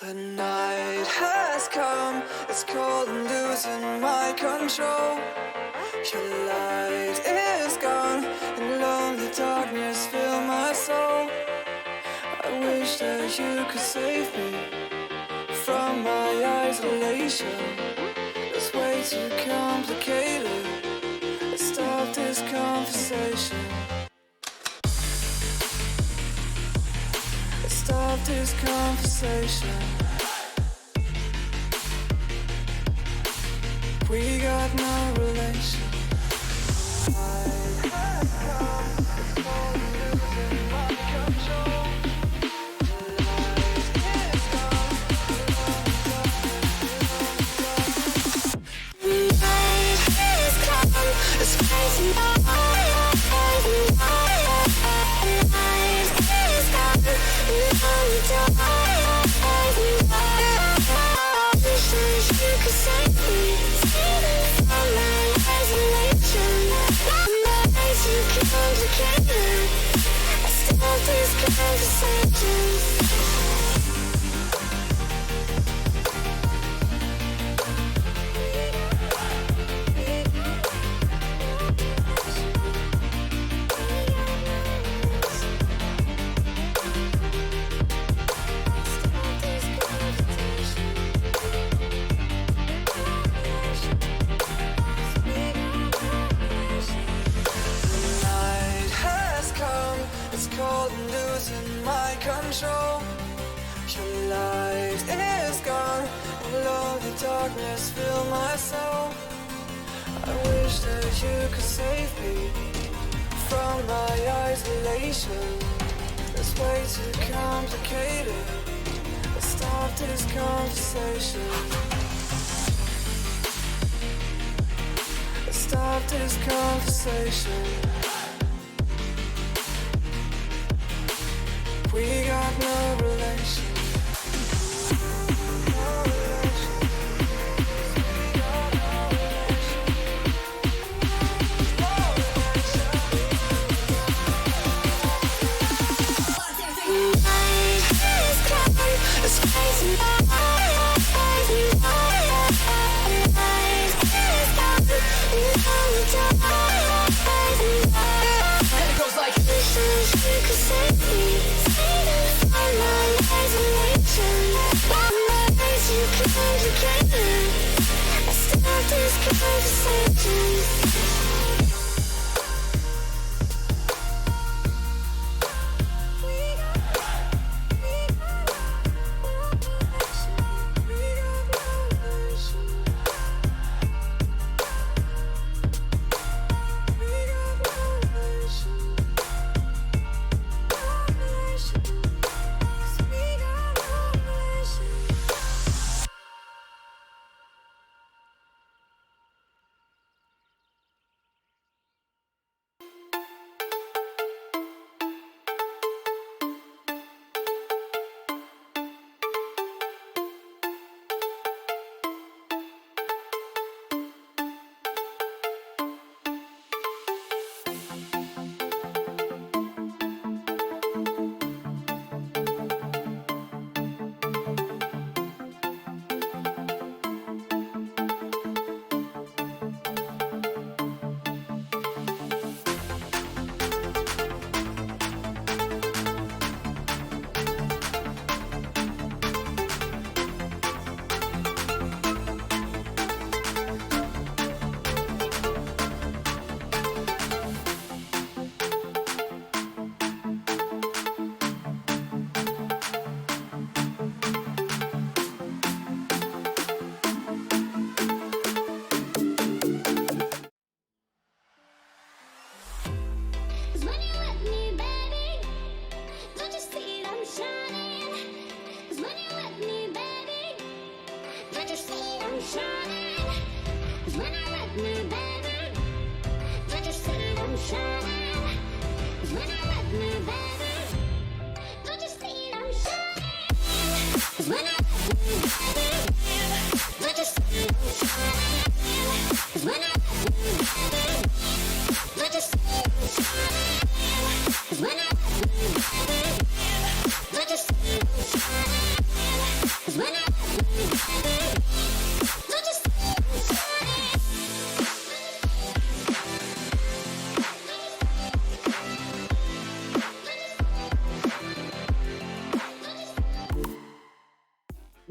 The night has come, it's cold and losing my control. Your light is gone, and lonely darkness fill my soul. I wish that you could save me from my isolation. It's way too complicated. Let's stop this conversation. Let's stop this conversation. We got no relation. Darkness fill my soul. I wish that you could save me from my isolation. It's way too complicated. Let's stop this conversation. Let's stop this conversation. We got no relation.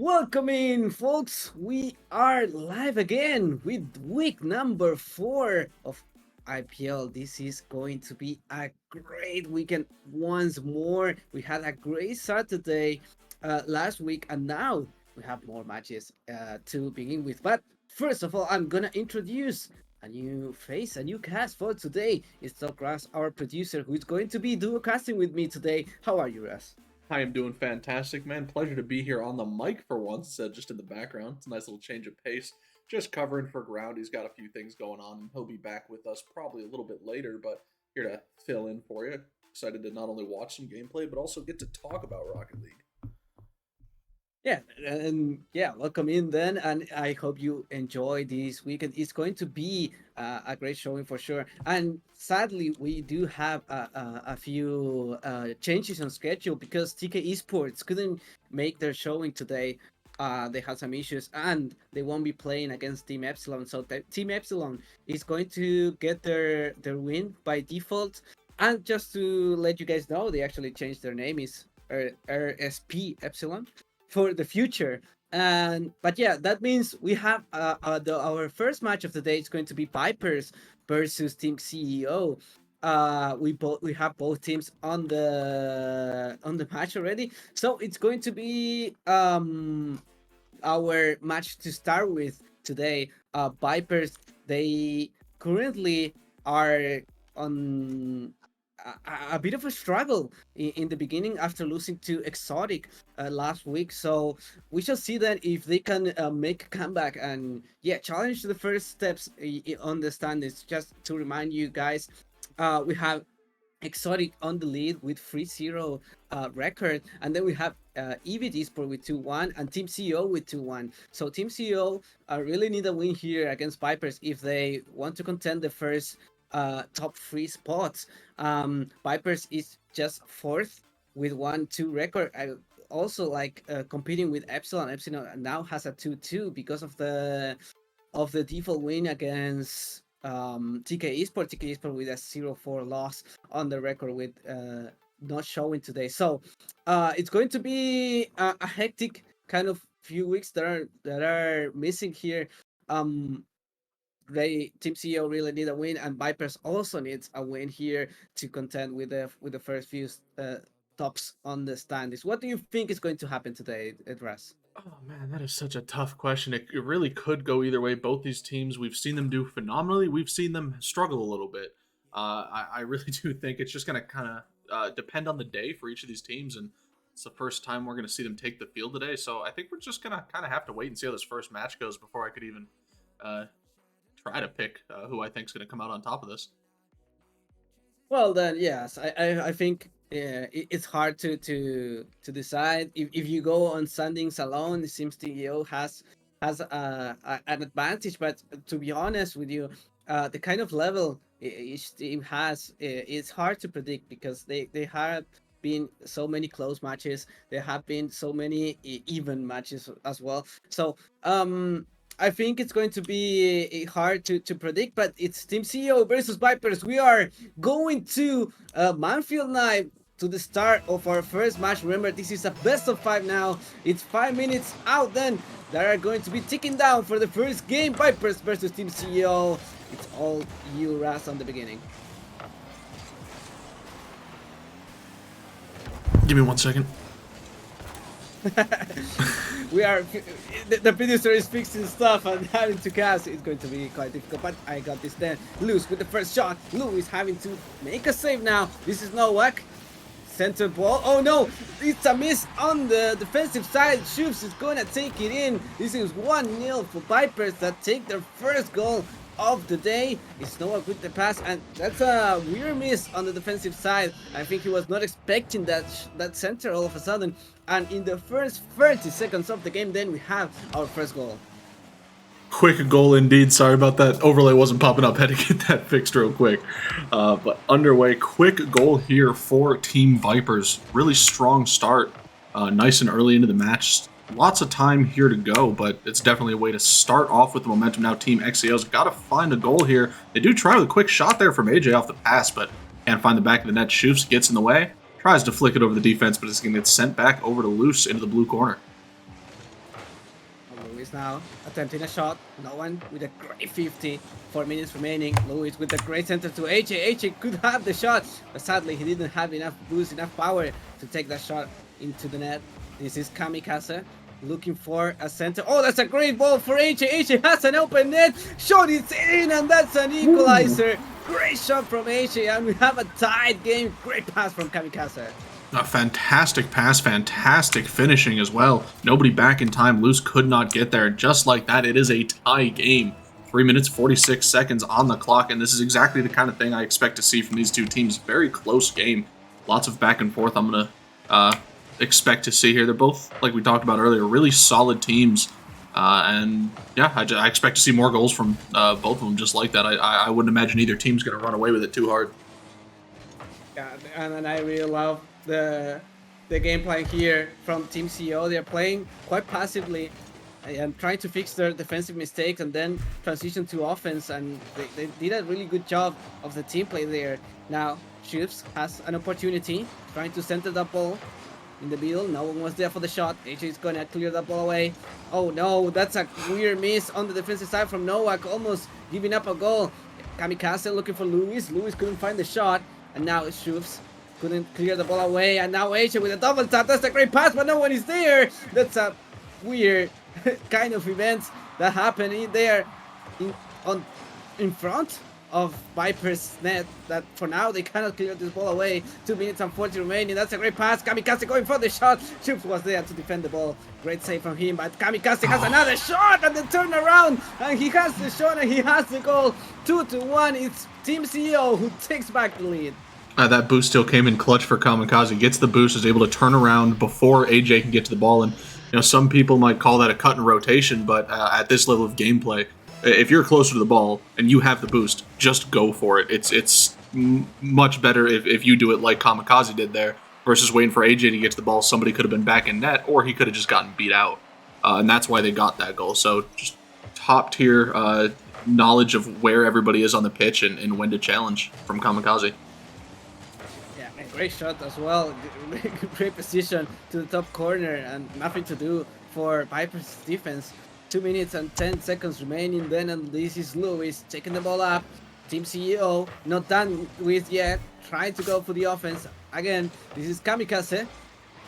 Welcome in, folks. We are live again with week number 4 of IPL. This is going to be a great weekend once more. We had a great Saturday last week, and now we have more matches to begin with. But first of all, I'm gonna introduce a new face, a new cast for today. It's Doc Raz, our producer, who is going to be duo casting with me today. How are you, Raz? I am doing fantastic, man. Pleasure to be here on the mic for once, just in the background. It's a nice little change of pace. Just covering for Ground. He's got a few things going on, and he'll be back with us probably a little bit later, but here to fill in for you. Excited to not only watch some gameplay, but also get to talk about Rocket League. Yeah, and yeah, welcome in then, and I hope you enjoy this weekend. It's going to be a great showing for sure. And sadly, we do have a few changes on schedule because TK Esports couldn't make their showing today. They had some issues, and they won't be playing against Team Epsilon. So Team Epsilon is going to get their win by default. And just to let you guys know, they actually changed their name. Is RSP Epsilon for the future. And but yeah, that means we have our first match of the day is going to be Vipers versus Team CEO. We have both teams on the match already, so it's going to be our match to start with today. Vipers, they currently are on a bit of a struggle in the beginning after losing to Exotic last week. So we shall see that if they can make a comeback and yeah, challenge the first steps on the standings. Just to remind you guys, we have Exotic on the lead with 3-0 record, and then we have EVD Sport with 2-1 and Team CEO with 2-1. So Team CEO really need a win here against Vipers if they want to contend the first top 3 spots. Vipers is just 4th with 1-2 record. I also like competing with Epsilon. Epsilon now has a 2-2 because of the default win against TK Esport. TK Esport with a 0-4 loss on the record with not showing today. So it's going to be a hectic kind of few weeks that are missing here. They Team CEO really need a win, and Vipers also needs a win here to contend with the first few tops on the standings. What do you think is going to happen today, Edras? Oh man, that is such a tough question. It really could go either way. Both these teams, we've seen them do phenomenally. We've seen them struggle a little bit. I really do think it's just going to kind of depend on the day for each of these teams, and it's the first time we're going to see them take the field today. So I think we're just going to kind of have to wait and see how this first match goes before I could even uh, try to pick who I think is going to come out on top of this. Well, then yes, I think it's hard to decide if you go on standings alone. It seems TEO has an advantage, but to be honest with you, the kind of level each team has is hard to predict because they have been so many close matches. There have been so many even matches as well. So I think it's going to be hard to predict, but it's Team CEO versus Vipers. We are going to Manfield Night to the start of our first match. Remember, this is a best of 5 now. It's 5 minutes out then that are going to be ticking down for the first game. Vipers versus Team CEO. It's all you, Raz, on the beginning. Give me 1 second. We are the producer is fixing stuff and having to cast. It's going to be quite difficult, but I got this then. Luce with the first shot. Lou is having to make a save now. This is Nowak. Center ball. Oh no, it's a miss on the defensive side. Shoops is gonna take it in. This is 1-0 for Vipers that take their first goal of the day. It's Nowak with the pass, and that's a weird miss on the defensive side. I think he was not expecting that center all of a sudden. And in the first 30 seconds of the game, then we have our first goal. Quick goal indeed. Sorry about that. Overlay wasn't popping up. Had to get that fixed real quick. But underway. Quick goal here for Team Vipers. Really strong start. Nice and early into the match. Lots of time here to go, but it's definitely a way to start off with the momentum. Now Team XAO's got to find a goal here. They do try with a quick shot there from AJ off the pass, but can't find the back of the net. Shoofs gets in the way. Tries to flick it over the defense, but it's going to get sent back over to Luce into the blue corner. now attempting a shot. No one with a great 50. 4 minutes remaining. Luce with a great center to AJ. AJ could have the shot, but sadly he didn't have enough boost, enough power to take that shot into the net. This is Kamikaze looking for a center. Oh, that's a great ball for AJ. AJ has an open net. Shot is in, and that's an equalizer. Great shot from AJ, and we have a tied game. Great pass from Kamikaze. A fantastic pass, fantastic finishing as well. Nobody back in time. Luce could not get there. Just like that, it is a tie game. 3 minutes, 46 seconds on the clock, and this is exactly the kind of thing I expect to see from these two teams. Very close game. Lots of back and forth I'm going to expect to see here. They're both, like we talked about earlier, really solid teams. And yeah, I expect to see more goals from both of them just like that. I wouldn't imagine either team's going to run away with it too hard. Yeah, and I really love the game plan here from Team CEO. They're playing quite passively and trying to fix their defensive mistakes and then transition to offense, and they did a really good job of the team play there. Now Shoops has an opportunity, trying to center that ball in the middle. No one was there for the shot. AJ is gonna clear that ball away. Oh no, that's a weird miss on the defensive side from Nowak, almost giving up a goal. Kamikaze looking for Luce. Luce couldn't find the shot, and now Shoops couldn't clear the ball away, and now AJ with a double tap. That's a great pass, but no one is there. That's a weird kind of events that happen in there in front of Viper's net, that for now they cannot clear this ball away. 2 minutes and 40 remaining. That's a great pass. Kamikaze going for the shot. Shoops was there to defend the ball. Great save from him, but Kamikaze has another shot and the turnaround, and he has the shot and he has the goal. 2-1. It's Team CEO who takes back the lead. That boost still came in clutch for Kamikaze. Gets the boost, is able to turn around before AJ can get to the ball. And you know, some people might call that a cut and rotation, but at this level of gameplay, if you're closer to the ball and you have the boost, just go for it. It's much better if you do it like Kamikaze did there versus waiting for AJ to get to the ball. Somebody could have been back in net, or he could have just gotten beat out. And that's why they got that goal. So just top tier knowledge of where everybody is on the pitch and when to challenge from Kamikaze. Great shot as well. Great position to the top corner, and nothing to do for Viper's defense. 2 minutes and 10 seconds remaining then, and this is Luce taking the ball up. Team CEO not done with yet, trying to go for the offense. Again, this is Kamikaze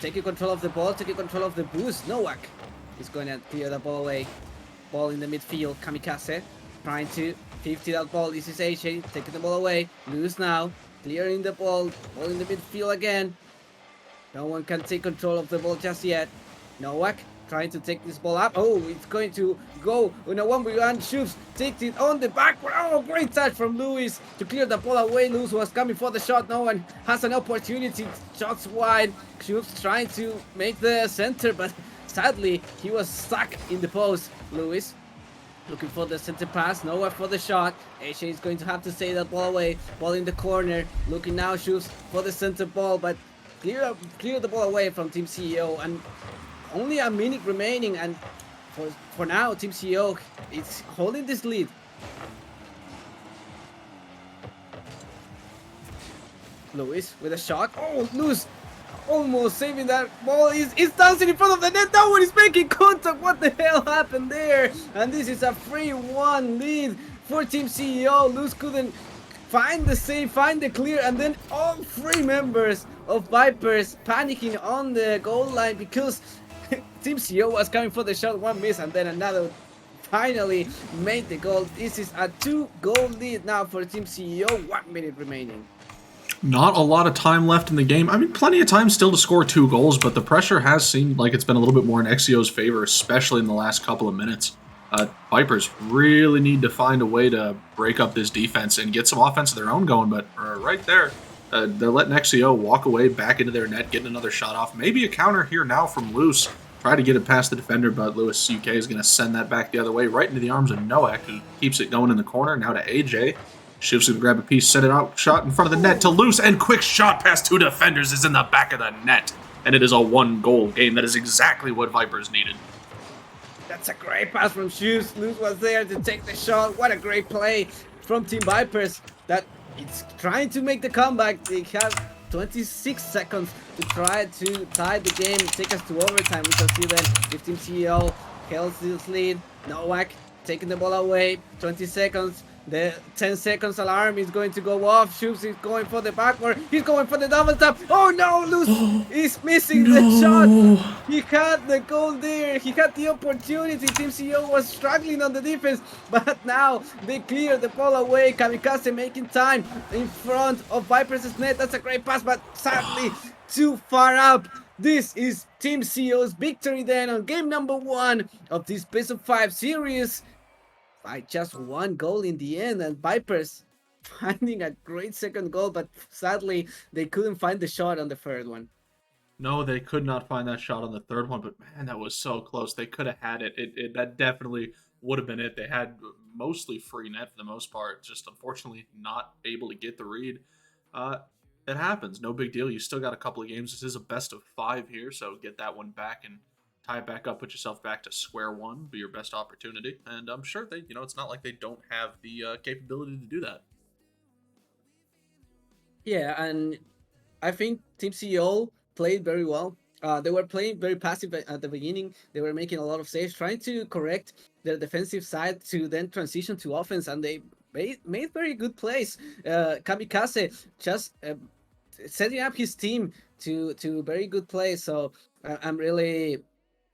taking control of the ball, taking control of the boost. Nowak is going to clear the ball away. Ball in the midfield. Kamikaze trying to 50 that ball. This is AJ taking the ball away. Luce now clearing the ball. Ball in the midfield again. No one can take control of the ball just yet. Nowak trying to take this ball up. Oh, it's going to go in a 1v1. Shoops takes it on the back. Oh, great touch from Luce to clear the ball away. Luce was coming for the shot. No one has an opportunity. Shots wide. Shoops trying to make the center, but sadly he was stuck in the post. Luce looking for the center pass. Nowhere for the shot. AJ is going to have to save that ball away. Ball in the corner. Looking now, Shoops for the center ball, but clear the ball away from Team CEO. And only a minute remaining, and for now, Team CEO is holding this lead. Luce with a shot. Oh, Luce almost saving that ball. Is dancing in front of the net. No one is making contact. What the hell happened there? And this is a 3-1 lead for Team CEO. Luce couldn't find the save, find the clear, and then all three members of Vipers panicking on the goal line because Team CEO was coming for the shot. One miss, and then another finally made the goal. This is a 2-goal lead now for Team CEO. 1 minute remaining. Not a lot of time left in the game. I mean, plenty of time still to score 2 goals, but the pressure has seemed like it's been a little bit more in XCO's favor, especially in the last couple of minutes. Vipers really need to find a way to break up this defense and get some offense of their own going, but right there, they're letting XCO walk away back into their net, getting another shot off. Maybe a counter here now from Luce. Try to get it past the defender, but Luce UK is going to send that back the other way, right into the arms of Nowak, who keeps it going in the corner. Now to AJ. Shifts to grab a piece, set it out, shot in front of the net to Luce, and quick shot past 2 defenders is in the back of the net. And it is a 1-goal game. That is exactly what Vipers needed. That's a great pass from Shoes. Luce was there to take the shot. What a great play from Team Vipers. That it's trying to make the comeback. They have 26 seconds to try to tie the game, take us to overtime. We shall see then if Team CEO held this lead. Nowak taking the ball away. 20 seconds. The 10 seconds alarm is going to go off. Shoops is going for the backward. He's going for the double tap. Oh no, Luce is missing the shot. No. He had the goal there. He had the opportunity. Team CEO was struggling on the defense, but now they clear the ball away. Kamikaze making time in front of Vipers' net. That's a great pass, but sadly too far up. This is Team CEO's victory then on game number 1 of this best of 5 series by just 1 goal in the end, and Vipers finding a great second goal, but sadly they couldn't find the shot on the third one. No, they could not find that shot on the third one, but man, that was so close. They could have had it. That definitely would have been it. They had mostly free net for the most part, just unfortunately not able to get the read. It happens. No big deal. You still got a couple of games. This is a best of 5 here, so get that one back and tie it back up, put yourself back to square one, be your best opportunity. And I'm sure they, it's not like they don't have the capability to do that. Yeah, and I think Team CEO played very well. They were playing very passive at the beginning. They were making a lot of saves, trying to correct their defensive side to then transition to offense, and they made very good plays. Kamikaze just setting up his team to very good plays. So I'm really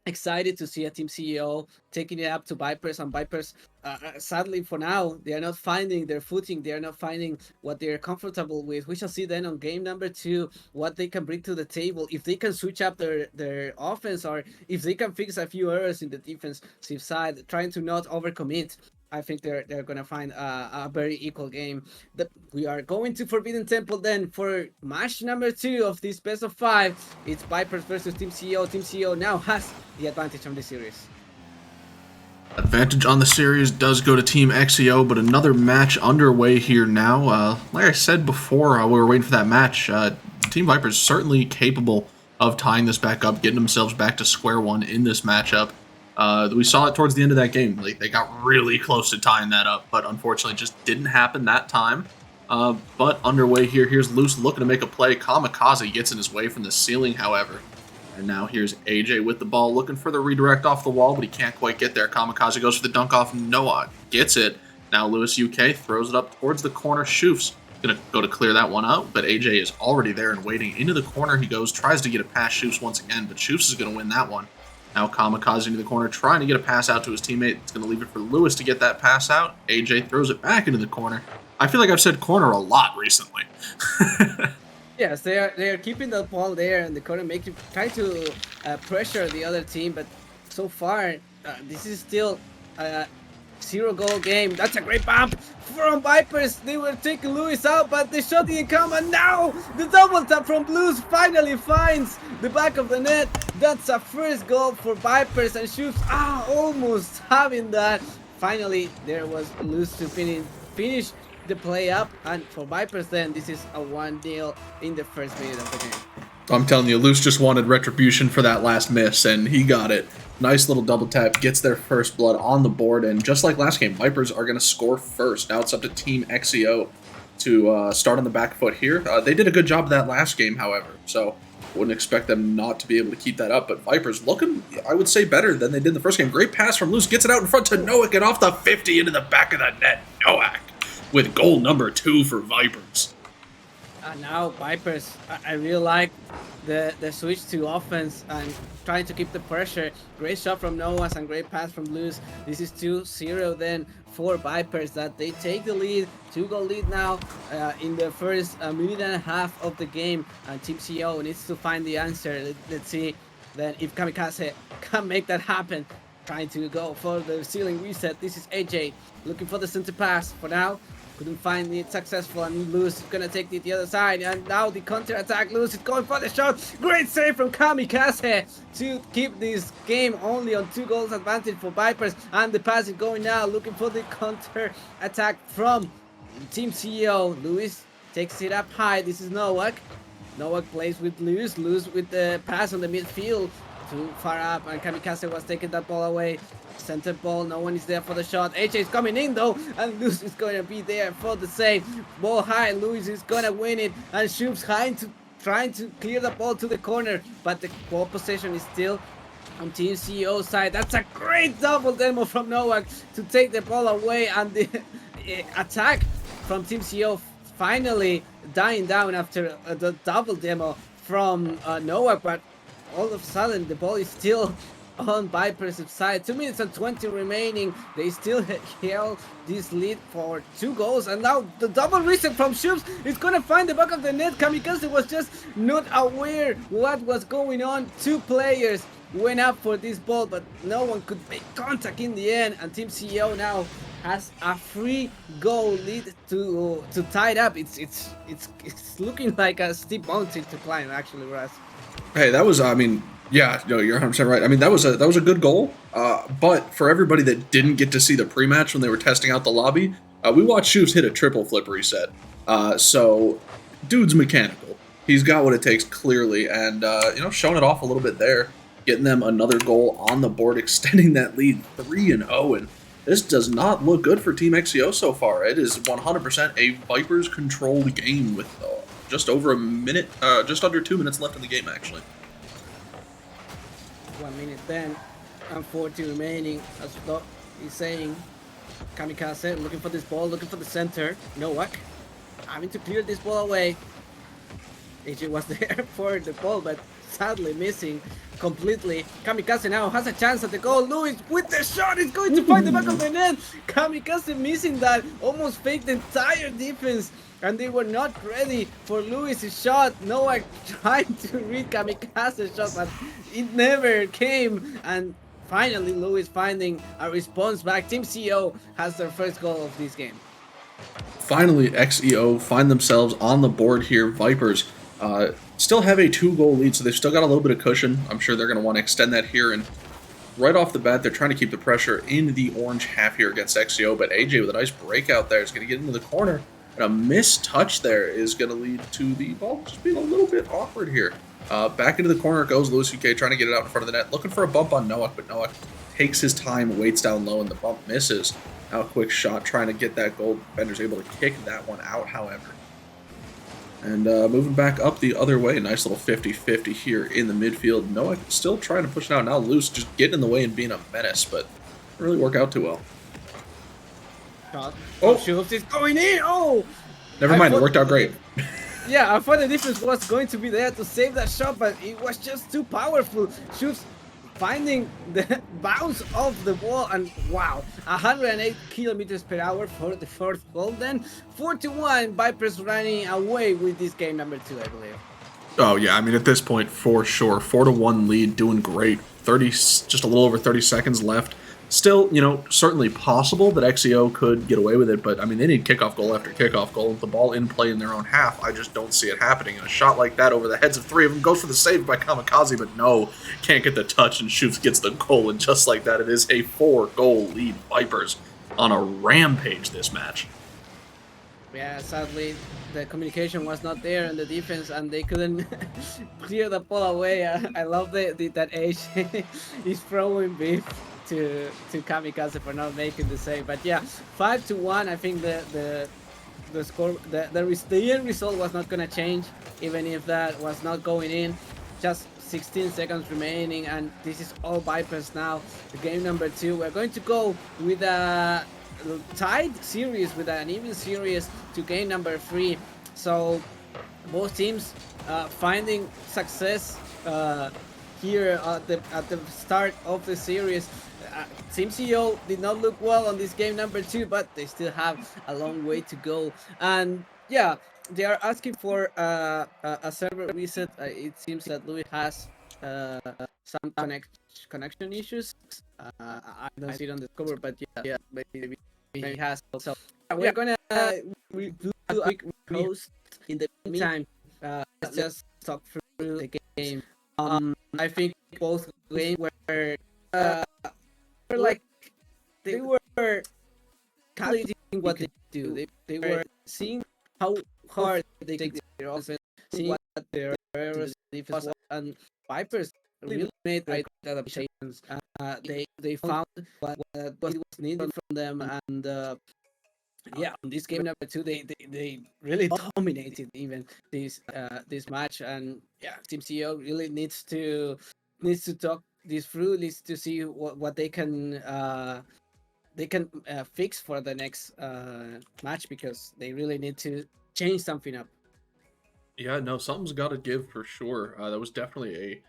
excited to see a Team CEO taking it up to Vipers, and Vipers sadly for now they are not finding their footing, they are not finding what they're comfortable with. We shall see then on game number 2 what they can bring to the table, if they can switch up their offense, or if they can fix a few errors in the defensive side, trying to not overcommit. I think they're gonna find a very equal game. We are going to Forbidden Temple then for match number 2 of this best of 5. It's Vipers versus Team CEO. Team CEO now has the advantage on the series. Advantage on the series does go to Team XEO, but another match underway here now. Like I said before, we were waiting for that match. Team Vipers certainly capable of tying this back up, getting themselves back to square one in this matchup. We saw it towards the end of that game. They got really close to tying that up, but unfortunately just didn't happen that time. But underway here, here's Luce looking to make a play. Kamikaze gets in his way from the ceiling, however. And now here's AJ with the ball, looking for the redirect off the wall, but he can't quite get there. Kamikaze goes for the dunk off. Noah gets it. Now Luce UK throws it up towards the corner. Shoof's going to go to clear that one out, but AJ is already there and waiting. Into the corner he goes, tries to get it past Shoof's once again, but Shoof's is going to win that one. Now Kamikaze into the corner, trying to get a pass out to his teammate. It's going to leave it for Lewis to get that pass out. AJ throws it back into the corner. I feel like I've said corner a lot recently. Yes, they are keeping the ball there in the corner, try to pressure the other team, but so far this is still a 0-goal game. That's a great bump from Vipers. They were taking Lewis out, but the shot didn't come, and now the double tap from Luce finally finds the back of the net. That's a first goal for Vipers, and Shoops almost having that. Finally, there was Luce to finish the play up, and for Vipers then this is a 1-0 in the first minute of the game. I'm telling you, Luce just wanted retribution for that last miss, and he got it. Nice little double tap, gets their first blood on the board, and just like last game, Vipers are going to score first. Now it's up to Team XEO to start on the back foot here. They did a good job of that last game, however, so wouldn't expect them not to be able to keep that up, but Vipers looking, I would say, better than they did in the first game. Great pass from Luce, gets it out in front to Noak, and off the 50 into the back of the net. Noak with goal number 2 for Vipers. Now Vipers, I really like the switch to offense and trying to keep the pressure. Great shot from Noah and great pass from Luce. This is 2-0 then for Vipers, that they take the lead, 2-goal lead now in the first minute and a half of the game, and Team CEO needs to find the answer. Let's see then if Kamikaze can make that happen. Trying to go for the ceiling reset. This is AJ looking for the center pass. For now, couldn't find it successful, and Luce is gonna take it the other side, and now the counter attack. Luce is going for the shot. Great save from Kamikaze to keep this game only on 2 goals advantage for Vipers, and the pass is going now, looking for the counter attack from Team CEO. Luis takes it up high. This is Nowak. Nowak plays with Luce. Luce with the pass on the midfield. Too far up, and Kamikaze was taking that ball away. Center ball, no one is there for the shot. AJ is coming in though, and Luce is going to be there for the save. Ball high, Luis is going to win it, and Shoops trying to clear the ball to the corner, but the ball possession is still on Team CEO side. That's a great double demo from Novak to take the ball away, and the attack from Team CEO finally dying down after the double demo from Novak. But all of a sudden, the ball is still on Viper's side. 2 minutes and 20 remaining. They still held this lead for 2 goals. And now the double reset from Shubs is going to find the back of the net. Kamikaze was just not aware what was going on. 2 players went up for this ball, but no one could make contact in the end. And Team CEO now has a 3-goal lead to tie it up. It's looking like a steep mountain to climb, actually, Raz. Hey, that was, I mean, yeah, no, you're 100% right. I mean, that was a good goal. But for everybody that didn't get to see the pre-match when they were testing out the lobby, we watched Shoes hit a triple flip reset. So, dude's mechanical. He's got what it takes clearly, and showing it off a little bit there, getting them another goal on the board, extending that lead 3-0. And this does not look good for Team XCO so far. It is 100% a Vipers controlled game with just over a minute, just under 2 minutes left in the game, actually. 1 minute then, and 40 remaining. As Doc is saying, Kamikaze looking for this ball, looking for the center. Novak having to clear this ball away. AJ was there for the ball, but sadly missing completely. Kamikaze now has a chance at the goal. Luce with the shot is going to find the back of the net. Kamikaze missing that, almost faked the entire defense, and they were not ready for Luis's shot. Novak tried to read Kamikaze's shot, but it never came. And finally, Luce finding a response back. Team CEO has their first goal of this game. Finally, XEO find themselves on the board here. Vipers still have a 2-goal lead, so they've still got a little bit of cushion. I'm sure they're going to want to extend that here. And right off the bat, they're trying to keep the pressure in the orange half here against XEO. But AJ with a nice breakout there is going to get into the corner. And a missed touch there is going to lead to the ball just being a little bit awkward here. Back into the corner it goes. Luce UK trying to get it out in front of the net. Looking for a bump on Noak, but Noak takes his time, waits down low, and the bump misses. Now a quick shot trying to get that goal. Bender's able to kick that one out, however. And moving back up the other way. Nice little 50-50 here in the midfield. Noak still trying to push it out. Now Luce just getting in the way and being a menace, but didn't really work out too well. Shot. Oh, Schultz is going in. Oh, never mind. It worked out great. Yeah, I thought the defense was going to be there to save that shot, but it was just too powerful. Schultz finding the bounce of the ball, and wow, 108 kilometers per hour for the fourth goal. Then 41 Vipers running away with this game number 2, I believe. Oh yeah, I mean at this point for sure, 4-1 lead, doing great. 30, just a little over 30 seconds left. Still, certainly possible that XEO could get away with it, but I mean they need kickoff goal after kickoff goal. With the ball in play in their own half, I just don't see it happening. And a shot like that over the heads of 3 of them goes for the save by Kamikaze, but no, can't get the touch, and Shoots gets the goal, and just like that, it is a 4-goal lead. Vipers on a rampage this match. Yeah, sadly, the communication was not there in the defense, and they couldn't clear the ball away. I love that AJ is throwing beef to Kamikaze for not making the save. But yeah, 5-1. I think the score, the end result was not gonna change, even if that was not going in. Just 16 seconds remaining, and this is all Vipers now. The game number 2. We're going to go with a tied series, with an even series, to game number 3. So both teams finding success here at the start of the series. Team CEO did not look well on this game number 2, but they still have a long way to go. And yeah, they are asking for a server reset. It seems that Louis has some connection issues. I don't see it on the cover, but yeah, maybe he has. So we're gonna do a quick post in the meantime. Let's just talk through the game. I think both games were like they were calculating what they do. They were seeing how hard they take their offense, seeing what their defense was, and Vipers really made right adaptations. They found what was needed from them, and yeah, on this game number 2, they really dominated even this match. And yeah, Team CEO really needs to this through leads to see what they can fix for the next match, because they really need to change something up. Yeah, no, something's got to give for sure. That was definitely a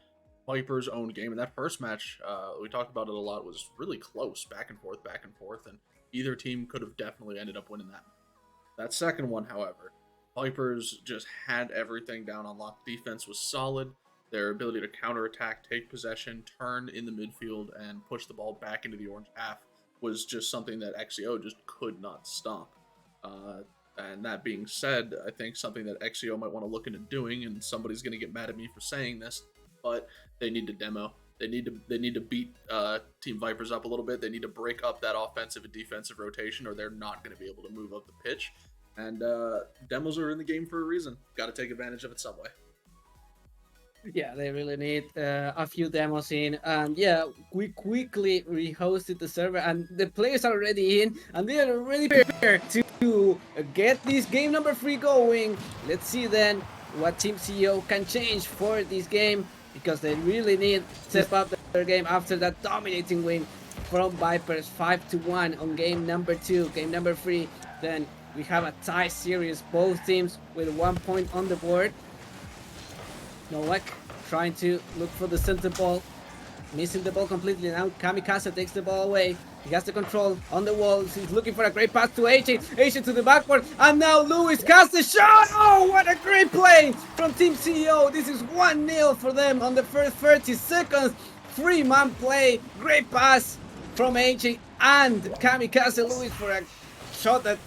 Vipers' own game, and that first match, we talked about it a lot, was really close, back and forth, and either team could have definitely ended up winning that. That second one, however, Vipers just had everything down on lock. Defense was solid. Their ability to counterattack, take possession, turn in the midfield, and push the ball back into the orange half was just something that XEO just could not stop. And that being said, I think something that XEO might want to look into doing, and somebody's going to get mad at me for saying this, but they need to demo. They need to beat Team Vipers up a little bit. They need to break up that offensive and defensive rotation, or they're not going to be able to move up the pitch. And demos are in the game for a reason. Got to take advantage of it some way. Yeah, they really need a few demos in, and yeah, we quickly rehosted the server, and the players are already in, and they are already prepared to get this game number 3 going. Let's see then what Team CEO can change for this game, because they really need to step up their game after that dominating win from Vipers 5-1 on game number 2. Game number 3, then we have a tie series, both teams with 1 point on the board. Nowak trying to look for the center ball, missing the ball completely. Now Kamikaze takes the ball away. He has the control on the wall. He's looking for a great pass to AJ. AJ to the backward, and now Luce casts the shot. Oh, what a great play from Team CEO. This is 1-0 for them on the first 30 seconds. 3-man play, great pass from AJ and Kamikaze Luce for a shot that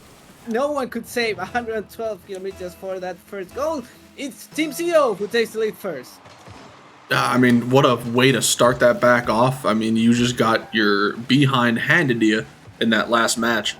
no one could save. 112 kilometers for that first goal. It's Team CEO who takes the lead first. I mean, what a way to start that back off. I mean, you just got your behind handed to you in that last match.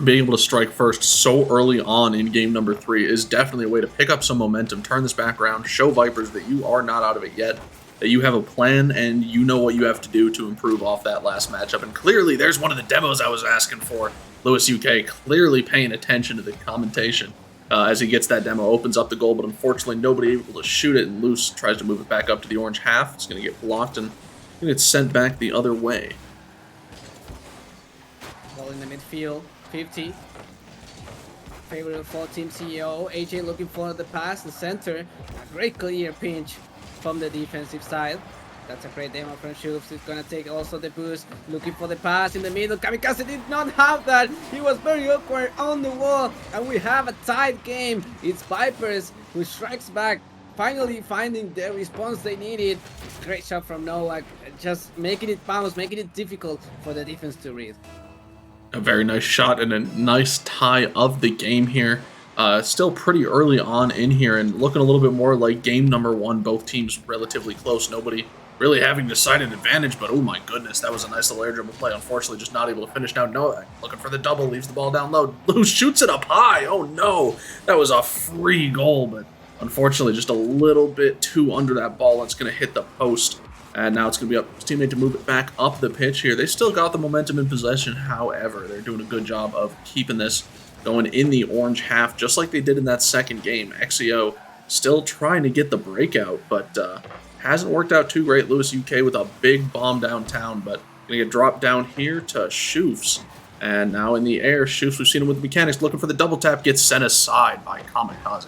Being able to strike first so early on in game number 3 is definitely a way to pick up some momentum, turn this back around, show Vipers that you are not out of it yet, that you have a plan and you know what you have to do to improve off that last matchup. And clearly, there's one of the demos I was asking for. Luce UK clearly paying attention to the commentation. As he gets that demo, opens up the goal, but unfortunately nobody able to shoot it, and Luce tries to move it back up to the orange half. It's going to get blocked, and it's sent back the other way. Ball in the midfield, 50. Favorite for Team CEO. AJ looking for the pass, the center. A great clear pinch from the defensive side. That's a great demo from Schultz. He's gonna take also the boost, looking for the pass in the middle. Kamikaze did not have that. He was very awkward on the wall, and we have a tied game. It's Vipers who strikes back, finally finding the response they needed. Great shot from Nowak, just making it bounce, making it difficult for the defense to read. A very nice shot and a nice tie of the game here. Still pretty early on in here and looking a little bit more like game number 1. Both teams relatively close. Nobody really having decided advantage, but oh my goodness, that was a nice little air dribble play. Unfortunately, just not able to finish down. No, looking for the double, leaves the ball down low. Luce shoots it up high. Oh no, that was a free goal, but unfortunately, just a little bit too under that ball. It's going to hit the post, and now it's going to be up to his teammate to move it back up the pitch here. They still got the momentum in possession. However, they're doing a good job of keeping this going in the orange half, just like they did in that second game. XEO still trying to get the breakout, but hasn't worked out too great. Luce UK with a big bomb downtown, but gonna get dropped down here to Schultz. And now in the air, Schultz, we've seen him with the mechanics, looking for the double tap, gets sent aside by Kamikaze.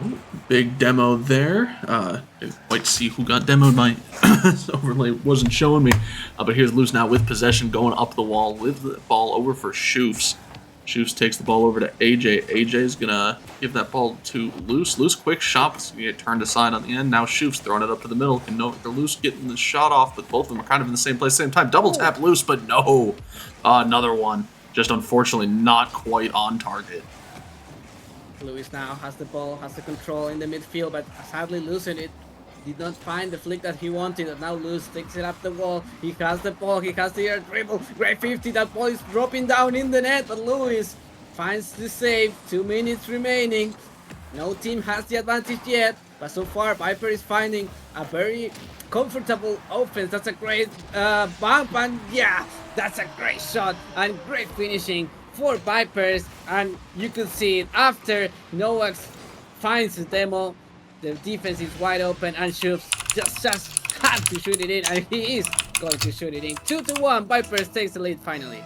Ooh, big demo there. Didn't quite see who got demoed. My overlay wasn't showing me. But here's Luce now with possession, going up the wall with the ball over for Schultz. Schultz takes the ball over to AJ. AJ's gonna give that ball to Luce. Luce, quick shot, it's gonna get turned aside on the end. Now Schultz throwing it up to the middle. Can no, Luce getting the shot off, but both of them are kind of in the same place, same time. Double tap Luce, but no. Another one. Just unfortunately not quite on target. Luce now has the ball, has the control in the midfield, but sadly losing it. Did not find the flick that he wanted, and now Luce takes it up the wall. He has the ball, he has the air dribble. Great 50, that ball is dropping down in the net, but Luce finds the save. 2 minutes remaining. No team has the advantage yet, but so far Viper is finding a very comfortable offense. That's a great bump, and yeah, that's a great shot and great finishing for Vipers. And you could see it after Nowak's finds the demo. The defense is wide open, and Shoops just has to shoot it in, and he is going to shoot it in. 2-1. Vipers takes the lead finally.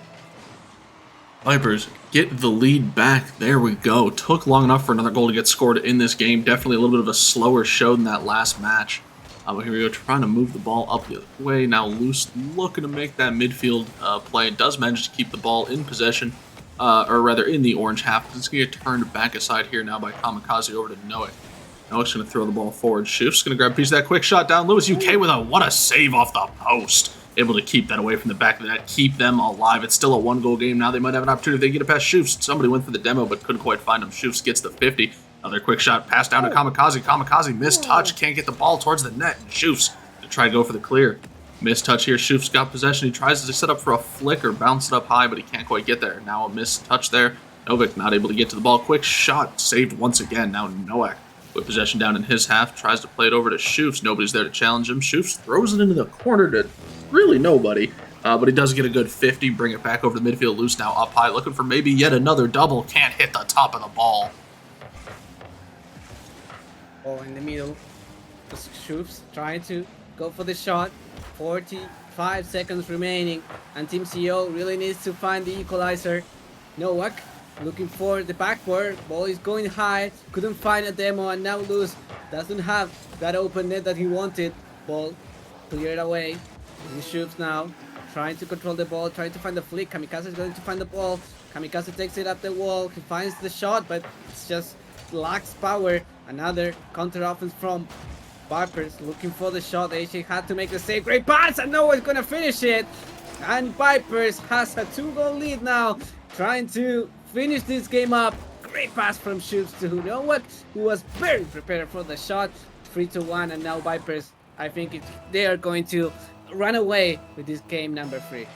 Vipers get the lead back. There we go. Took long enough for another goal to get scored in this game. Definitely a little bit of a slower show than that last match. But here we go, trying to move the ball up the other way. Now Luce looking to make that midfield play. Does manage to keep the ball in possession, or rather in the orange half. It's going to get turned back aside here now by Kamikaze over to Noek. Noek's going to throw the ball forward. Shift's going to grab a piece of that quick shot down. Lewis UK with what a save off the post. Able to keep that away from the back of the net, keep them alive. It's still a 1-goal game now. They might have an opportunity if they get it past Shoops. Somebody went for the demo but couldn't quite find him. Shoops gets the 50. Another quick shot pass down to Kamikaze. Kamikaze missed touch, can't get the ball towards the net. Shoops to try to go for the clear. Missed touch here. Shoops got possession. He tries to set up for a flick or bounce it up high, but he can't quite get there. Now a missed touch there. Novik not able to get to the ball. Quick shot saved once again. Now Noek with possession down in his half. Tries to play it over to Shoops. Nobody's there to challenge him. Shoops throws it into the corner to really nobody. But he does get a good 50. Bring it back over the midfield. Luce now up high. Looking for maybe yet another double. Can't hit the top of the ball. Ball in the middle. Shoops trying to go for the shot. 45 seconds remaining. And Team CO really needs to find the equalizer. Nowak looking for the backboard. Ball is going high. Couldn't find a demo. And now Luce doesn't have that open net that he wanted. Ball cleared away. And Shoops now trying to control the ball. Trying to find the flick. Kamikaze is going to find the ball. Kamikaze takes it up the wall. He finds the shot, but it's just lacks power. Another counter offense from Vipers looking for the shot. AJ had to make the save. Great pass, and no one's gonna finish it. And Vipers has a 2-goal lead now, trying to finish this game up. Great pass from Shoops to Nowak, who was very prepared for the shot. 3-1, and now Vipers, I think they are going to run away with this game number 3.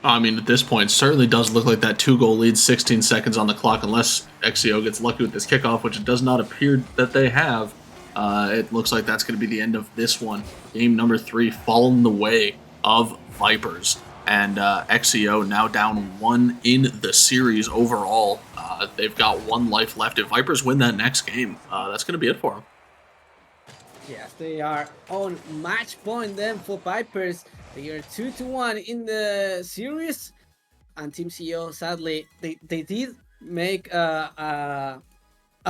I mean, at this point, certainly does look like that 2-goal lead, 16 seconds on the clock, unless XCO gets lucky with this kickoff, which it does not appear that they have. It looks like that's going to be the end of this one. Game number 3, falling the way of Vipers. And XCO now down 1 in the series overall. They've got 1 life left. If Vipers win that next game, that's going to be it for them. Yes, they are on match point then for Vipers. They are 2-1 in the series, and Team CO sadly they did make a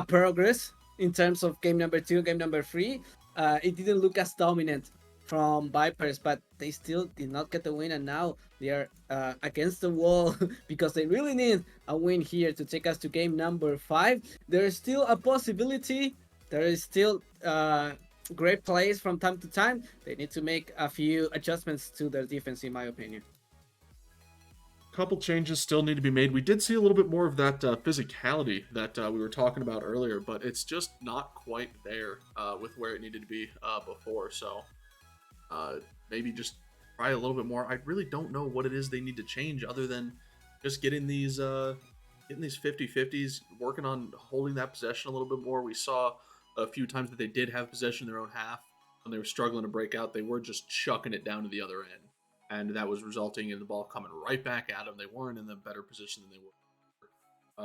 progress in terms of game number 2, game number 3. It didn't look as dominant from Vipers, but they still did not get the win, and now they are against the wall because they really need a win here to take us to game number 5. There is still a possibility. There is still great plays from time to time. They need to make a few adjustments to their defense, in my opinion. Couple changes still need to be made. We did see a little bit more of that physicality that we were talking about earlier, but it's just not quite there with where it needed to be before. So maybe just try a little bit more. I really don't know what it is they need to change other than just getting these 50-50s, working on holding that possession a little bit more. We saw a few times that they did have possession in their own half when they were struggling to break out. They were just chucking it down to the other end, and that was resulting in the ball coming right back at them. They weren't in a better position than they were.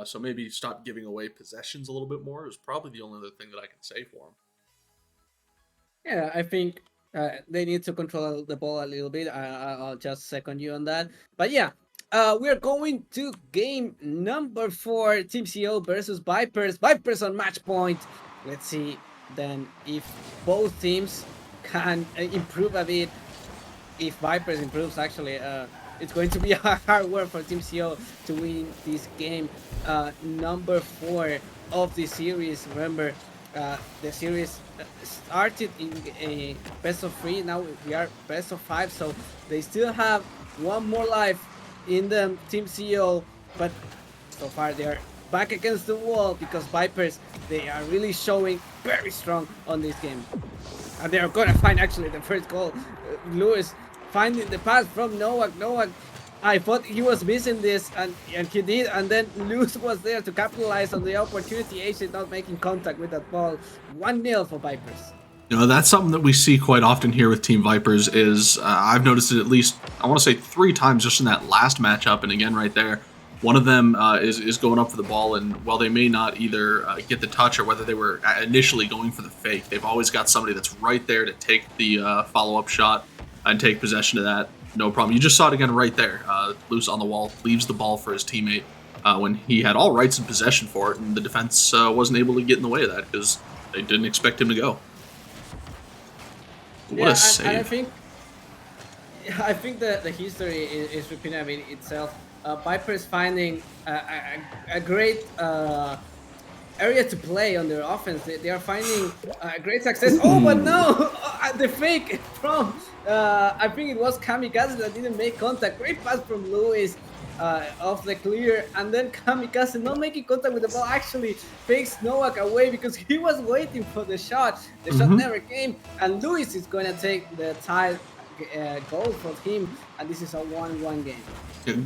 So maybe stop giving away possessions a little bit more is probably the only other thing that I can say for them. Yeah, I think they need to control the ball a little bit. I'll just second you on that. But yeah, we're going to game number 4, Team CO versus Vipers. Vipers on match point. Let's see then if both teams can improve a bit. If Vipers improves, actually, it's going to be a hard work for Team CO to win this game number 4 of the series. Remember, the series started in a best of 3. Now we are best of 5, so they still have 1 more life in them, Team CO. But so far they are back against the wall because Vipers, they are really showing very strong on this game. And they are going to find actually the first goal. Luce finding the pass from Nowak. Nowak, I thought he was missing this, and he did, and then Luce was there to capitalize on the opportunity. Ace not making contact with that ball. 1-0 for Vipers. You know, that's something that we see quite often here with Team Vipers is I've noticed it at least, I want to say 3 times just in that last matchup, and again right there, One of them is going up for the ball, and while they may not either get the touch or whether they were initially going for the fake, they've always got somebody that's right there to take the follow-up shot and take possession of that. No problem. You just saw it again right there. Luce on the wall, leaves the ball for his teammate when he had all rights and possession for it, and the defense wasn't able to get in the way of that because they didn't expect him to go. What a save. And I think the history is repeating itself. Vipers finding a great area to play on their offense. They are finding great success. Oh, but no! The fake from, I think it was Kamikaze that didn't make contact. Great pass from Luis off the clear. And then Kamikaze not making contact with the ball actually fakes Novak away because he was waiting for the shot. The shot never came. And Luis is going to take the tie goal for him. And this is a 1-1 game.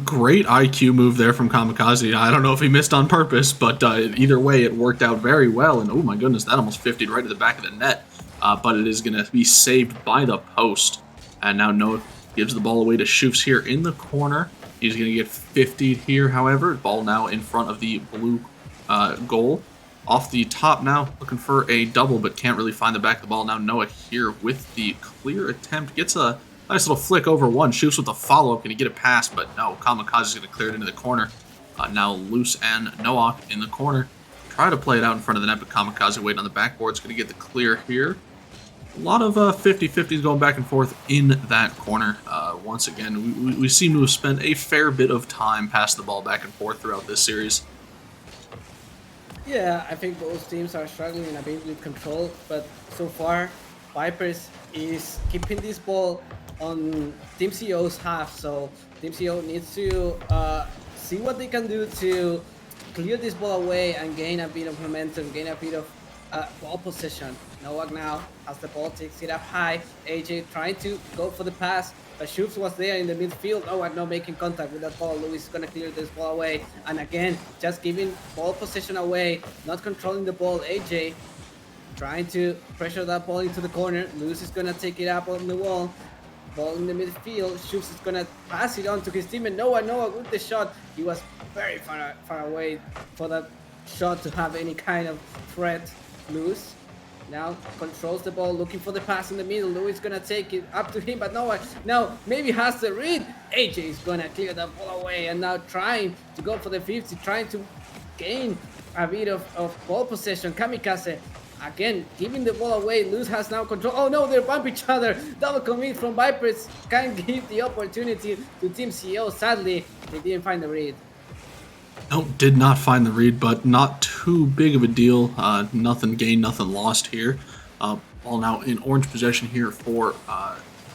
Great IQ move there from Kamikaze. I don't know if he missed on purpose, but either way, it worked out very well. And oh my goodness, that almost 50'd right to the back of the net. But it is going to be saved by the post. And now Noah gives the ball away to Shoops here in the corner. He's going to get 50'd here, however. Ball now in front of the blue goal. Off the top now, looking for a double, but can't really find the back of the ball. Now Noah here with the clear attempt. Gets a nice little flick over one. Shoots with a follow-up. Going to get it past, but no. Kamikaze is going to clear it into the corner. Now Luce and Noah in the corner. Try to play it out in front of the net, but Kamikaze waiting on the backboard. Is going to get the clear here. A lot of 50-50s going back and forth in that corner. Once again, we seem to have spent a fair bit of time passing the ball back and forth throughout this series. Yeah, I think both teams are struggling a bit with control, but so far, Vipers is keeping this ball on Team CO's half, so Team CO needs to see what they can do to clear this ball away and gain a bit of momentum, gain a bit of ball possession. Novak now has the ball, takes it up high. AJ trying to go for the pass, but Shoops was there in the midfield. Novak not making contact with that ball. Luis is going to clear this ball away. And again, just giving ball possession away, not controlling the ball. AJ trying to pressure that ball into the corner. Luis is going to take it up on the wall. Ball in the midfield. Shoops is going to pass it on to his teammate. Noah with the shot. He was very far away for that shot to have any kind of threat. Luce now controls the ball, looking for the pass in the middle. Luis is gonna take it up to him, but Noah now maybe has the read. AJ is gonna clear the ball away and now trying to go for the 50, trying to gain a bit of ball possession. Kamikaze again giving the ball away. Luce has now control. Oh no, they bump each other. Double commit from Vipers can give the opportunity to Team CO. Sadly, they didn't find the read. No, did not find the read, but not too big of a deal. Nothing gained, nothing lost here. Ball now in orange possession here for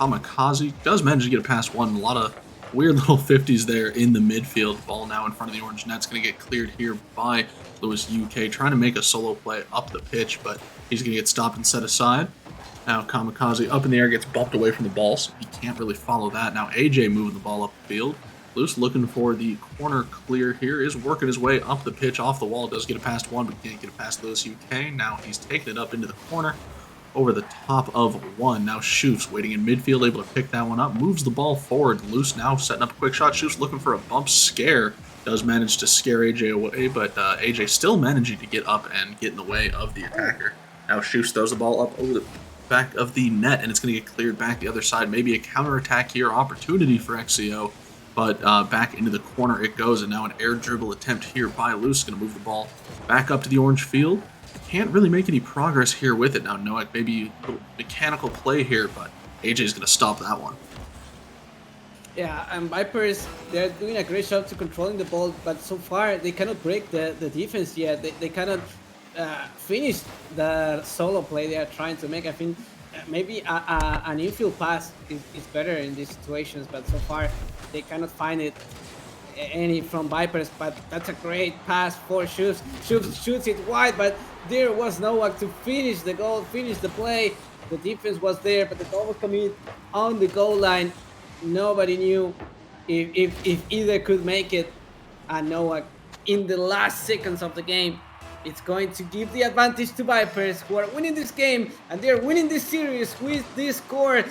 Kamikaze. Does manage to get it past one. A lot of weird little 50s there in the midfield. Ball now in front of the orange net's going to get cleared here by Luce UK. Trying to make a solo play up the pitch, but he's going to get stopped and set aside. Now Kamikaze up in the air, gets bumped away from the ball, so he can't really follow that. Now AJ moving the ball up the field. Luce looking for the corner clear here, is working his way up the pitch off the wall, does get it past one, but can't get it past Luce UK. Now he's taking it up into the corner over the top of one. Now Shoops waiting in midfield, able to pick that one up, moves the ball forward. Luce now setting up a quick shot. Shoops looking for a bump scare, does manage to scare AJ away, but AJ still managing to get up and get in the way of the attacker. Now Shoops throws the ball up over the back of the net, and it's going to get cleared back the other side. Maybe a counterattack here, opportunity for XCO. But back into the corner it goes, and now an air dribble attempt here by Luce. Going to move the ball back up to the orange field. Can't really make any progress here with it. Now Noah, maybe a little mechanical play here, but AJ's going to stop that one. Yeah, and Vipers, they're doing a great job to controlling the ball, but so far they cannot break the defense yet. They cannot finish the solo play they are trying to make. I think maybe an infield pass is better in these situations, but so far they cannot find it any from Vipers. But that's a great pass for Shoots. Shoots shoots it wide, but there was no one to finish the goal, finish the play. The defense was there, but the double commit on the goal line. Nobody knew if either could make it. And Noah, in the last seconds of the game, it's going to give the advantage to Vipers, who are winning this game, and they're winning this series with this score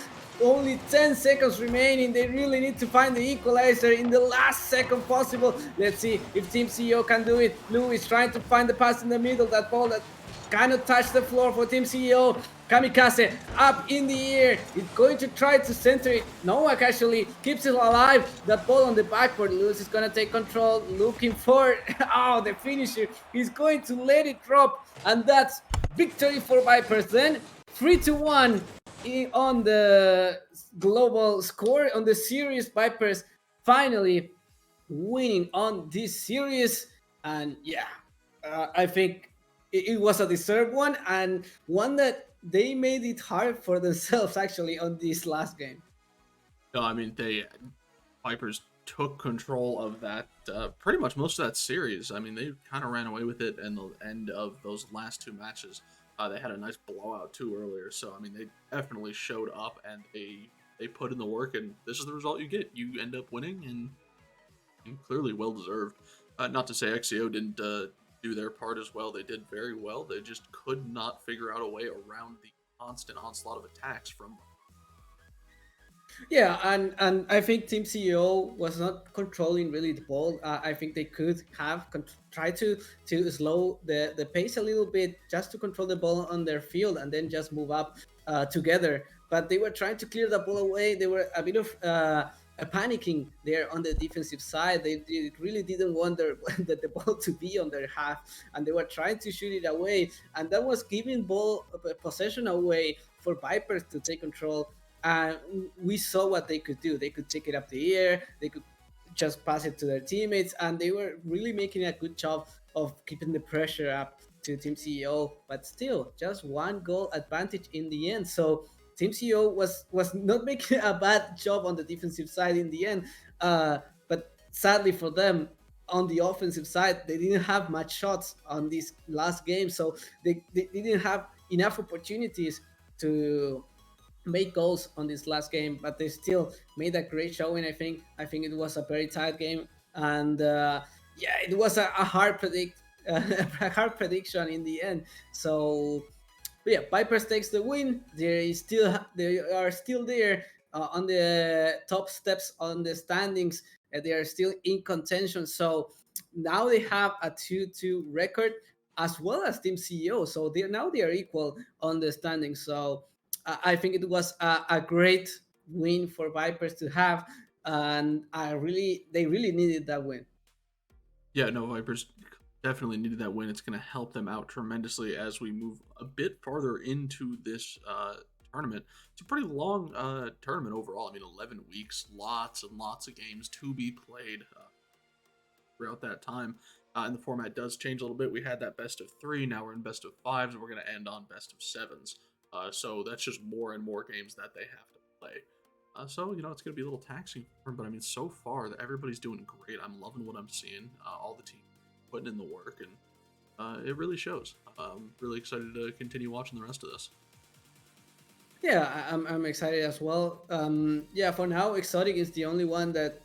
only 10 seconds remaining. They really need to find the equalizer in the last second possible. Let's see if Team CEO can do it. Luce trying to find the pass in the middle. That ball that cannot touch the floor for Team CEO. Kamikaze up in the air. It's going to try to center it. Nowak actually keeps it alive. That ball on the backboard. Luce is going to take control. Looking for the finisher. He's going to let it drop. And that's victory for Vipers. Then 3-1 on the global score on the series. Vipers finally winning on this series. And yeah, I think it was a deserved one, and one that they made it hard for themselves actually on this last game. No, I mean, Vipers took control of that, pretty much most of that series. I mean, they kind of ran away with it in the end of those last two matches. They had a nice blowout too earlier, so I mean, they definitely showed up and they put in the work, and this is the result you get. You end up winning, and clearly well deserved. Not to say XCO didn't do their part as well. They did very well. They just could not figure out a way around the constant onslaught of attacks from. Yeah, and I think Team CEO was not controlling really the ball. I think they could have tried to slow the pace a little bit just to control the ball on their field and then just move up together. But they were trying to clear the ball away. They were a bit of panicking there on the defensive side. They really didn't want the ball to be on their half, and they were trying to shoot it away. And that was giving ball possession away for Vipers to take control. And we saw what they could do. They could take it up the air. They could just pass it to their teammates, and they were really making a good job of keeping the pressure up to Team CEO. But still, just one goal advantage in the end. So Team CEO was not making a bad job on the defensive side in the end. But sadly for them, on the offensive side, they didn't have much shots on this last game, so they didn't have enough opportunities to make goals on this last game, but they still made a great showing. I think it was a very tight game, and yeah, it was a hard a hard prediction in the end. So but yeah, Vipers takes the win. They are still there on the top steps on the standings. They are still in contention. So now they have a 2-2 record as well as Team CEO. So they are equal on the standings. So I think it was a great win for Vipers to have, and they really needed that win. Yeah, no, Vipers definitely needed that win. It's going to help them out tremendously as we move a bit farther into this tournament. It's a pretty long tournament overall. I mean, 11 weeks, lots and lots of games to be played throughout that time. And the format does change a little bit. We had that best of 3. Now we're in best of 5s, and we're going to end on best of 7s. So that's just more and more games that they have to play. So, it's going to be a little taxing for them, but I mean, so far, everybody's doing great. I'm loving what I'm seeing. All the teams putting in the work, and it really shows. I'm really excited to continue watching the rest of this. Yeah, I'm excited as well. Yeah, for now, Exotic is the only one that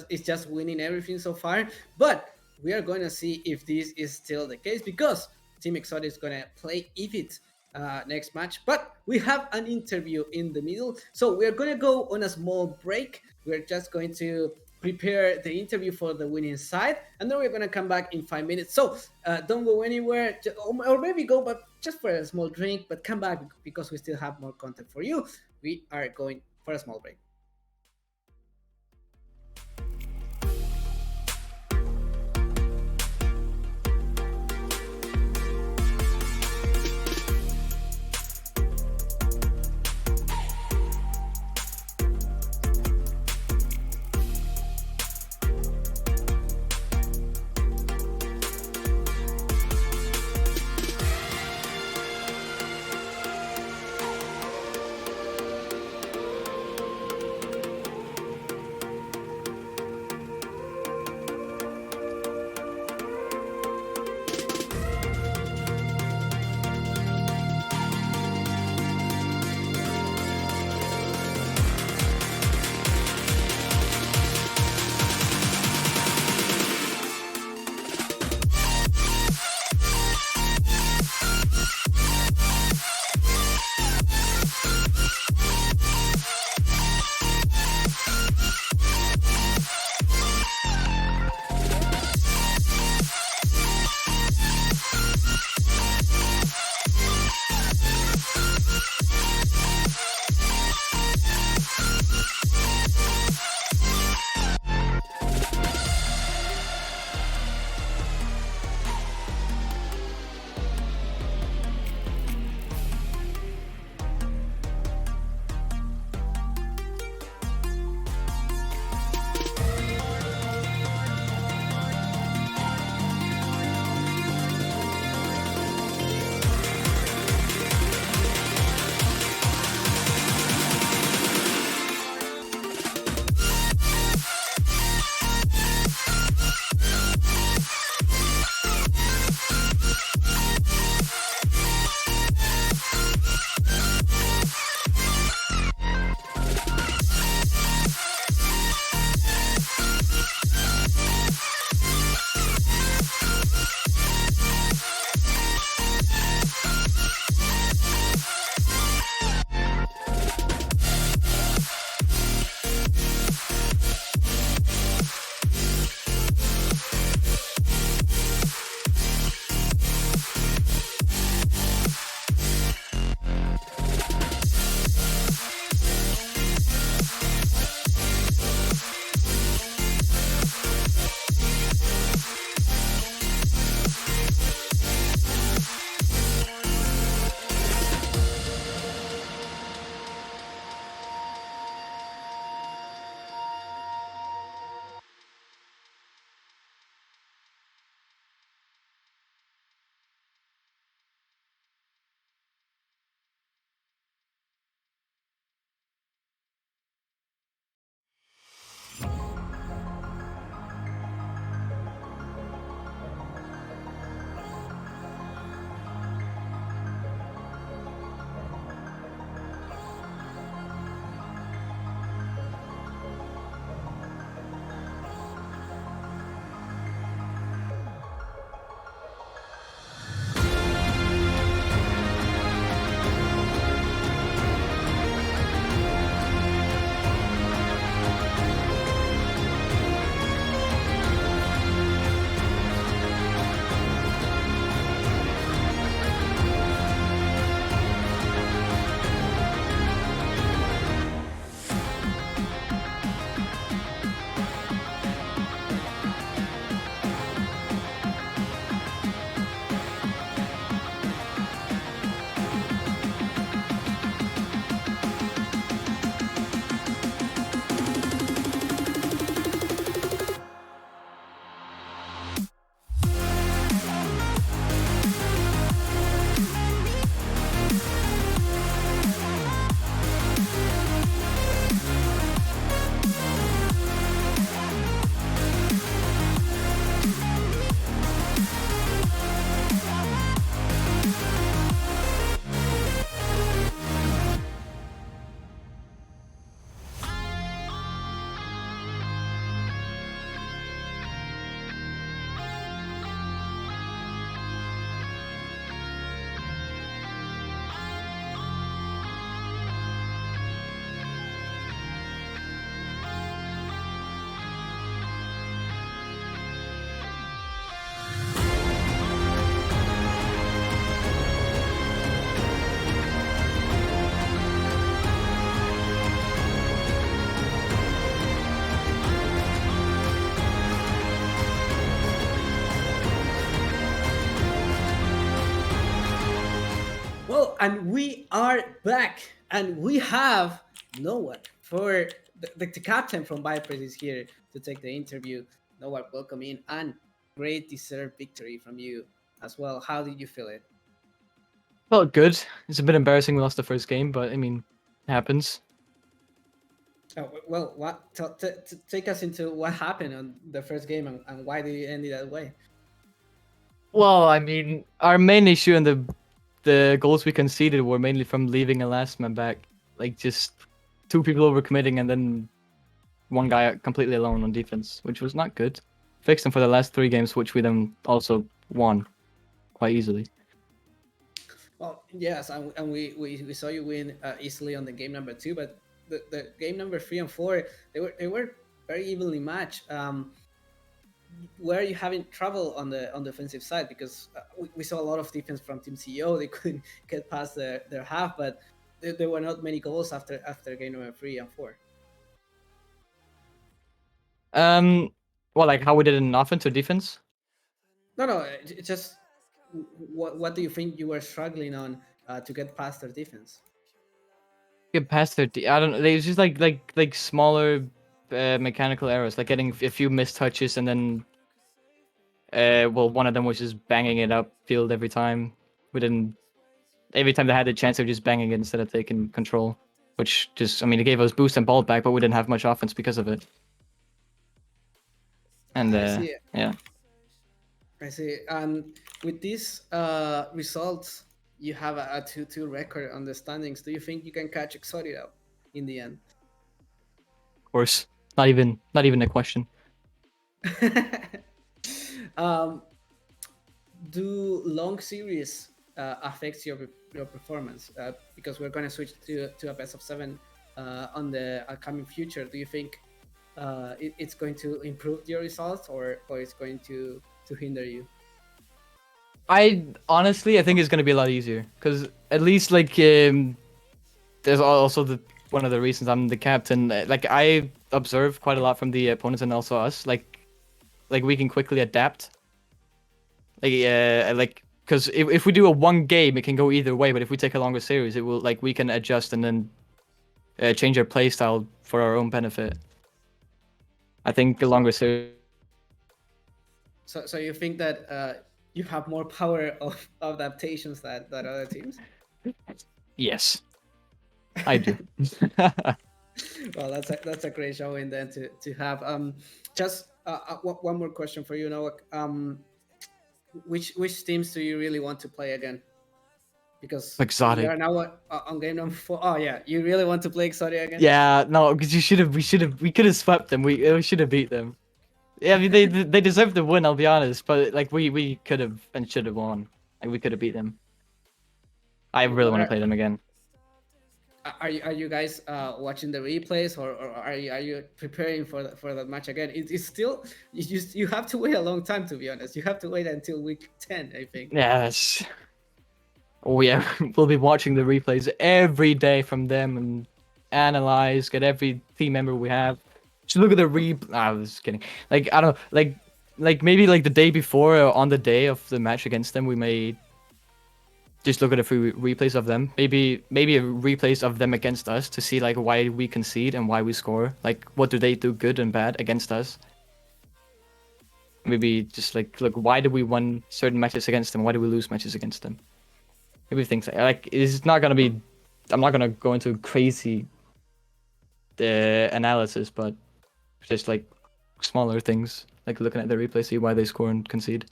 is just winning everything so far. But we are going to see if this is still the case, because Team Exotic is going to play Ifit next match. But we have an interview in the middle, so we're going to go on a small break. We're just going to prepare the interview for the winning side, and then we're going to come back in 5 minutes. So don't go anywhere, or maybe go but just for a small drink, but come back because we still have more content for you. We are going for a small break. And we are back, and we have Noah for the captain from Vipers is here to take the interview. Noah, welcome in, and great deserved victory from you as well. How did you feel it? Felt good. It's a bit embarrassing we lost the first game, but I mean, it happens. Well, what take us into what happened on the first game and why did it end that way? Well, I mean, our main issue in the goals we conceded were mainly from leaving a last man back, like just two people overcommitting and then one guy completely alone on defense, which was not good. Fixed them for the last 3 games, which we then also won quite easily. Well, yes, and we saw you win easily on the game number 2, but the game number 3 and 4 they were very evenly matched. Were you having trouble on the offensive side because we saw a lot of defense from Team CEO. They couldn't get past their half, but there were not many goals after game number 3 and 4. Well, like how we did in offense or defense? No, it's just what do you think you were struggling on to get past their defense? Get past their, I don't know. It's just like smaller mechanical errors, like getting a few missed touches and then well, one of them was just banging it up field every time. We didn't. Every time they had the chance, they were just banging it instead of taking control, which just, I mean, it gave us boost and ball back, but we didn't have much offense because of it. And I see. yeah, I see. And with these results, you have a 2-2 record on the standings. Do you think you can catch Exodia in the end? of course, not even a question. Do long series affect your performance? Because we're going to switch to a best of 7 on the upcoming future. Do you think it's going to improve your results or it's going to hinder you? I honestly, I think it's gonna be a lot easier because at least like there's also one of the reasons I'm the captain. Like I observe quite a lot from the opponents and also us. Like we can quickly adapt. Like because if we do a one game, it can go either way. But if we take a longer series, it will, like, we can adjust and then change our play style for our own benefit. I think a longer series. So you think that you have more power of adaptations that other teams? Yes, I do. Well, that's a great showing then to have. Just one more question for you, Noah. Which teams do you really want to play again? Because we Exotic. are now on game number 4. Oh yeah, you really want to play Exodia again? Yeah, no, because we could have swept them. We should have beat them. Yeah, I mean they deserved the win. I'll be honest, but like we could have and should have won. Like we could have beat them. I really want to play them again. Are you guys watching the replays or are you preparing for that match again? It's still you have to wait a long time, to be honest. You have to wait until week 10, I think. Yes. Oh yeah, we'll be watching the replays every day from them and analyze, get every team member we have. Just look at the I was kidding. Like I don't know, like maybe like the day before or on the day of the match against them, we may just look at a few replays of them. Maybe a replays of them against us to see like why we concede and why we score. Like what do they do good and bad against us? Maybe just like look, why do we win certain matches against them? Why do we lose matches against them? Maybe things like it's not gonna be. I'm not gonna go into crazy analysis, but just like smaller things, like looking at the replay, see why they score and concede.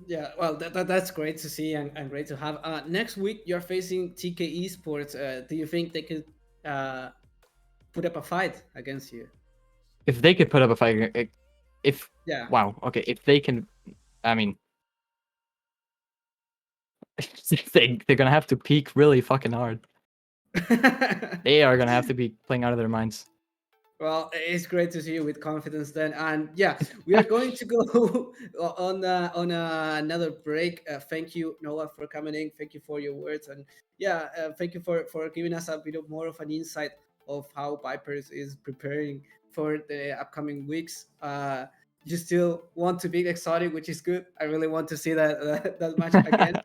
Yeah, well, that's great to see and great to have. Next week, you're facing TK Esports. Do you think they could put up a fight against you? If they could put up a fight, if Yeah. wow, okay, if they can, I mean, they're gonna have to peak really fucking hard. They are gonna have to be playing out of their minds. Well, it's great to see you with confidence then, and yeah, we are going to go on another break. Thank you, Noah, for coming in. Thank you for your words, and yeah, thank you for giving us a bit of more of an insight of how Vipers is preparing for the upcoming weeks. You still want to beat Exotic, which is good. I really want to see that that match again.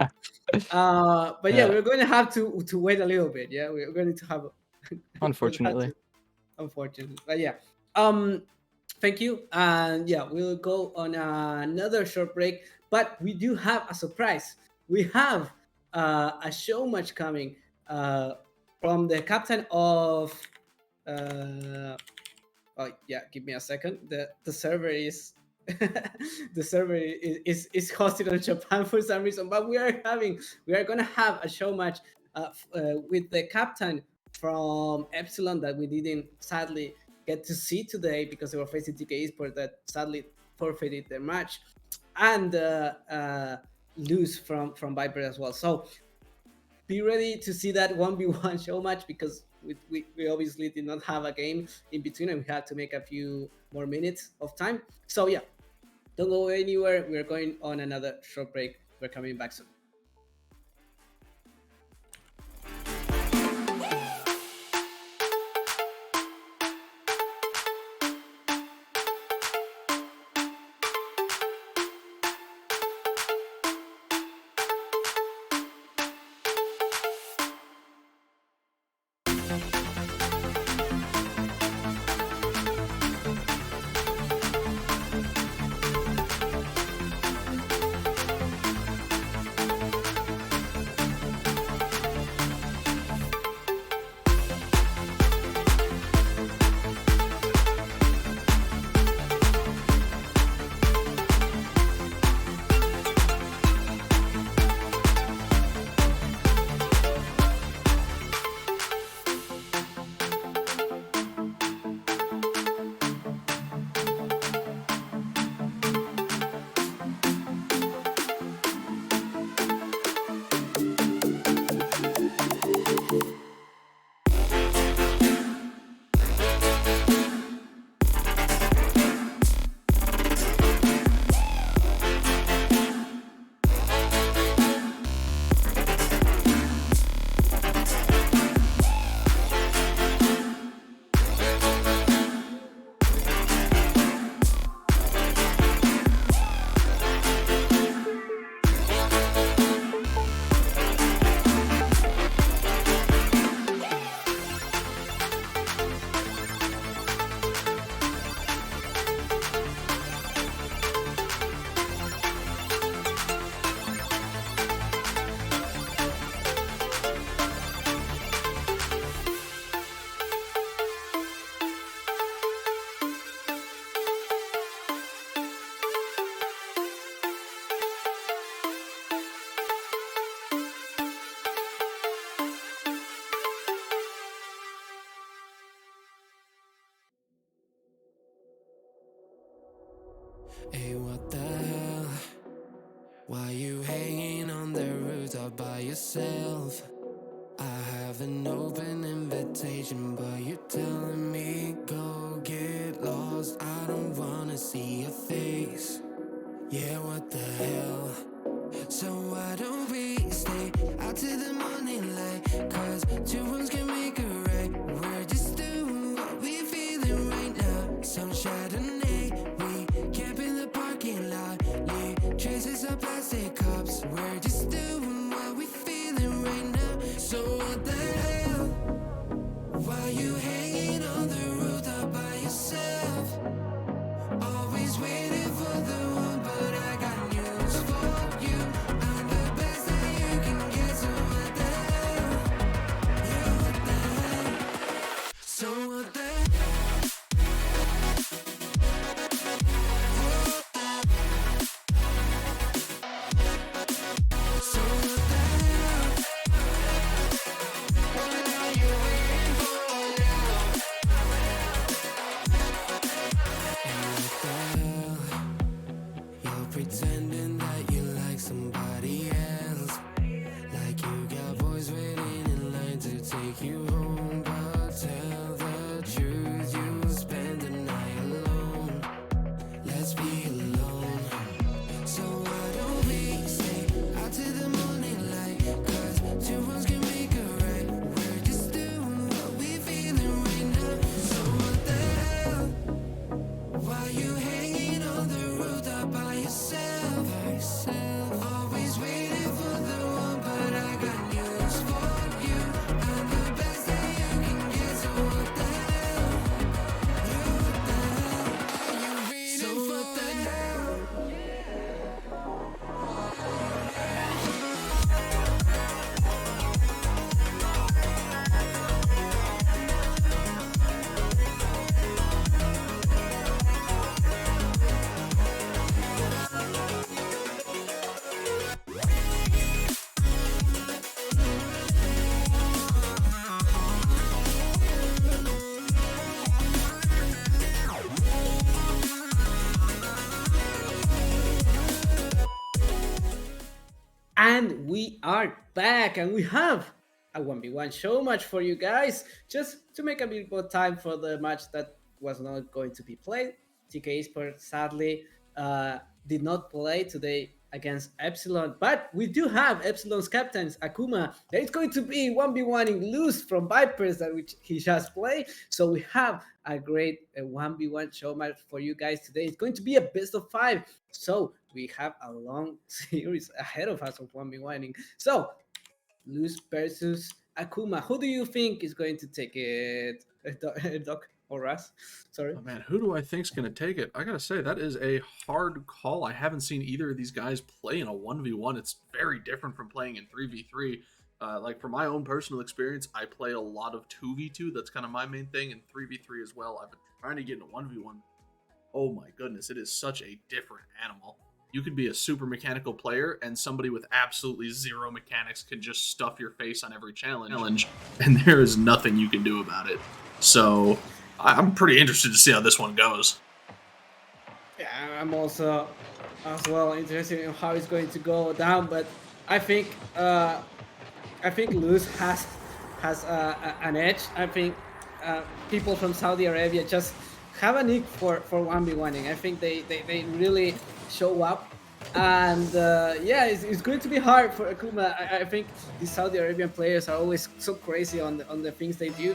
But yeah, Yeah, we're going to have to wait a little bit. Yeah, we're going to have we'll have unfortunately. to, unfortunately. But yeah, um, thank you. And yeah, we'll go on another short break. But we do have a surprise. We have a show match coming from the captain of. Uh, oh yeah, give me a second. The server is the server is hosted on Japan for some reason, but we are gonna have a show match with the captain from Epsilon that we didn't sadly get to see today because they were facing TK Esports that sadly forfeited their match, and Luce from Viper as well. So be ready to see that 1v1 show match because we obviously did not have a game in between and we had to make a few more minutes of time. So yeah, don't go anywhere. We're going on another short break. We're coming back soon. Hey, what the hell? Why you hanging on the rooftop by yourself? I have an open invitation, but you're telling me go get lost. I don't wanna see your face. Yeah, what the hell? So why don't we stay out till the morning light? Cause two wrongs can make a right. We're just doing what we feeling right now. Some Chardonnay, we camp in the parking lot. Leave traces of plastic cups. We're just doing what we feeling right now. So what the hell? Why you hanging on the rooftop by yourself? Always waiting for the one, but I got news for you. I'm the best that you can get, so what the hell? Yeah, what the hell? So what the hell? And we are back, and we have a 1v1 show match for you guys, just to make a bit more time for the match that was not going to be played. TK Sport sadly did not play today against Epsilon, but we do have Epsilon's captains, Akuma. It's going to be 1v1 in Luce from Vipers that which he just played. So we have a great 1v1 show match for you guys today. It's going to be a best of 5. So we have a long series ahead of us of 1v1ing. So Luce versus Akuma. Who do you think is going to take it? Doc or Raz? Sorry. Oh man, who do I think's gonna take it? I gotta say that is a hard call. I haven't seen either of these guys play in a 1v1. It's very different from playing in 3v3. Like from my own personal experience, I play a lot of 2v2. That's kind of my main thing, and 3v3 as well. I've been trying to get in a 1v1. Oh my goodness, it is such a different animal. You could be a super mechanical player, and somebody with absolutely zero mechanics can just stuff your face on every challenge, and there is nothing you can do about it. So I'm pretty interested to see how this one goes. Yeah, I'm also as well interested in how it's going to go down, but I think Luce has an edge. I think people from Saudi Arabia just have a nick for 1v1ing. I think they really show up, and yeah, it's going to be hard for Akuma. I think these Saudi Arabian players are always so crazy on the things they do.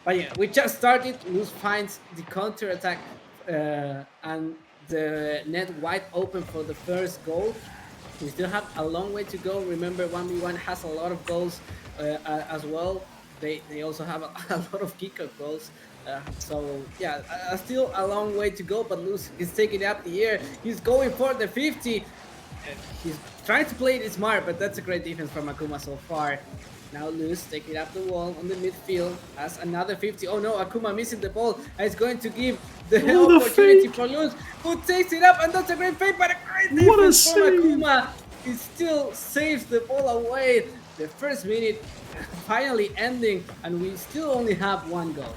But yeah, we just started. Luce finds the counter attack and the net wide open for the first goal. We still have a long way to go. Remember, 1v1 has a lot of goals as well. They also have a lot of kick-off goals. So yeah, still a long way to go, but Luce is taking up the air. He's going for the 50. He's trying to play it smart, but that's a great defense from Akuma so far. Now Luce taking up the wall on the midfield, has another 50. Oh no, Akuma missing the ball. And it's going to give the opportunity for Luce, who takes it up, and that's a great fake, but a great defense from Akuma. He still saves the ball away. The first minute finally ending, and we still only have one goal.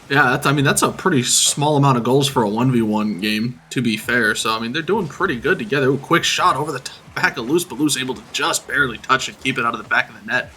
Yeah, that's a pretty small amount of goals for a 1v1 game, to be fair. So, I mean, they're doing pretty good together. Ooh, quick shot over the back of Luce, but Luce able to just barely touch and keep it out of the back of the net.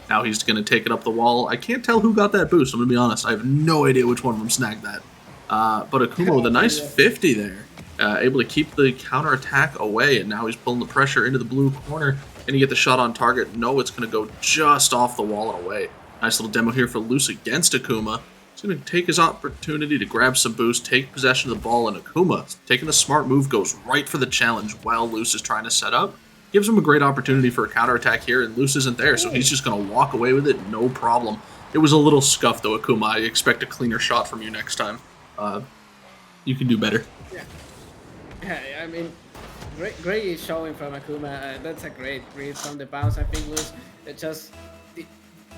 Now he's going to take it up the wall. I can't tell who got that boost, I'm going to be honest. I have no idea which one of them snagged that. But Akuma with a nice 50 there. Able to keep the counterattack away, and now he's pulling the pressure into the blue corner. Can he get the shot on target? No, it's going to go just off the wall and away. Nice little demo here for Luce against Akuma. He's going to take his opportunity to grab some boost, take possession of the ball, and Akuma, taking a smart move, goes right for the challenge while Luce is trying to set up. Gives him a great opportunity for a counterattack here, and Luce isn't there, so he's just going to walk away with it, no problem. It was a little scuffed, though, Akuma. I expect a cleaner shot from you next time. You can do better. Yeah, I mean, great showing from Akuma. That's a great read from the bounce. I think Luce just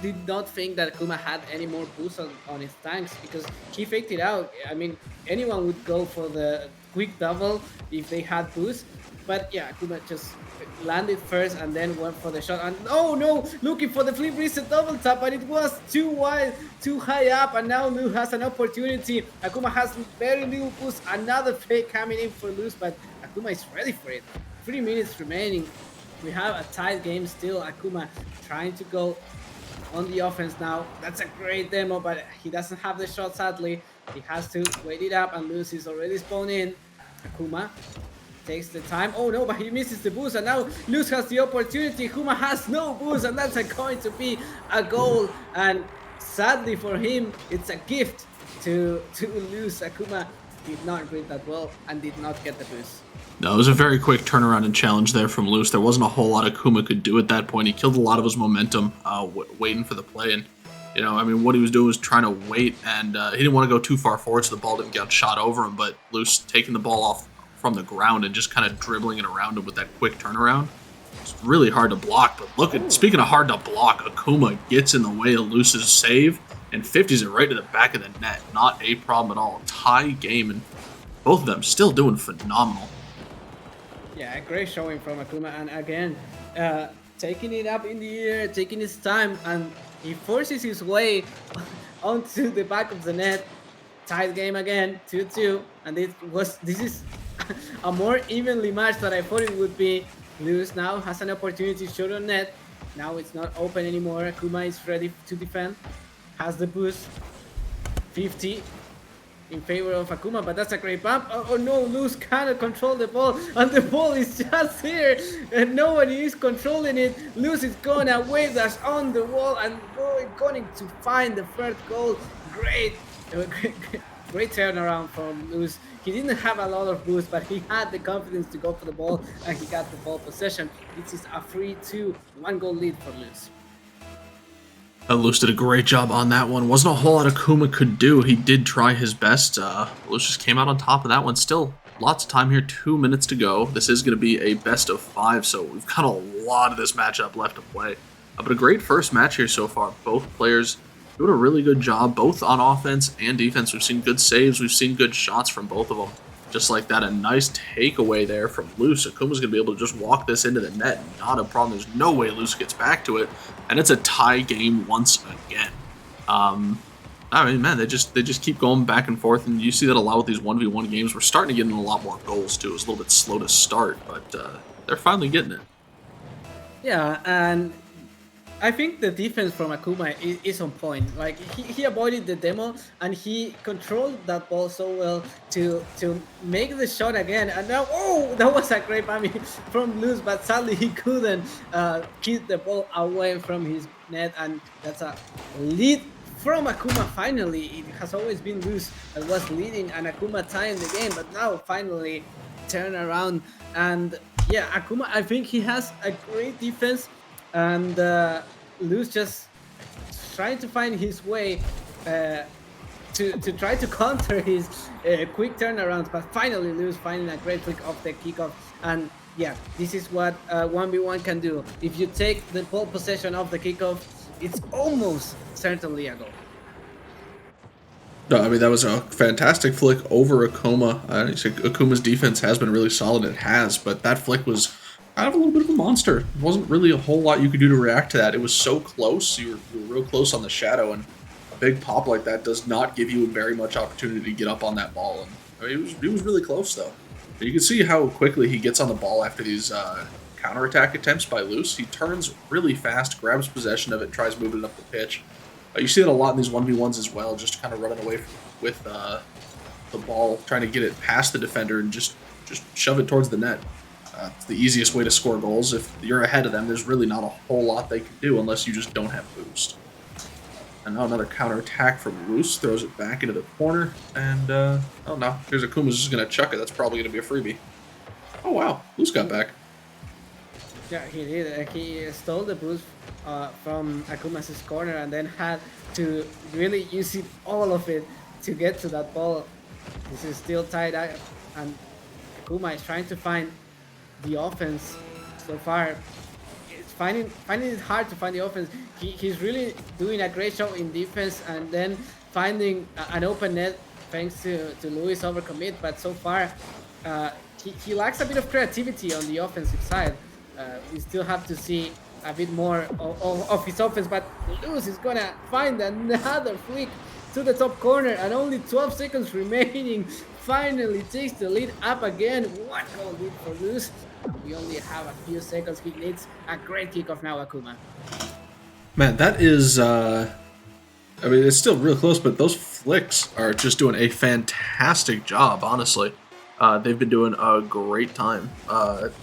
did not think that Akuma had any more boost on his tanks, because he faked it out. I mean, anyone would go for the quick double if they had boost. But yeah, Akuma just landed first and then went for the shot. And oh no, looking for the flip reset double tap, but it was too wide, too high up. And now Luce has an opportunity. Akuma has very little boost. Another fake coming in for Luce, but Akuma is ready for it. 3 minutes remaining. We have a tight game still. Akuma trying to go on the offense now. That's a great demo, but he doesn't have the shot, sadly. He has to wait it up, and Luce is already spawned in. Akuma takes the time. Oh no, but he misses the boost, and now Luce has the opportunity. Akuma has no boost, and that's going to be a goal. And sadly for him, it's a gift to Luce. Akuma did not read that well and did not get the boost. No, it was a very quick turnaround and challenge there from Luce. There wasn't a whole lot Akuma could do at that point. He killed a lot of his momentum waiting for the play. And, you know, I mean, what he was doing was trying to wait, and he didn't want to go too far forward so the ball didn't get shot over him. But Luce taking the ball off from the ground and just kind of dribbling it around him with that quick turnaround. It's really hard to block. But look at, speaking of hard to block, Akuma gets in the way of Luce's save and 50s it right to the back of the net. Not a problem at all. Tie game, and both of them still doing phenomenal. Yeah, great showing from Akuma, and again, taking it up in the air, taking his time, and he forces his way onto the back of the net. Tight game again, 2-2, and this is a more evenly matched than I thought it would be. Luce now has an opportunity to shoot on net. Now it's not open anymore. Akuma is ready to defend. Has the boost. 50 in favor of Akuma, but that's a great bump. Oh no, Luce cannot control the ball, and the ball is just here, and nobody is controlling it. Luce is gonna wave dash on the wall and going to find the first goal. Great, great turnaround from Luce. He didn't have a lot of boost, but he had the confidence to go for the ball, and he got the ball possession. This is a 3-2, 1-goal lead for Luce. Luce did a great job on that one. Wasn't a whole lot Akuma could do. He did try his best. Luce just came out on top of that one. Still, lots of time here. 2 minutes to go. This is going to be a best of 5, so we've got a lot of this matchup left to play. But a great first match here so far. Both players doing a really good job, both on offense and defense. We've seen good saves. We've seen good shots from both of them. Just like that, a nice takeaway there from Luce. Akuma's going to be able to just walk this into the net. Not a problem. There's no way Luce gets back to it. And it's a tie game once again. I mean, man, they just keep going back and forth. And you see that a lot with these 1v1 games. We're starting to get in a lot more goals, too. It's a little bit slow to start, but they're finally getting it. Yeah, and I think the defense from Akuma is on point. Like he avoided the demo and he controlled that ball so well to make the shot again. And now, oh, that was a great bummy from Luce, but sadly he couldn't keep the ball away from his net, and that's a lead from Akuma. Finally, it has always been Luce that was leading and Akuma tying the game, but now finally turn around. And yeah, Akuma, I think he has a great defense. And Luce just trying to find his way to try to counter his quick turnarounds, but finally Luce finding a great flick off the kickoff. And yeah, this is what 1v1 can do. If you take the ball possession of the kickoff, it's almost certainly a goal. No, I mean, that was a fantastic flick over Akuma. Akuma's defense has been really solid. It has, but that flick was kind of a little bit of a monster. There wasn't really a whole lot you could do to react to that. It was so close. You were real close on the shadow, and a big pop like that does not give you very much opportunity to get up on that ball. And I mean, he was really close, though. But you can see how quickly he gets on the ball after these counterattack attempts by Luce. He turns really fast, grabs possession of it, tries moving it up the pitch. You see that a lot in these 1v1s as well, just kind of running away with the ball, trying to get it past the defender and just shove it towards the net. It's the easiest way to score goals. If you're ahead of them, there's really not a whole lot they can do unless you just don't have boost. And now another counterattack from Luce, throws it back into the corner, and oh no, here's Akuma's just going to chuck it. That's probably going to be a freebie. Oh wow, Luce got back. Yeah, he did. He stole the boost from Akuma's corner and then had to really use it, all of it, to get to that ball. This is still tied up, and Akuma is trying to find the offense. So far, it's finding it hard to find the offense. He's really doing a great job in defense and then finding an open net thanks to Luis overcommit. But so far, he lacks a bit of creativity on the offensive side. We still have to see a bit more of his offense, but Luce is gonna find another flick to the top corner, and only 12 seconds remaining. Finally takes the lead up again. 1-goal lead for Luce. We only have a few seconds. He needs a great kickoff now, Akuma. Man, that is, I mean, it's still real close, but those flicks are just doing a fantastic job, honestly. They've been doing a great time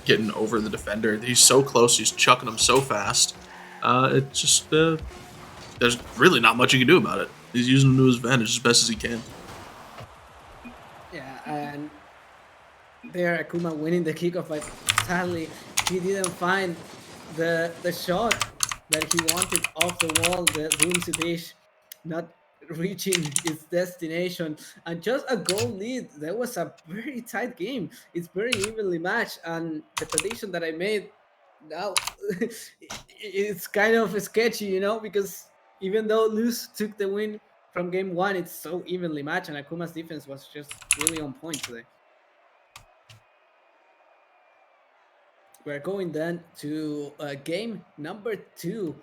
getting over the defender. He's so close. He's chucking them so fast. It's just, there's really not much you can do about it. He's using them to his advantage as best as he can. Yeah, and there Akuma winning the kickoff, but sadly he didn't find the shot that he wanted off the wall. The Doomsday dish not reaching its destination, and just a goal lead. That was a very tight game. It's very evenly matched, and the prediction that I made now it's kind of sketchy, you know, because even though Luce took the win from game one, it's so evenly matched, and Akuma's defense was just really on point today. We're going then to game number 2.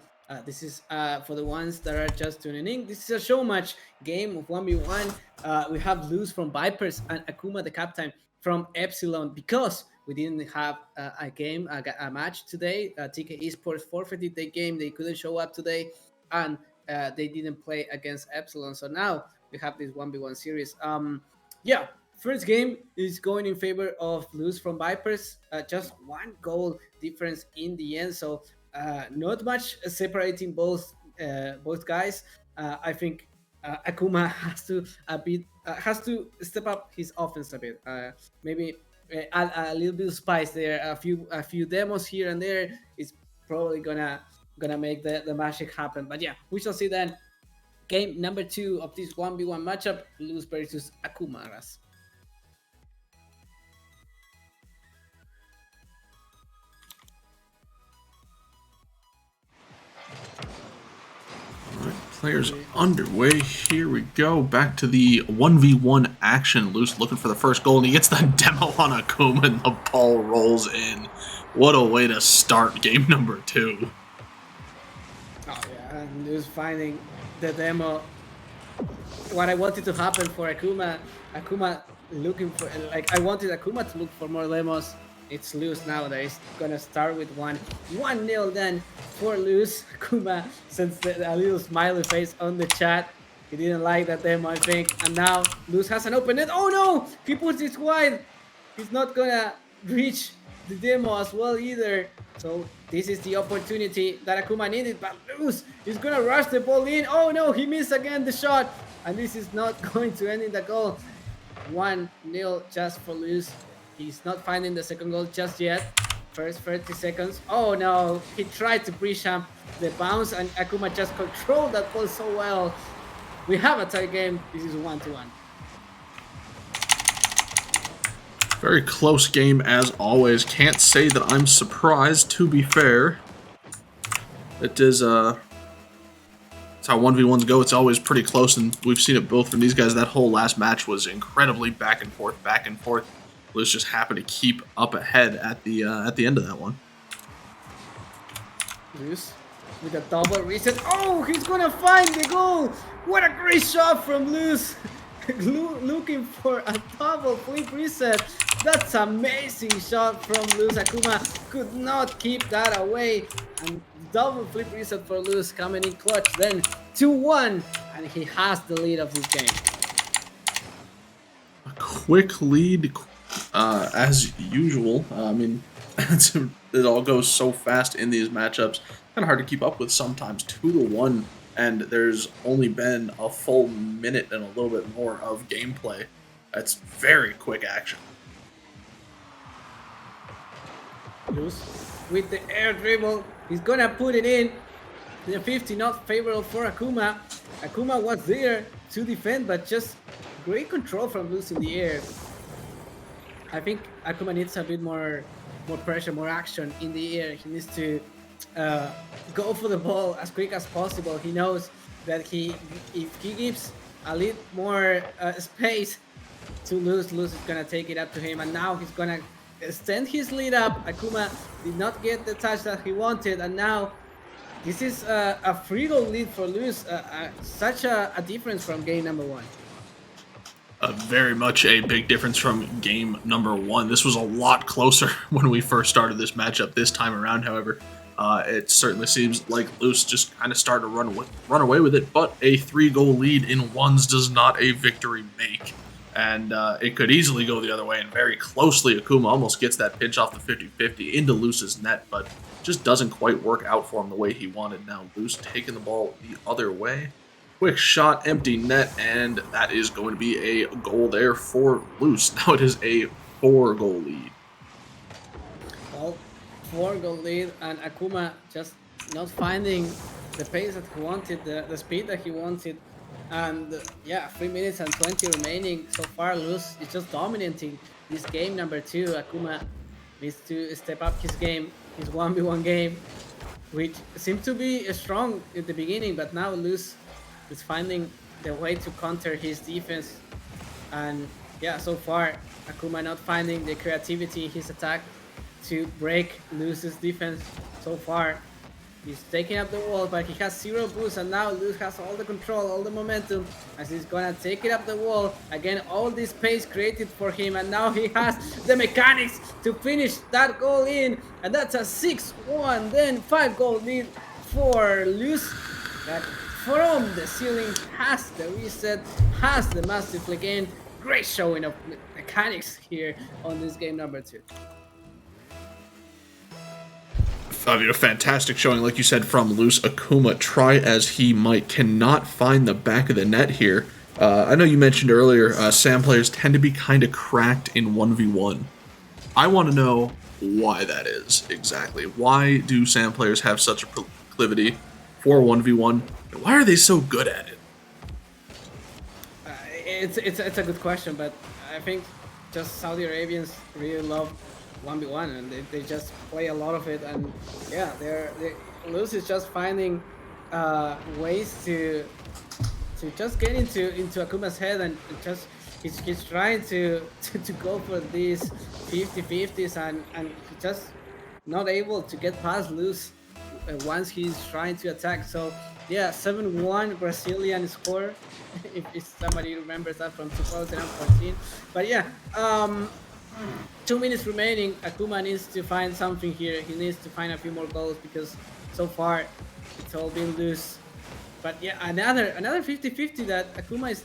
This is for the ones that are just tuning in. This is a show match game of 1v1. We have Luce from Vipers and Akuma, the captain, from Epsilon, because we didn't have a game, a match today. TK Esports forfeited the game; they couldn't show up today, and they didn't play against Epsilon. So now we have this 1v1 series. Yeah, first game is going in favor of Luce from Vipers. Just one goal difference in the end, so not much separating both guys. I think Akuma has to step up his offense a bit. Maybe add a little bit of spice there. A few demos here and there is probably gonna make the magic happen. But yeah, we shall see then. Game number 2 of this 1v1 matchup: Luce versus Akuma Raz. Players underway. Here we go. Back to the 1v1 action. Luce looking for the first goal, and he gets the demo on Akuma, and the ball rolls in. What a way to start game number 2. Oh yeah, and Luce finding the demo. What I wanted to happen for Akuma looking for, like, I wanted Akuma to look for more demos. It's Luce now that is gonna start with 1-0 then for Luce. Akuma sends a little smiley face on the chat. He didn't like that demo, I think. And now Luce has an open net. Oh no! He puts it wide. He's not gonna reach the demo as well either. So this is the opportunity that Akuma needed, but Luce is gonna rush the ball in. Oh no, he missed again the shot. And this is not going to end in the goal. 1-0 just for Luce. He's not finding the second goal just yet. First 30 seconds. Oh no, he tried to pre-champ the bounce, and Akuma just controlled that ball so well. We have a tie game. This is 1-1. Very close game as always. Can't say that I'm surprised, to be fair. It is it's how 1v1s go. It's always pretty close, and we've seen it both from these guys. That whole last match was incredibly back and forth, back and forth. Luce just happened to keep up ahead at the end of that one. Luce with a double reset. Oh, he's gonna find the goal! What a great shot from Luce! Looking for a double flip reset. That's amazing shot from Luce. Akuma could not keep that away. And double flip reset for Luce coming in clutch. Then 2-1, and he has the lead of this game. A quick lead. As usual, I mean, it all goes so fast in these matchups. Kind of hard to keep up with sometimes. 2-1, and there's only been a full minute and a little bit more of gameplay. That's very quick action. Luce with the air dribble. He's gonna put it in. The 50 not favorable for Akuma. Akuma was there to defend, but just great control from Luce in the air. I think Akuma needs a bit more pressure, more action in the air. He needs to go for the ball as quick as possible. He knows that if he gives a little more space to Luce is gonna take it up to him, and now he's gonna extend his lead up. Akuma did not get the touch that he wanted, and now this is a free goal lead for Luce. Such a difference from game number 1. Very much a big difference from game number 1. This was a lot closer when we first started this matchup this time around, however. It certainly seems like Luce just kind of started to run away with it, but a 3-goal lead in ones does not a victory make. And it could easily go the other way, and very closely Akuma almost gets that pinch off the 50-50 into Luce's net, but just doesn't quite work out for him the way he wanted. Now Luce taking the ball the other way. Quick shot, empty net, and that is going to be a goal there for Luce. Now it is a 4-goal lead. Well, 4-goal lead, and Akuma just not finding the pace that he wanted, the speed that he wanted. And yeah, 3 minutes and 20 remaining. So far, Luce is just dominating this game number 2. Akuma needs to step up his game, his 1v1 game, which seemed to be strong at the beginning, but now Luce is finding the way to counter his defense. And yeah, so far Akuma not finding the creativity in his attack to break Luce's defense so far. He's taking up the wall, but he has 0 boost, and now Luce has all the control, all the momentum, as he's gonna take it up the wall. Again, all this space created for him, and now he has the mechanics to finish that goal in, and that's a 6-1, then 5-goal lead for Luce. That from the ceiling has the reset, has the massive flick in. Great showing of mechanics here on this game number 2. I mean, a fantastic showing, like you said, from Luce. Akuma, try as he might, cannot find the back of the net here. I know you mentioned earlier, SAM players tend to be kind of cracked in 1v1. I want to know why that is exactly. Why do SAM players have such a proclivity for 1v1, and why are they so good at it? It's a good question, but I think just Saudi Arabians really love 1v1, and they just play a lot of it, and yeah, Luce is just finding ways to just get into Akuma's head, and just he's trying to go for these 50-50s, and he's just not able to get past Luce once he's trying to attack. So yeah, 7-1 Brazilian score, if somebody remembers that from 2014. But yeah, 2 minutes remaining. Akuma needs to find something here. He needs to find a few more goals, because so far it's all been Luce. But yeah, another 50-50 that Akuma is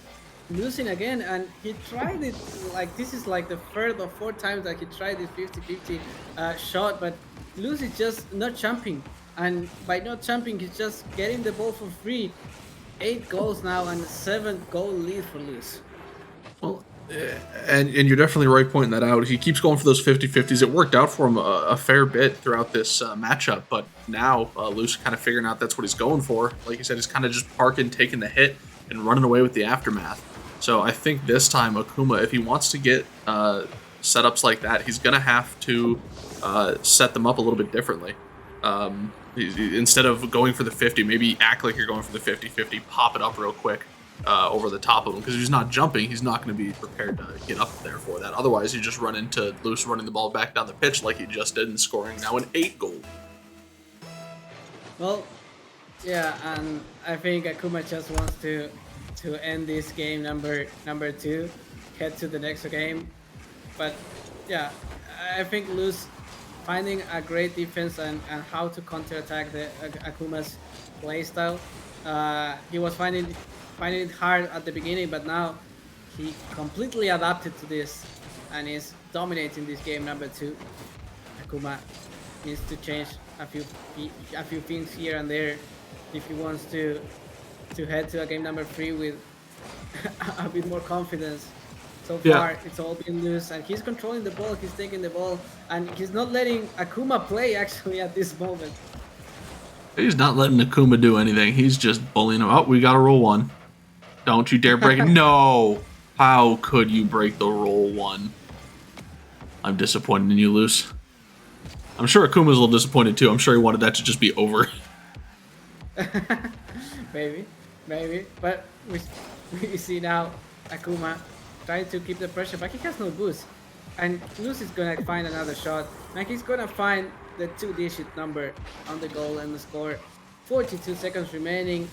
losing again, and he tried it, like this is like the 3rd or 4th time that he tried this 50-50 shot, but Luce is just not jumping, and by not jumping he's just getting the ball for free. 8 goals now and 7-goal lead for Luce. Well, and you're definitely right pointing that out. He keeps going for those 50-50s. It worked out for him a fair bit throughout this matchup, but now Luce kind of figuring out that's what he's going for. Like you said, he's kind of just parking, taking the hit, and running away with the aftermath. So I think this time Akuma, if he wants to get setups like that, he's going to have to set them up a little bit differently. Instead of going for the 50, maybe act like you're going for the 50-50, pop it up real quick over the top of him, because if he's not jumping, he's not going to be prepared to get up there for that. Otherwise, you just run into Luce running the ball back down the pitch like he just did and scoring now an 8-goal. Well, yeah, and I think Akuma just wants to end this game number 2, head to the next game. But yeah, I think Luce finding a great defense and how to counterattack the Akuma's playstyle. He was finding it hard at the beginning, but now he completely adapted to this and is dominating this game number 2. Akuma needs to change a few things here and there if he wants to head to a game number 3 with a bit more confidence. So far, it's all been Luce, and he's controlling the ball, he's taking the ball, and he's not letting Akuma play actually at this moment. He's not letting Akuma do anything. He's just bullying him. Oh, we got to roll 1. Don't you dare break it. No! How could you break the roll 1? I'm disappointed in you, Luce. I'm sure Akuma's a little disappointed too. I'm sure he wanted that to just be over. Maybe. But we see now Akuma trying to keep the pressure, but he has no boost. And Luce is gonna find another shot, and he's gonna find the 2-digit number on the goal and the score. 42 seconds remaining,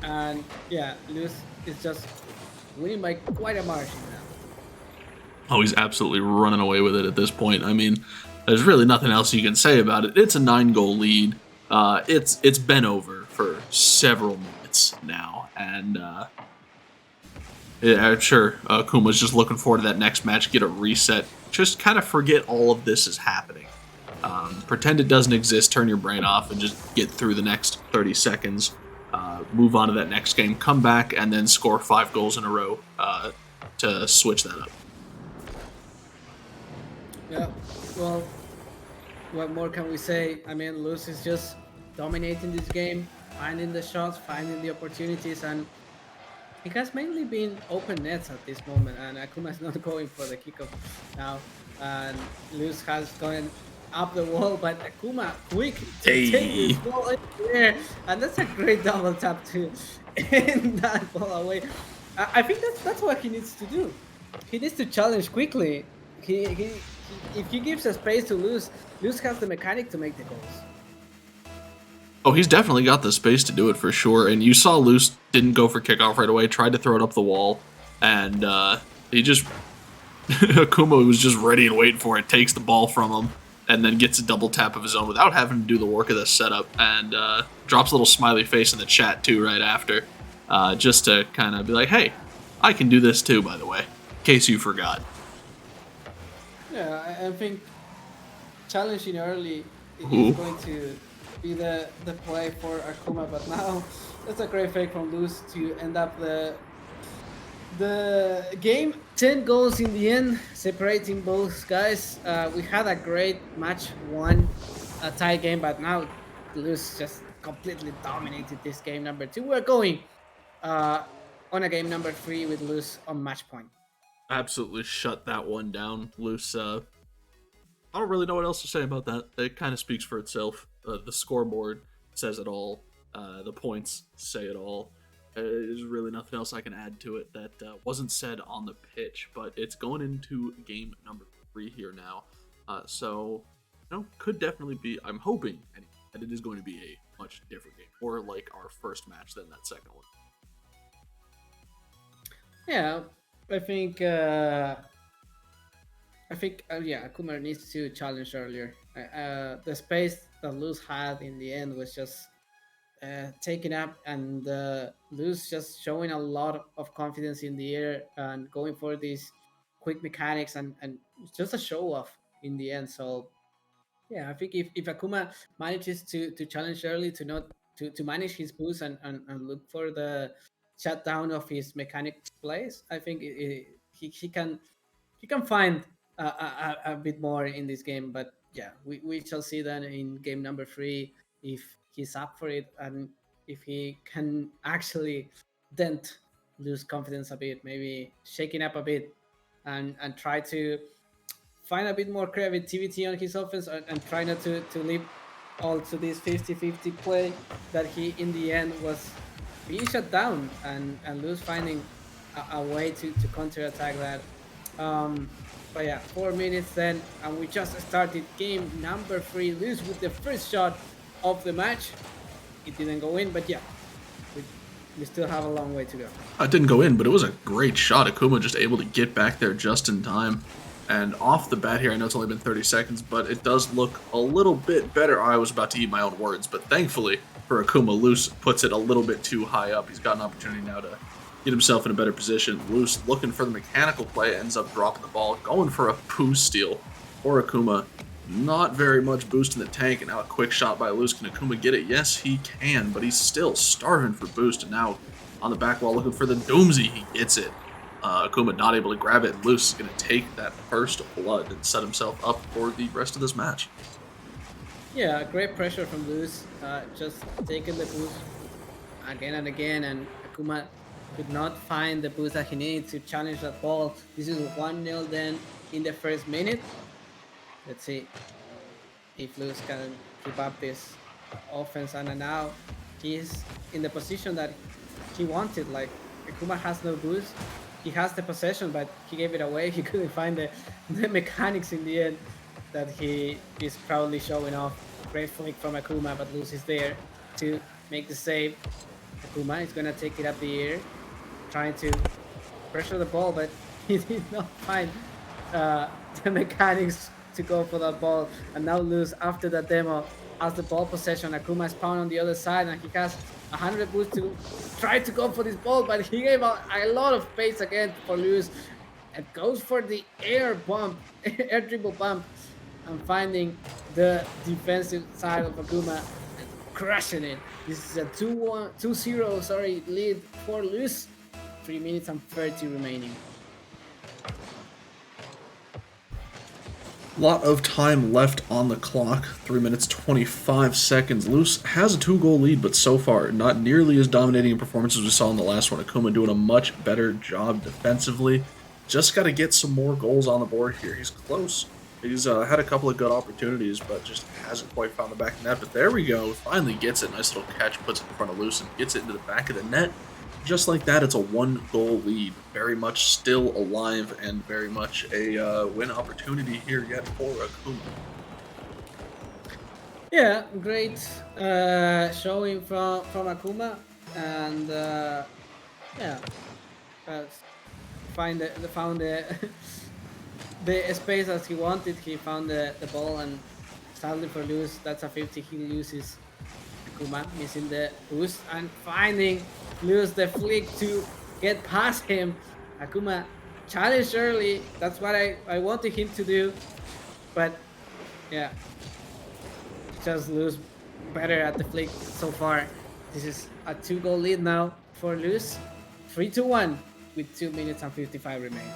and yeah, Luce is just winning by quite a margin now. Oh, he's absolutely running away with it at this point. I mean, there's really nothing else you can say about it. It's a 9-goal lead. It's been over for several minutes now, and yeah, I'm sure Akuma's just looking forward to that next match, get a reset, just kind of forget all of this is happening. Pretend it doesn't exist, turn your brain off, and just get through the next 30 seconds. Move on to that next game, come back, and then score 5 goals in a row to switch that up. Yeah, well, what more can we say? I mean, Luce is just dominating this game, finding the shots, finding the opportunities, and it has mainly been open nets at this moment, and Akuma is not going for the kickoff now, and Luce has gone up the wall, but Akuma quick to take this ball in there, and that's a great double tap to end that ball away. I think that's what he needs to do. He needs to challenge quickly. If he gives a space to Luce, Luce has the mechanic to make the goals. Oh, he's definitely got the space to do it for sure. And you saw Luce didn't go for kickoff right away, tried to throw it up the wall, and he just Akuma was just ready and waiting for it, takes the ball from him, and then gets a double tap of his own without having to do the work of the setup, and drops a little smiley face in the chat too right after, just to kind of be like, hey, I can do this too, by the way, in case you forgot. Yeah, I think challenging early Ooh. is going to be the play for Akuma, but now that's a great fake from Luce to end up the game. 10 goals in the end, separating both guys. We had a great match, one a tie game, but now Luce just completely dominated this game number 2. We're going on a game number 3 with Luce on match point. Absolutely shut that one down, Luce. I don't really know what else to say about that. It kind of speaks for itself. The scoreboard says it all. The points say it all. There's really nothing else I can add to it that wasn't said on the pitch, but it's going into game number 3 here now. So, could definitely be, I'm hoping that it is going to be a much different game, or like our first match than that second one. Yeah, I think yeah, Akuma needs to challenge earlier. The space that Luce had in the end was just taken up, and Luce just showing a lot of confidence in the air and going for these quick mechanics and just a show off in the end. So yeah, I think if Akuma manages to challenge early, to not to manage his boost and look for the shutdown of his mechanics plays, I think he can find a bit more in this game. But yeah, we shall see then in game number 3 if he's up for it and if he can actually dent lose confidence a bit, maybe shaking up a bit and try to find a bit more creativity on his offense and try not to leave all to this 50-50 play that he in the end was being shut down and lose finding a way to counter attack that. But yeah, 4 minutes then, and we just started game number 3. Luce with the first shot of the match. It didn't go in, but yeah, we still have a long way to go. It didn't go in, but it was a great shot. Akuma just able to get back there just in time. And off the bat here, I know it's only been 30 seconds, but it does look a little bit better. I was about to eat my own words, but thankfully for Akuma, Luce puts it a little bit too high up. He's got an opportunity now to get himself in a better position. Luce looking for the mechanical play, ends up dropping the ball, going for a boost steal for Akuma. Not very much boost in the tank, and now a quick shot by Luce. Can Akuma get it? Yes, he can, but he's still starving for boost, and now on the back wall looking for the Doomsy. He gets it. Akuma not able to grab it. Luce is going to take that first blood and set himself up for the rest of this match. Yeah, great pressure from Luce. Just taking the boost again and again, and Akuma could not find the boost that he needed to challenge that ball. This is 1-0 then in the first minute. Let's see if Luce can keep up this offense, and now he's in the position that he wanted. Like, Akuma has no boost. He has the possession, but he gave it away. He couldn't find the mechanics in the end that he is proudly showing off. Great flick from Akuma, but Luce is there to make the save. Akuma is gonna take it up the air, trying to pressure the ball, but he did not find the mechanics to go for that ball. And now Luce, after that demo, has the ball possession. Akuma is pound on the other side, and he has 100 boost to try to go for this ball, but he gave a lot of pace again for Luce and goes for the air bump, air dribble bump, and finding the defensive side of Akuma and crushing it. This is a 2-0 lead for Luce. 3 minutes and 30 remaining. Lot of time left on the clock. 3 minutes 25 seconds. Luce has a 2-goal lead, but so far not nearly as dominating a performance as we saw in the last one. Akuma doing a much better job defensively. Just got to get some more goals on the board here. He's close. He's had a couple of good opportunities, but just hasn't quite found the back of the net. But there we go. Finally gets it. Nice little catch. Puts it in front of Luce and gets it into the back of the net. Just like that, it's a 1-goal lead. Very much still alive and very much a win opportunity here yet for Akuma. Yeah, great showing from Akuma, and yeah, uh, found the the space as he wanted. He found the ball, and sadly for Luce, that's a 50. He loses. Akuma missing the boost and finding Luce the flick to get past him. Akuma challenged early. That's what I wanted him to do, but yeah, just Luce better at the flick so far. This is a 2-goal lead now for Luce. 3-1 with 2 minutes and 55 remaining.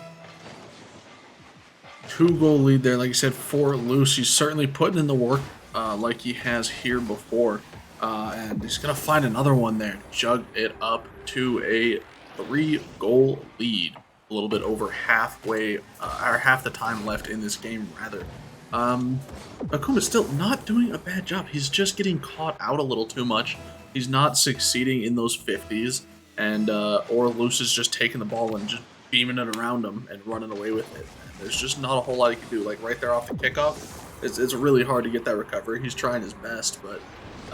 2-goal lead there, like you said, for Luce. He's certainly putting in the work like he has here before. And he's going to find another one there. Jug it up to a 3-goal lead. A little bit over halfway, or half the time left in this game, rather. Akuma's still not doing a bad job. He's just getting caught out a little too much. He's not succeeding in those 50s. And, or Luce is just taking the ball and just beaming it around him and running away with it. And there's just not a whole lot he can do. Like right there off the kickoff, it's really hard to get that recovery. He's trying his best, but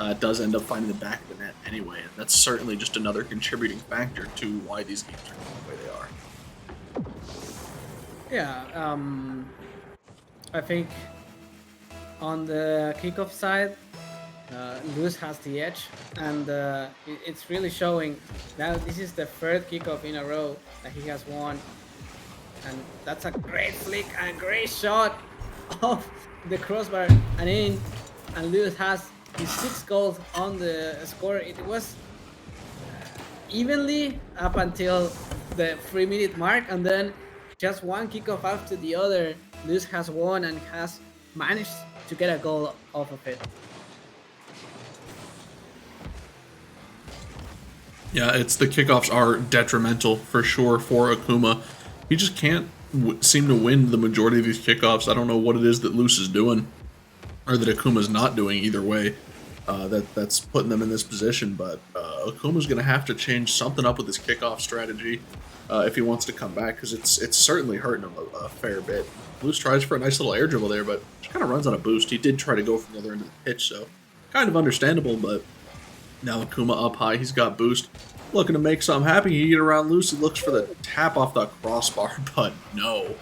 it does end up finding the back of the net anyway. And that's certainly just another contributing factor to why these games are going the way they are. Yeah, I think on the kickoff side, Luce has the edge, and it's really showing. Now this is the third kickoff in a row that he has won, and that's a great flick and a great shot off the crossbar and in, and Luce has his 6 goals on the score. It was evenly up until the 3-minute mark, and then just one kickoff after the other, Luce has won and has managed to get a goal off of it. Yeah, it's the kickoffs are detrimental for sure for Akuma. He just can't seem to win the majority of these kickoffs. I don't know what it is that Luce is doing, or that Akuma's not doing. Either way, that's putting them in this position. But Akuma's going to have to change something up with his kickoff strategy if he wants to come back, because it's certainly hurting him a fair bit. Luce tries for a nice little air dribble there, but just kind of runs on a boost. He did try to go from the other end of the pitch, so kind of understandable, but now Akuma up high, he's got boost. Looking to make something happen. He get around Luce, he looks for the tap off the crossbar, but no.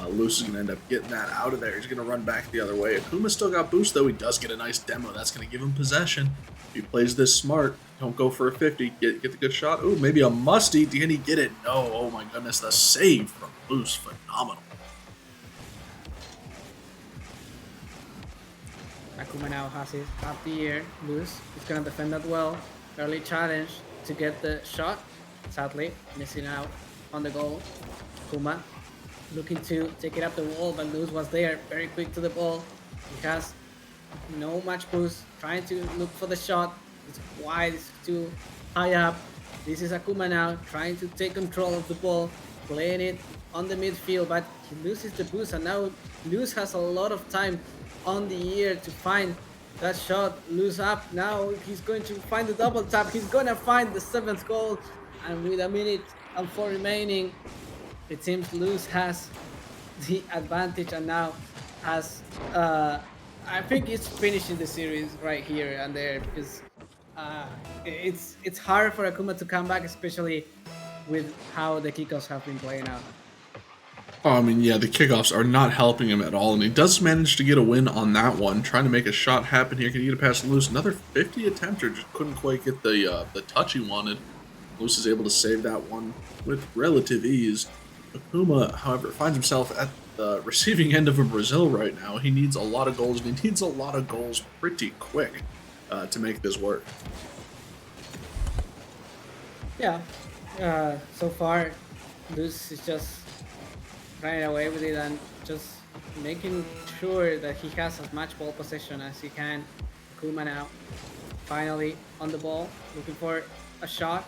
Luce is going to end up getting that out of there. He's going to run back the other way. Akuma's still got boost, though. He does get a nice demo. That's going to give him possession. If he plays this smart, don't go for a 50. Get the good shot. Ooh, maybe a musty. Can he get it? No. Oh, my goodness. The save from Luce. Phenomenal. Akuma now has it up the air. Luce is going to defend that well. Early challenge to get the shot. Sadly, missing out on the goal. Akuma looking to take it up the wall, but Luce was there, very quick to the ball. He has no much boost, trying to look for the shot. It's wide, it's too high up. This is Akuma now, trying to take control of the ball, playing it on the midfield, but he loses the boost, and now Luce has a lot of time on the ear to find that shot. Luce up, now he's going to find the double tap, he's gonna find the 7th goal, and with a minute and 4 remaining, it seems Luce has the advantage and now has, I think it's finishing the series right here and there, because it's hard for Akuma to come back, especially with how the kickoffs have been playing out. Oh, I mean, yeah, the kickoffs are not helping him at all, and he does manage to get a win on that one, trying to make a shot happen here. Can he get a pass to Luce? Another 50 attempt, or just couldn't quite get the touch he wanted. Luce is able to save that one with relative ease. Akuma, however, finds himself at the receiving end of a Brazil right now. He needs a lot of goals, and he needs a lot of goals pretty quick to make this work. Yeah, so far, Luce is just running away with it and just making sure that he has as much ball possession as he can. Akuma now, finally on the ball, looking for a shot.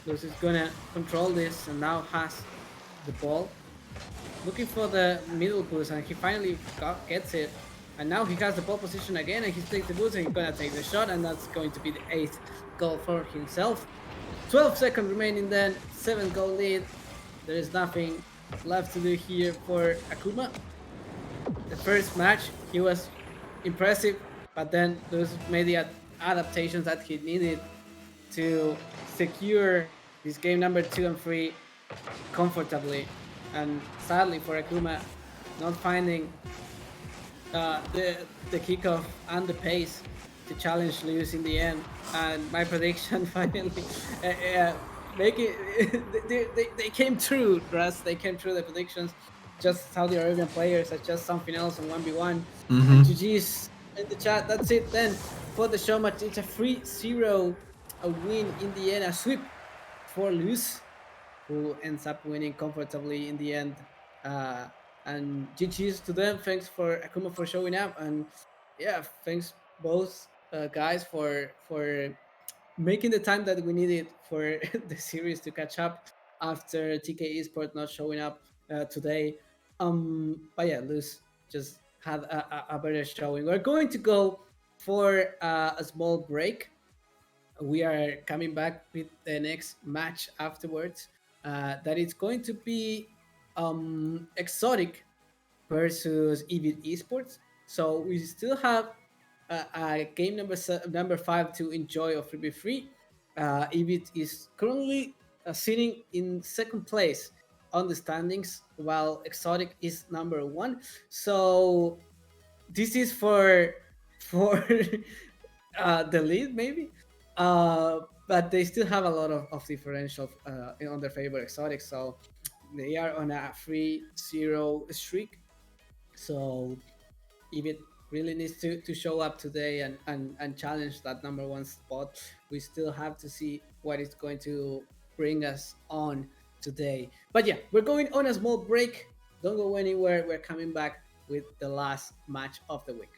Luce is gonna control this and now has the ball, looking for the middle boost, and he finally gets it, and now he has the ball position again, and he takes the boost and he's gonna take the shot, and that's going to be the 8th goal for himself. 12 seconds remaining then, 7-goal lead. There is nothing left to do here for Akuma. The first match, he was impressive, but then those made the adaptations that he needed to secure this game number 2 and 3 comfortably. And sadly for Akuma, not finding the kickoff and the pace to challenge Luce in the end. And my prediction finally make it. They came true, Russ. They came true. The predictions. Just Saudi Arabian players are just something else on 1v1. And GG's in the chat. That's it then for the show match. It's a 3-0 a win in the end, a sweep for Luce, who ends up winning comfortably in the end. And GG's to them. Thanks for Akuma for showing up, and yeah, thanks both guys for making the time that we needed for the series to catch up after TK Esport not showing up today. But yeah, Luz just had a better showing. We're going to go for a small break. We are coming back with the next match afterwards. That is going to be Exotic versus Evid Esports. So we still have a game number 5 to enjoy of 3v3. Evid is currently sitting in second place on the standings, while Exotic is number 1. So this is for the lead, maybe. But they still have a lot of differential on their favor, Exotic. So they are on a 3-0 streak. So if it really needs to show up today and challenge that number 1 spot, we still have to see what it's going to bring us on today. But yeah, we're going on a small break. Don't go anywhere. We're coming back with the last match of the week.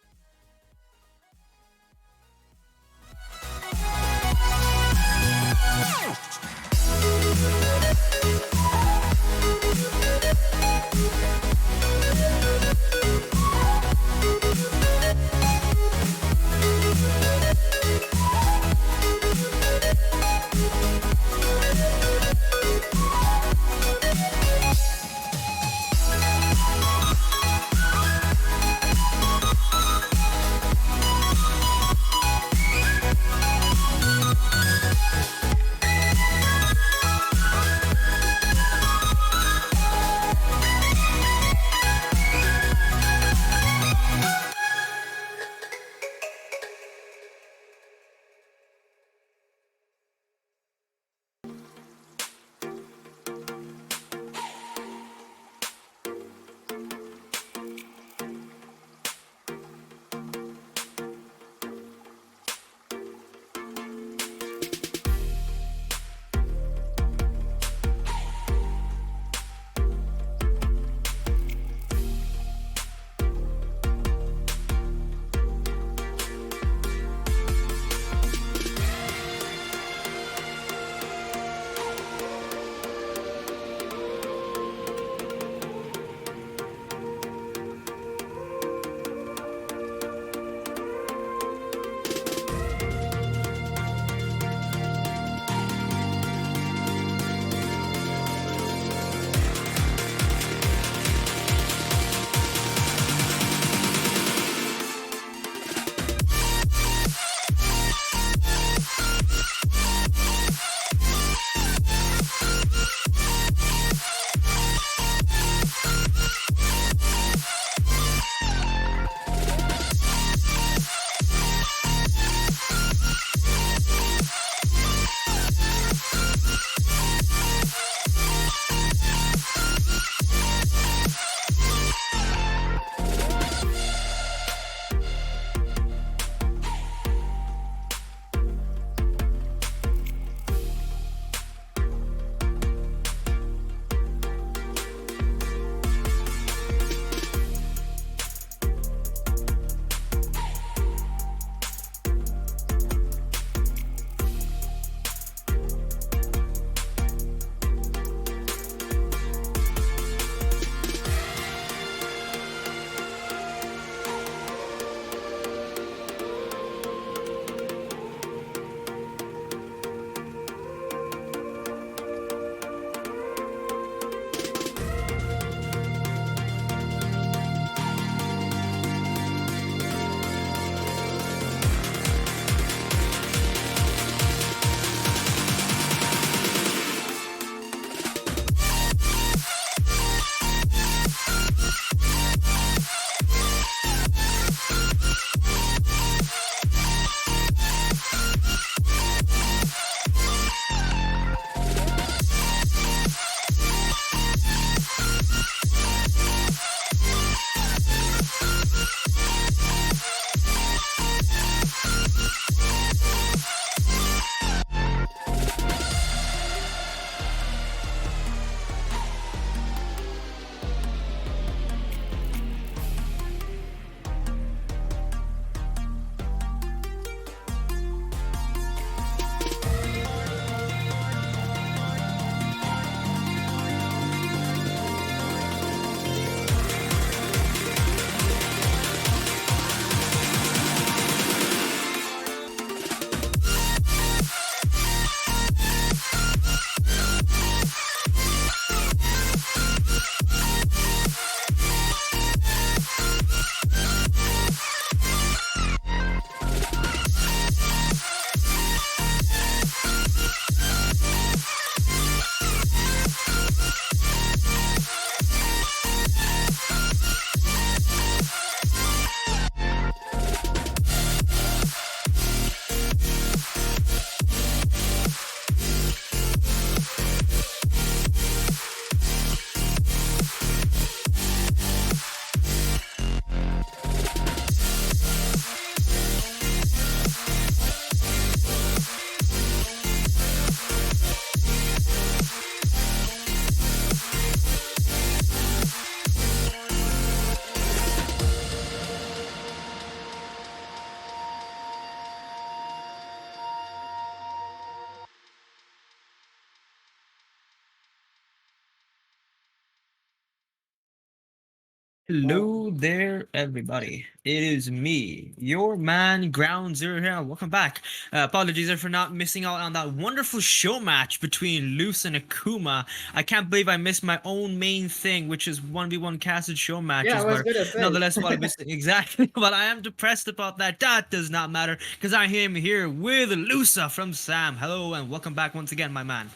Hello there, everybody. It is me, your man, Groundzero here. Welcome back. Apologies for not missing out on that wonderful show match between Luce and Akuma. I can't believe I missed my own main thing, which is 1v1 casted show Yeah, matches, I was but gonna say. nonetheless, while I missed exactly, but I am depressed about that. That does not matter, because I am here with Luce from Sam. Hello, and welcome back once again, my man.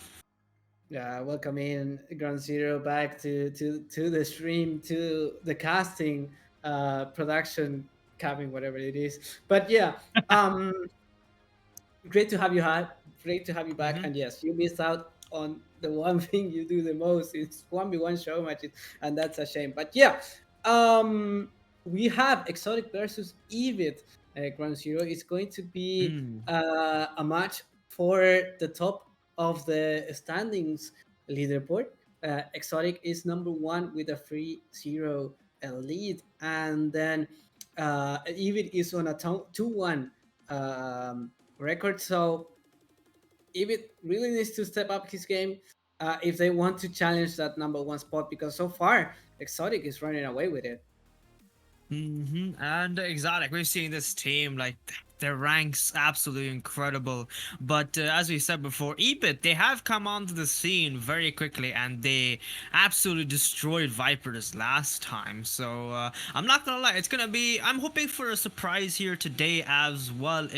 Yeah, welcome in Groundzero back to the stream, to the casting, production, cabin, whatever it is. But yeah, um, great to have you great to have you back. Hmm. And yes, you missed out on the one thing you do the most. It's 1v1 show matches, and that's a shame. But yeah, um, we have Exotic versus Evid. Ground Zero. It's going to be Mm, a match for the top of the standings leaderboard. Exotic is number one with a 3-0 lead, and then Evid is on a 2-1 record. So Ibit really needs to step up his game if they want to challenge that number one spot, because so far Exotic is running away with it. And Exotic, we're seeing this team like their ranks absolutely incredible. But as we said before, Ebit, they have come onto the scene very quickly and they absolutely destroyed Vipers last time. So I'm not gonna lie, it's gonna be. I'm hoping for a surprise here today as well.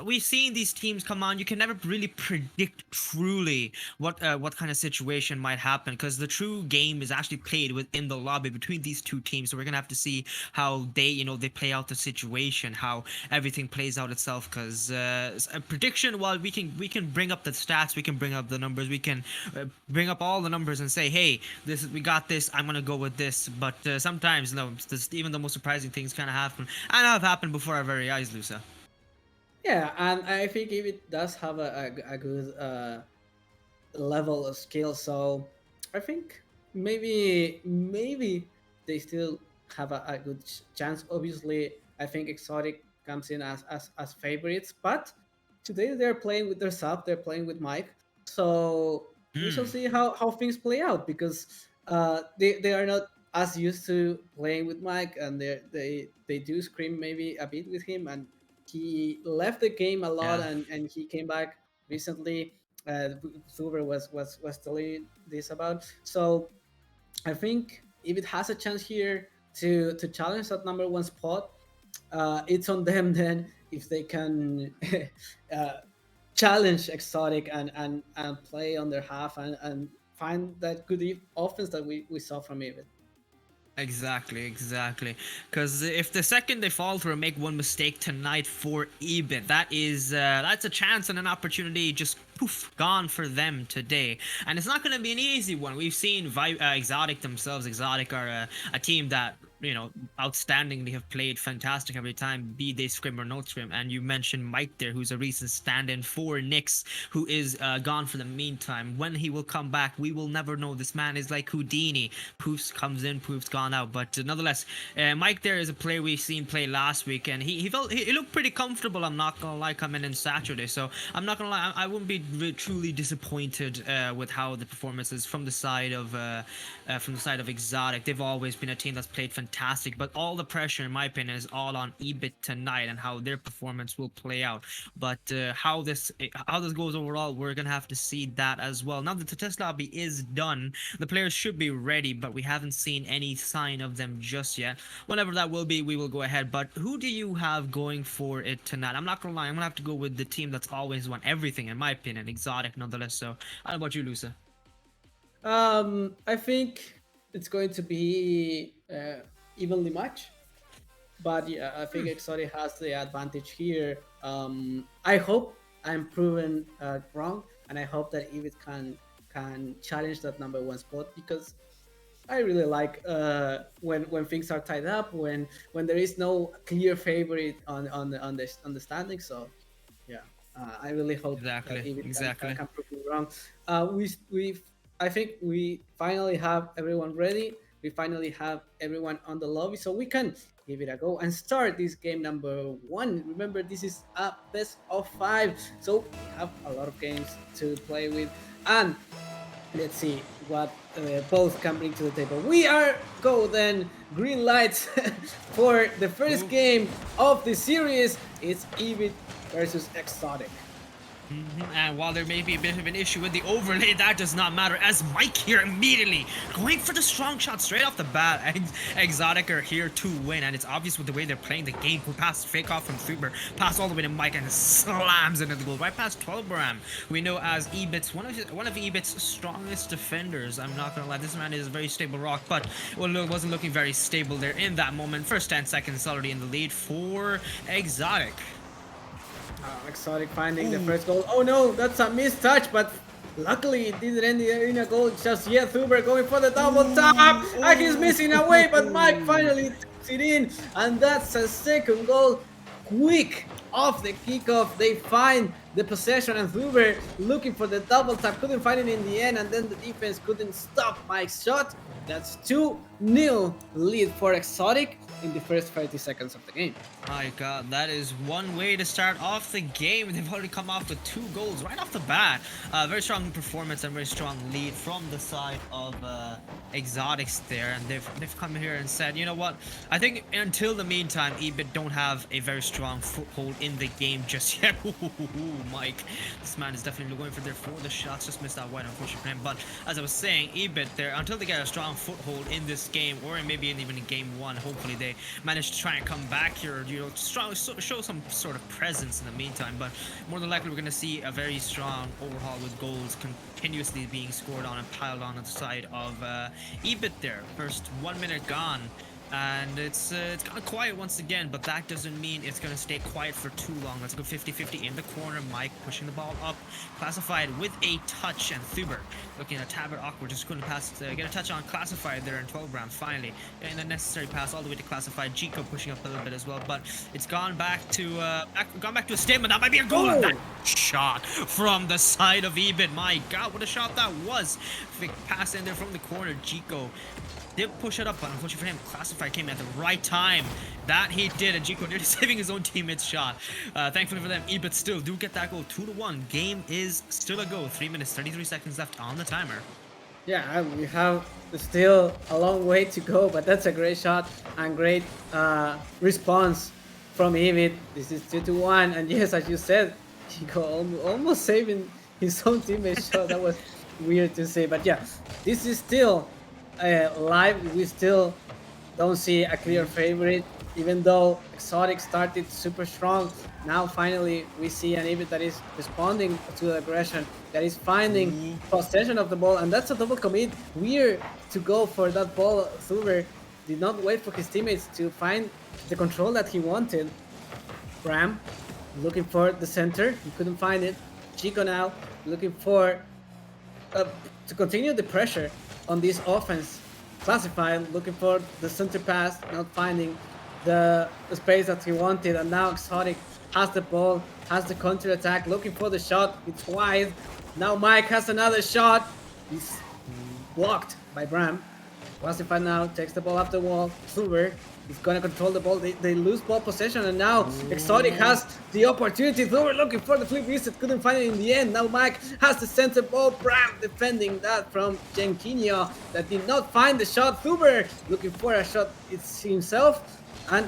We've seen these teams come on. You can never really predict truly what kind of situation might happen because the true game is actually played within the lobby between these two teams. So we're gonna have to see how they play out the situation, how everything plays out itself. Because a prediction, while we can bring up the stats, we can bring up the numbers, we can bring up all the numbers and say, hey, we got this. I'm gonna go with this. But sometimes no, even the most surprising things kind of happen and have happened before our very eyes, Luca. Yeah, and I think Ibit does have a good level of skill. So I think maybe they still have a good chance. Obviously, I think Exotic comes in as favorites, but today they're playing with their sub. They're playing with Mike, so we shall Hmm. see how things play out, because they are not as used to playing with Mike, and they do scream maybe a bit with him, and he left the game a lot, Yeah. and he came back recently. Thuber was telling this about. So I think if it has a chance here to challenge that number one spot, it's on them then if they can uh, challenge Exotic and play on their half, and find that good offense that we saw from Evid. Exactly. Because if the second they fall through and make one mistake tonight for EBIT, that's a chance and an opportunity just poof gone for them today. And it's not going to be an easy one. We've seen Exotic themselves. Exotic are a team that outstandingly have played fantastic every time, be they scrim or no scrim. And you mentioned Mike there, who's a recent stand-in for Nyx, who is gone for the meantime. When he will come back, we will never know. This man is like Houdini. Poofs comes in, Poofs gone out. But nonetheless, Mike there is a player we've seen play last week, and he looked pretty comfortable. I'm not gonna lie, coming in Saturday. So I'm not gonna lie, I wouldn't be truly disappointed with how the performance is from the side of Exotic. They've always been a team that's played fantastic, but all the pressure, in my opinion, is all on EBIT tonight and how their performance will play out. But how this goes overall, we're gonna have to see that as well. Now that the test lobby is done, the players should be ready, but we haven't seen any sign of them just yet. Whenever that will be, we will go ahead. But who do you have going for it tonight? I'm not gonna lie, I'm gonna have to go with the team that's always won everything, in my opinion, Exotic nonetheless. So how about you, Luca? I think it's going to be evenly matched, but yeah, I think Exotic has the advantage here. I hope I'm proven wrong, and I hope that Evid can challenge that number one spot, because I really like when things are tied up, when there is no clear favorite on the standing. So yeah, I really hope that Exactly, Evid exactly. can prove me wrong. We I think we finally have everyone ready. We finally have everyone on the lobby, so we can give it a go and start this game number one. Remember, this is a best of 5, so we have a lot of games to play with, and Let's see what both can bring to the table. We are go then green lights for the first game of the series. It's Evit versus Exotic. And while there may be a bit of an issue with the overlay, that does not matter, as Mike here immediately going for the strong shot straight off the bat. Exotic are here to win, and it's obvious with the way they're playing the game. Pass fake off from Thuber, pass all the way to Mike, and slams into the goal right past 12 Baram. We know as Ebit's one of Ebit's strongest defenders. I'm not gonna lie, this man is a very stable rock, but wasn't looking very stable there in that moment. First 10 seconds already in the lead for Exotic. Exotic finding the first goal. Oh no, that's a missed touch, but luckily it didn't end in a goal just yet. Thuber going for the double tap, and he's missing away, but Mike finally taps it in, and that's a second goal. Quick off the kickoff, they find the possession, and Thuber looking for the double tap, couldn't find it in the end, and then the defense couldn't stop Mike's shot. That's 2-0 lead for Exotic in the first 30 seconds of the game. My god, that is one way to start off the game. They've already come off with 2 goals right off the bat. Very strong performance and very strong lead from the side of Exotics there. And they've come here and said, you know what? I think until the meantime, Ebit don't have a very strong foothold in the game just yet. Mike, this man is definitely going for the shots. Just missed that wide, unfortunately for him. But as I was saying, Ebit there, until they get a strong foothold in this game, or maybe even in game 1, hopefully they manage to try and come back here, you know, show some sort of presence in the meantime. But more than likely, we're going to see a very strong overhaul with goals continuously being scored on and piled on the side of Ebit there. First 1 minute gone. And it's kind of quiet once again, but that doesn't mean it's going to stay quiet for too long. Let's go 50-50 in the corner. Mike pushing the ball up, classified with a touch, and Thuber looking a tad bit awkward, just couldn't pass, get a touch on classified there in 12 rounds. Finally getting the necessary pass all the way to classified. Chico pushing up a little bit as well, but it's gone back to a statement. That might be a goal. Oh. That shot from the side of Ebit. My god, what a shot that was. Big pass in there from the corner. Chico did push it up, but unfortunately for him, Classified came at the right time. That he did, and Chico nearly saving his own teammate's shot. Thankfully for them, Ebit still do get that goal. 2-1. Game is still a go. 3 minutes, 33 seconds left on the timer. Yeah, we have still a long way to go, but that's a great shot and great response from Ebit. This is 2-1, and yes, as you said, Chico almost saving his own teammate's shot. That was weird to say, but yeah, this is still live. We still don't see a clear favorite, even though Exotic started super strong. Now finally we see an Ebit that is responding to the aggression, that is finding possession of the ball, and that's a double commit. Weird to go for that ball. Thuber did not wait for his teammates to find the control that he wanted. Bram looking for the center, he couldn't find it. Chico now looking for to continue the pressure on this offense. Classified looking for the center pass, not finding the space that he wanted, and now Exotic has the ball, has the counter attack, looking for the shot. It's wide. Now Mike has another shot. He's blocked by Bram. Classified now takes the ball off the wall. Thuber is gonna control the ball. They lose ball possession, and now Exotic has the opportunity. Thuber looking for the flip reset, couldn't find it in the end. Now Mike has the center ball. Bram defending that from Genkinho that did not find the shot. Thuber looking for a shot, it's himself, and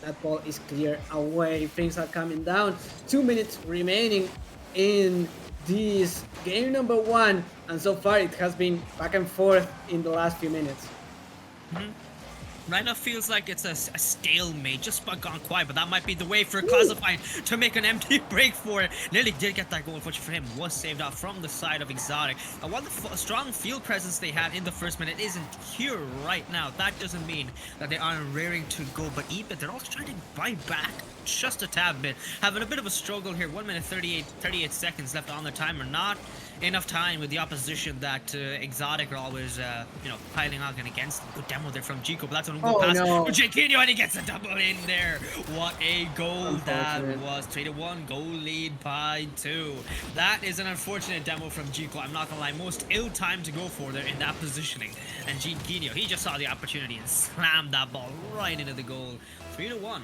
that ball is clear away. Things are coming down. 2 minutes remaining in this game number 1, and so far it has been back and forth in the last few minutes. Right now feels like it's a stalemate, just about gone quiet, but that might be the way for Classified to make an empty break for it. Nearly did get that goal, unfortunately for him, was saved out from the side of Exotic. And while the strong field presence they had in the first minute isn't here right now, that doesn't mean that they aren't raring to go, but Ebit, they're also trying to bite back just a tad bit. Having a bit of a struggle here. 1 minute 38 seconds left on the timer. Not enough time with the opposition that Exotic are always, piling on against them. Good demo there from Chico, but that's on a good pass. No. Genkinho, and he gets a double in there. What a goal that was. 3-1, goal lead by 2. That is an unfortunate demo from Chico. I'm not gonna lie, most ill-timed to go for there in that positioning. And Genkinho, he just saw the opportunity and slammed that ball right into the goal. 3-1.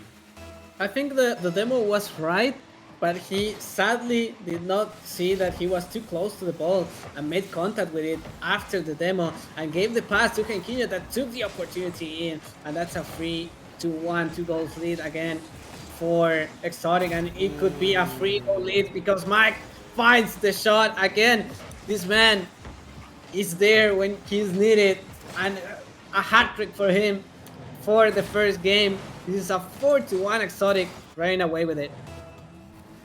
I think the demo was right, but he sadly did not see that he was too close to the ball and made contact with it after the demo and gave the pass to Kenkinho that took the opportunity in, and that's a 3-1, 2 goals lead again for Exotic, and it could be a 3 goal lead because Mike finds the shot again. This man is there when he's needed, and a hat trick for him for the first game. This is a 4-1 Exotic running away with it.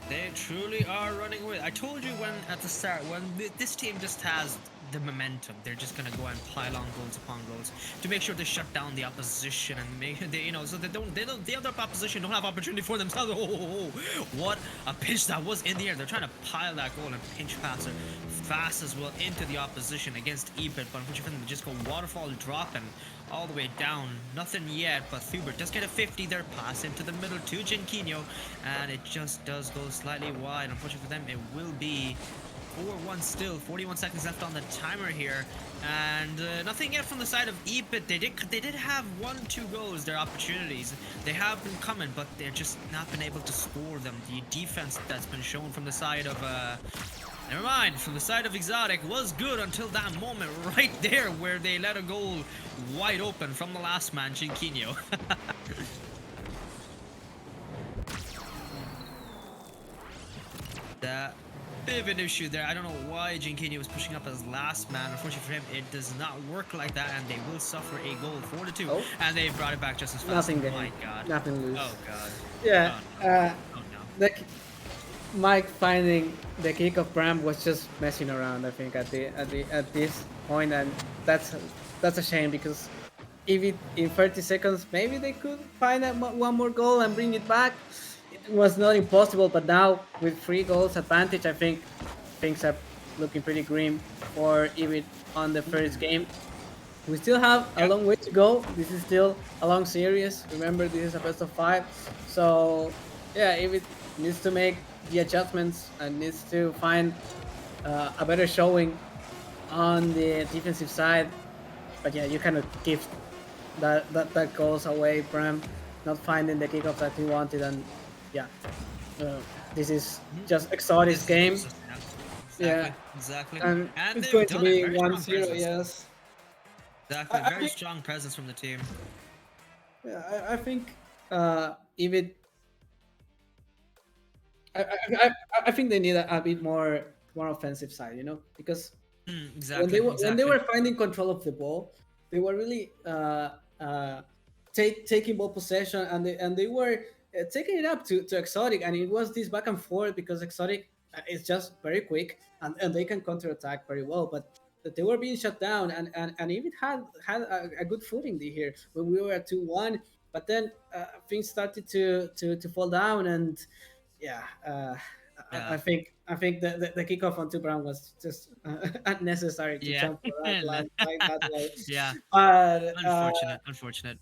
They truly are running away. I told you when at the start when this team just has the momentum, they're just gonna go and pile on goals upon goals to make sure they shut down the opposition and make so the other opposition don't have opportunity for themselves. What a pitch that was in the air! They're trying to pile that goal and pinch pass it fast as well into the opposition against Ebit, but unfortunately for them, they just go waterfall dropping all the way down. Nothing yet, but Thubert does get a 50 there, pass into the middle to Genkinho, and it just does go slightly wide. Unfortunately for them, it will be 4-1 still, 41 seconds left on the timer here, and nothing yet from the side of Ebit. They did have 1-2 goals, their opportunities. They have been coming, but they're just not been able to score them. The defense that's been shown from the side of never mind, from the side of Exotic was good until that moment right there where they let a goal wide open from the last man, Genkinho. That bit of an issue there. I don't know why Genkinho was pushing up as last man. Unfortunately for him, it does not work like that, and they will suffer a goal, 4-2. Oh. And they brought it back just as fast. Nothing Oh there. my god. Nothing loose. Oh god. Yeah. Oh no. The Mike finding the kick of Bram was just messing around. I think at this point, and that's a shame because if in 30 seconds maybe they could find one more goal and bring it back. It was not impossible, but now with 3 goals advantage, I think things are looking pretty grim for Ibit on the first game. We still have a long way to go. This is still a long series. Remember, this is a best of 5. So yeah, Ibit needs to make the adjustments and needs to find a better showing on the defensive side. But yeah, you cannot give that goals away. Bram not finding the kickoff that he wanted, and yeah, this is just Exotic's game. Exactly, exactly. And it's they've going to done be it. Very strong 1-0. presence. Yes. Exactly, I very think- strong presence from the team. Yeah, I think Ibit. I think they need a bit more offensive side, because Exactly. when they were finding control of the ball, they were really taking ball possession, and they were taking it up to Exotic, and it was this back and forth because Exotic is just very quick and they can counter attack very well, but they were being shut down, and even had a good footing here when we were at 2-1, but then things started to fall down, and yeah. Yeah. I think the kickoff on 2 Brown was just unnecessary to Yeah. jump for that line like that way. Yeah. But Unfortunate.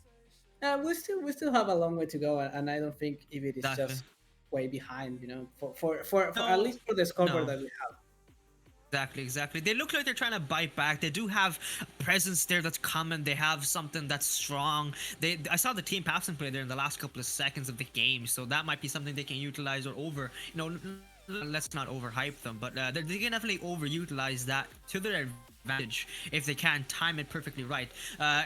we still have a long way to go, and I don't think if it is Exactly. just way behind, for No, at least for the scoreboard no. that we have. Exactly. They look like they're trying to bite back. They do have a presence there that's common. They have something that's strong. I saw the team passing play there in the last couple of seconds of the game, so that might be something they can utilize or let's not overhype them, but they can definitely overutilize that to their advantage if they can time it perfectly right.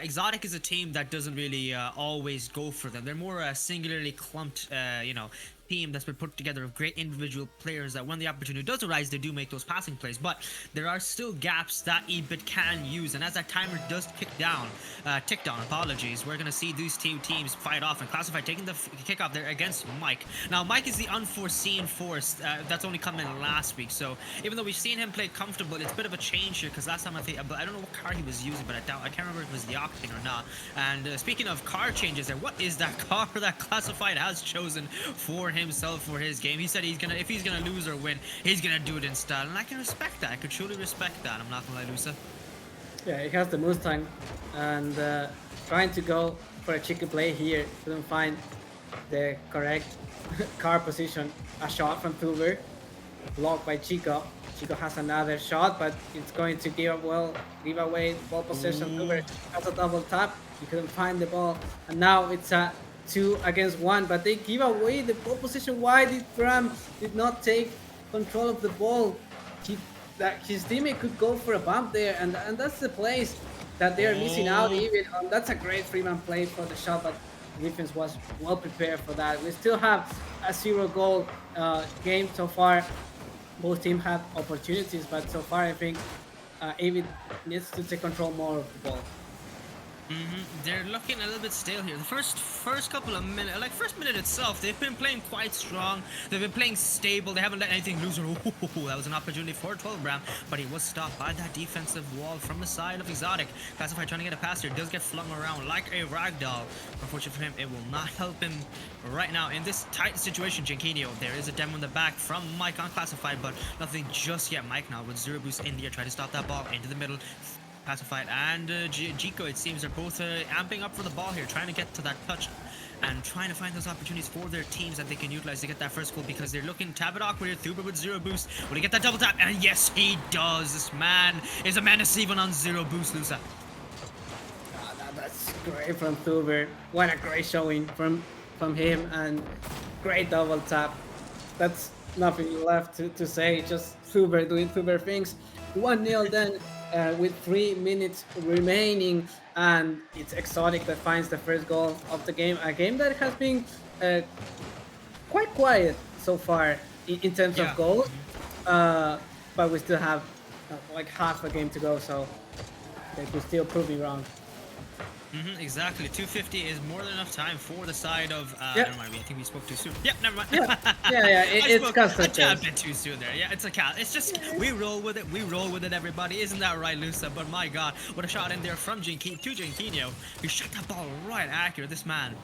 Exotic is a team that doesn't really always go for them. They're more a singularly clumped, team that's been put together of great individual players that when the opportunity does arise, they do make those passing plays, but there are still gaps that Ebit can use, and as that timer does tick down, we're gonna see these two teams fight off, and Classified taking the kickoff there against Mike. Now Mike is the unforeseen force that's only come in last week, so even though we've seen him play comfortable, it's a bit of a change here because last time I don't know what car he was using, but I can't remember if it was the Octane or not. And speaking of car changes there, what is that car that Classified has chosen for himself for his game? He said if he's gonna lose or win, he's gonna do it in style, and I can respect that. I could truly respect that. I'm not gonna lie, Luce. Yeah, he has the Mustang, and trying to go for a chicken play here, couldn't find the correct car position. A shot from Tuber, blocked by Chico. Chico has another shot, but it's going to give away ball possession. Tuber has a double tap. He couldn't find the ball, and now it's a 2 against 1, but they give away the ball position. Why did Bram did not take control of the ball? He, that his teammate could go for a bump there, and that's the place that they're missing out. Even that's a great free-man play for the shot, but the defense was well prepared for that. We still have a 0-goal game so far. Both teams have opportunities, but so far I think Avid needs to take control more of the ball. They're looking a little bit stale here. The first couple of minutes, like first minute itself, they've been playing quite strong. They've been playing stable. They haven't let anything loose. That was an opportunity for 12 Bram, but he was stopped by that defensive wall from the side of Exotic. Classified trying to get a pass here, does get flung around like a ragdoll. Unfortunately for him, it will not help him right now in this tight situation. Jinkinio, there is a demo in the back from Mike on Classified, but nothing just yet. Mike now with Zero Boost in the air, try to stop that ball into the middle. Classified and Jico, it seems, are both amping up for the ball here, trying to get to that touch and trying to find those opportunities for their teams that they can utilize to get that first goal, because they're looking Tabadok with Thuber with 0 boost. Will he get that double tap? And yes, he does. This man is a menace even on 0 boost, Luce. That's great from Thuber. What a great showing from him, and great double tap. That's nothing left to say. Just Thuber doing Thuber things. 1-0 then. With 3 minutes remaining, and it's Exotic that finds the first goal of the game. A game that has been quite quiet so far in terms of goals, but we still have like half a game to go, so they could still prove me wrong. Exactly. 250 is more than enough time for the side of. Yep. Never mind. I think we spoke too soon. Yep. Never mind. Yeah. It's custom. A tad bit too soon there. Yeah, it's a cat. It's just we roll with it. We roll with it. Everybody, isn't that right, Luce? But my God, what a shot in there from Jinkinio. He shot that ball right accurate. This man.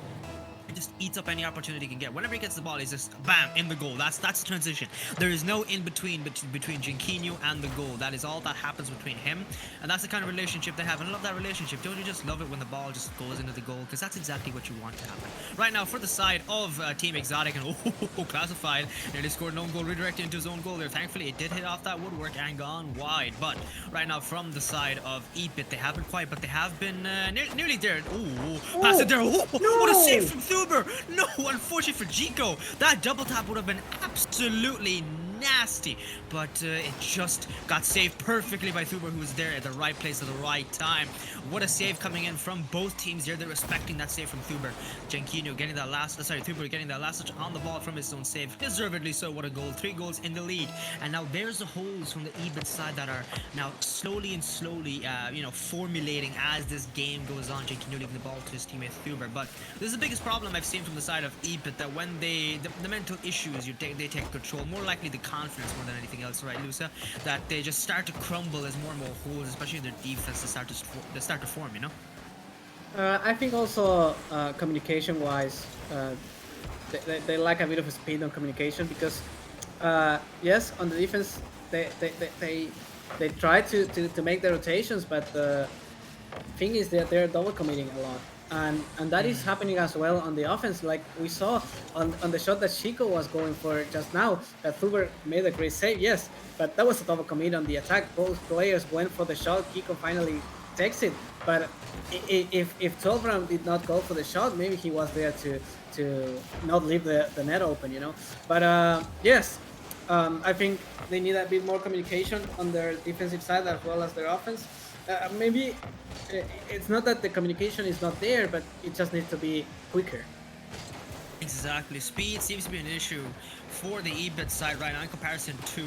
He just eats up any opportunity he can get. Whenever he gets the ball, he's just bam in the goal. That's the transition. There is no in between Jinkinio and the goal. That is all that happens between him, and that's the kind of relationship they have. And I love that relationship. Don't you just love it when the ball just goes into the goal? Because that's exactly what you want to happen. Right now, for the side of Team Exotic, and Classified, nearly scored an own goal, redirected into his own goal there. Thankfully, it did hit off that woodwork and gone wide. But right now, from the side of Ebit, they haven't quite, but they have been nearly there. Pass it there. What a save from Thuber. No, unfortunately for Jico, that double tap would have been absolutely nasty, but it just got saved perfectly by Thuber, who was there at the right place at the right time. What a save coming in from both teams here. They're respecting that save from Thuber. Jinkinio getting that last, Thuber getting that last touch on the ball from his own save. Deservedly so. What a goal. 3 goals in the lead. And now there's the holes from the Ebit side that are now slowly, formulating as this game goes on. Jinkinio leaving the ball to his teammate Thuber. But this is the biggest problem I've seen from the side of Ebit, that when the mental issues, they take control, more likely the confidence more than anything else, right, Luce? That they just start to crumble as more and more holes, especially in their defense, they start to form, you know? I think also communication-wise, they lack a bit of speed on communication, because yes, on the defense they try to make the rotations, but the thing is that they're double committing a lot. And that is happening as well on the offense, like we saw on the shot that Chico was going for just now, that Thuber made a great save, yes, but that was a double commit on the attack. Both players went for the shot. Kiko finally takes it, but if 12 Ram did not go for the shot, maybe he was there to not leave the net open, you know. But yes, I think they need a bit more communication on their defensive side as well as their offense. Maybe it's not that the communication is not there, but it just needs to be quicker. Exactly. Speed seems to be an issue for the Ebit side right now in comparison to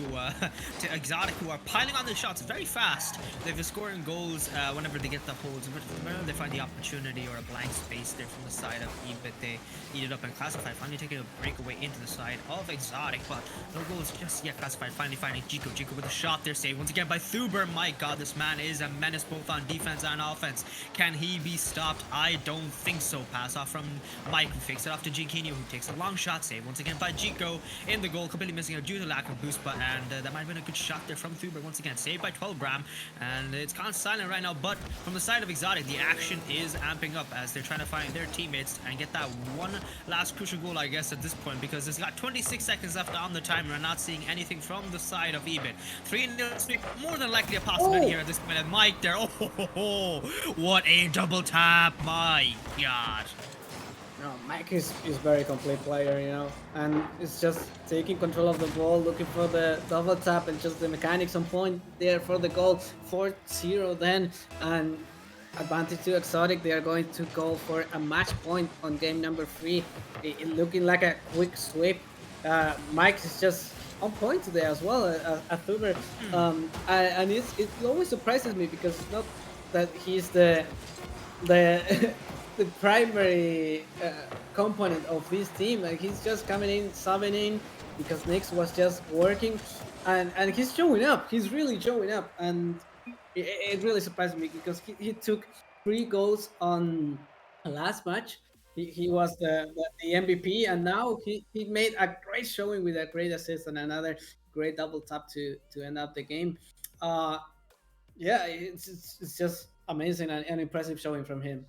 Exotic, who are piling on their shots very fast. They've been scoring goals whenever they get the holds, but whenever they find the opportunity or a blank space there from the side of Ebit, they eat it up and Classified, finally taking a breakaway into the side of Exotic, but no goals just yet. Classified finally finding Jico with a shot there, saved once again by Thuber. My God, this man is a menace both on defense and offense. Can he be stopped? I don't think so. Pass off from Mike, who fakes it off to Jinkinio, who takes a long shot, saved once again by Jico in the goal, completely missing out due to lack of boost, but that might have been a good shot there from Thuber once again, saved by 12 Bram, and it's gone silent right now. But from the side of Exotic, the action is amping up as they're trying to find their teammates and get that one last crucial goal, I guess, at this point, because it's got 26 seconds left on the timer and not seeing anything from the side of Ebit. 3-0, more than likely a possibility here at this minute. Mike there, what a double tap, my God. No, Mike is very complete player, and it's just taking control of the ball, looking for the double tap, and just the mechanics on point there for the goal. 4-0 then, and advantage to Exotic. They are going to go for a match point on game number 3. It looking like a quick sweep. Mike is just on point today as well, at Thuber. And it always surprises me because it's not that he's the the primary component of this team. Like he's just coming in, subbing in because Nix was just working, and he's showing up. He's really showing up, and it really surprised me because he took 3 goals on the last match. He was the MVP, and now he made a great showing with a great assist and another great double tap to end up the game. Uh, yeah, it's just amazing and impressive showing from him.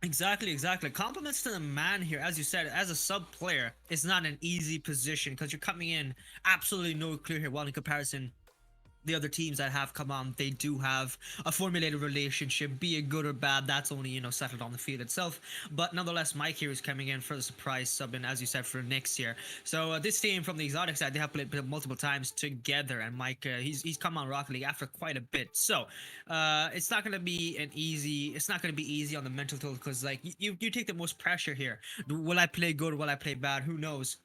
Exactly, exactly. Compliments to the man here. As you said, as a sub player, it's not an easy position because you're coming in absolutely no clear here. While in comparison, the other teams that have come on, they do have a formulated relationship, be it good or bad. That's only, settled on the field itself. But nonetheless, Mike here is coming in for the surprise sub, and as you said, for next year. So this team from the exotic side, they have played multiple times together, and Mike, he's come on Rocket League after quite a bit. So it's not gonna be easy on the mental toll because like you take the most pressure here. Will I play good? Will I play bad? Who knows?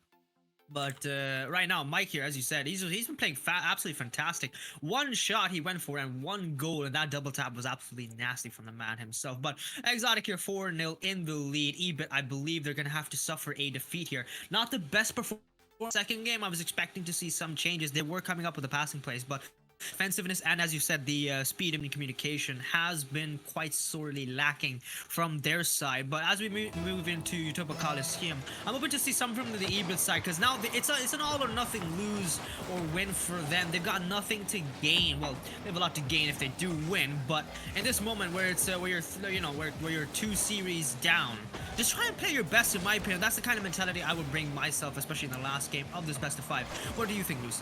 But right now, Mike here, as you said, he's been playing absolutely fantastic. One shot he went for and 1 goal, and that double tap was absolutely nasty from the man himself. But Exotic here 4-0 in the lead. EBIT, I believe they're going to have to suffer a defeat here. Not the best performance. Second game, I was expecting to see some changes. They were coming up with the passing plays, but offensiveness and, as you said, the speed and communication has been quite sorely lacking from their side. But as we move into Utopia Coliseum, I'm hoping to see some from the EBIT side because now it's an all or nothing lose or win for them. They've got nothing to gain. Well, they have a lot to gain if they do win, but in this moment where it's where you're 2 series down, just try and play your best. In my opinion, that's the kind of mentality I would bring myself, especially in the last game of this best of 5. What do you think, Luce?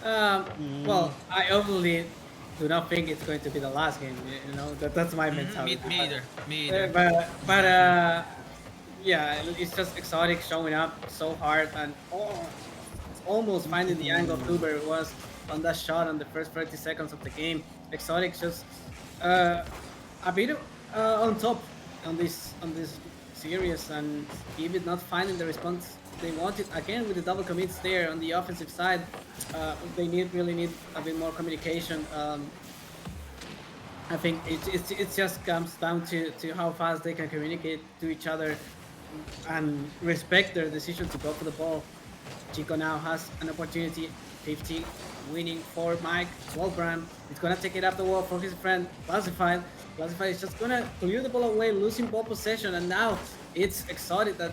Well, I obviously do not think it's going to be the last game. That's my mentality. Me either. But yeah, it's just Exotic showing up so hard and almost finding the angle. Uber was on that shot on the first 30 seconds of the game. Exotic just a bit on top on this series, and even not finding the response they wanted. Again, with the double commits there on the offensive side, they really need a bit more communication. I think it just comes down to how fast they can communicate to each other and respect their decision to go for the ball. Chico now has an opportunity. 50 winning for Mike. Wolfram is gonna take it up the wall for his friend Classified. Classified is just gonna clear the ball away, losing ball possession, and now it's Exotic that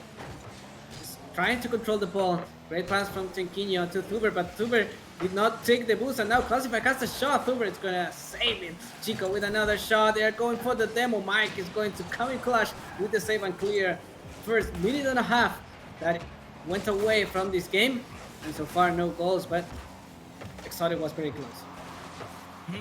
is trying to control the ball. Great pass from Tinquinho to Thuber, but Thuber did not take the boost, and now Classified has a shot. Thuber is gonna save it. Chico with another shot. They are going for the demo. Mike is going to come in clutch with the save and clear. First minute and a half that went away from this game, and so far no goals, but Exotic was very close.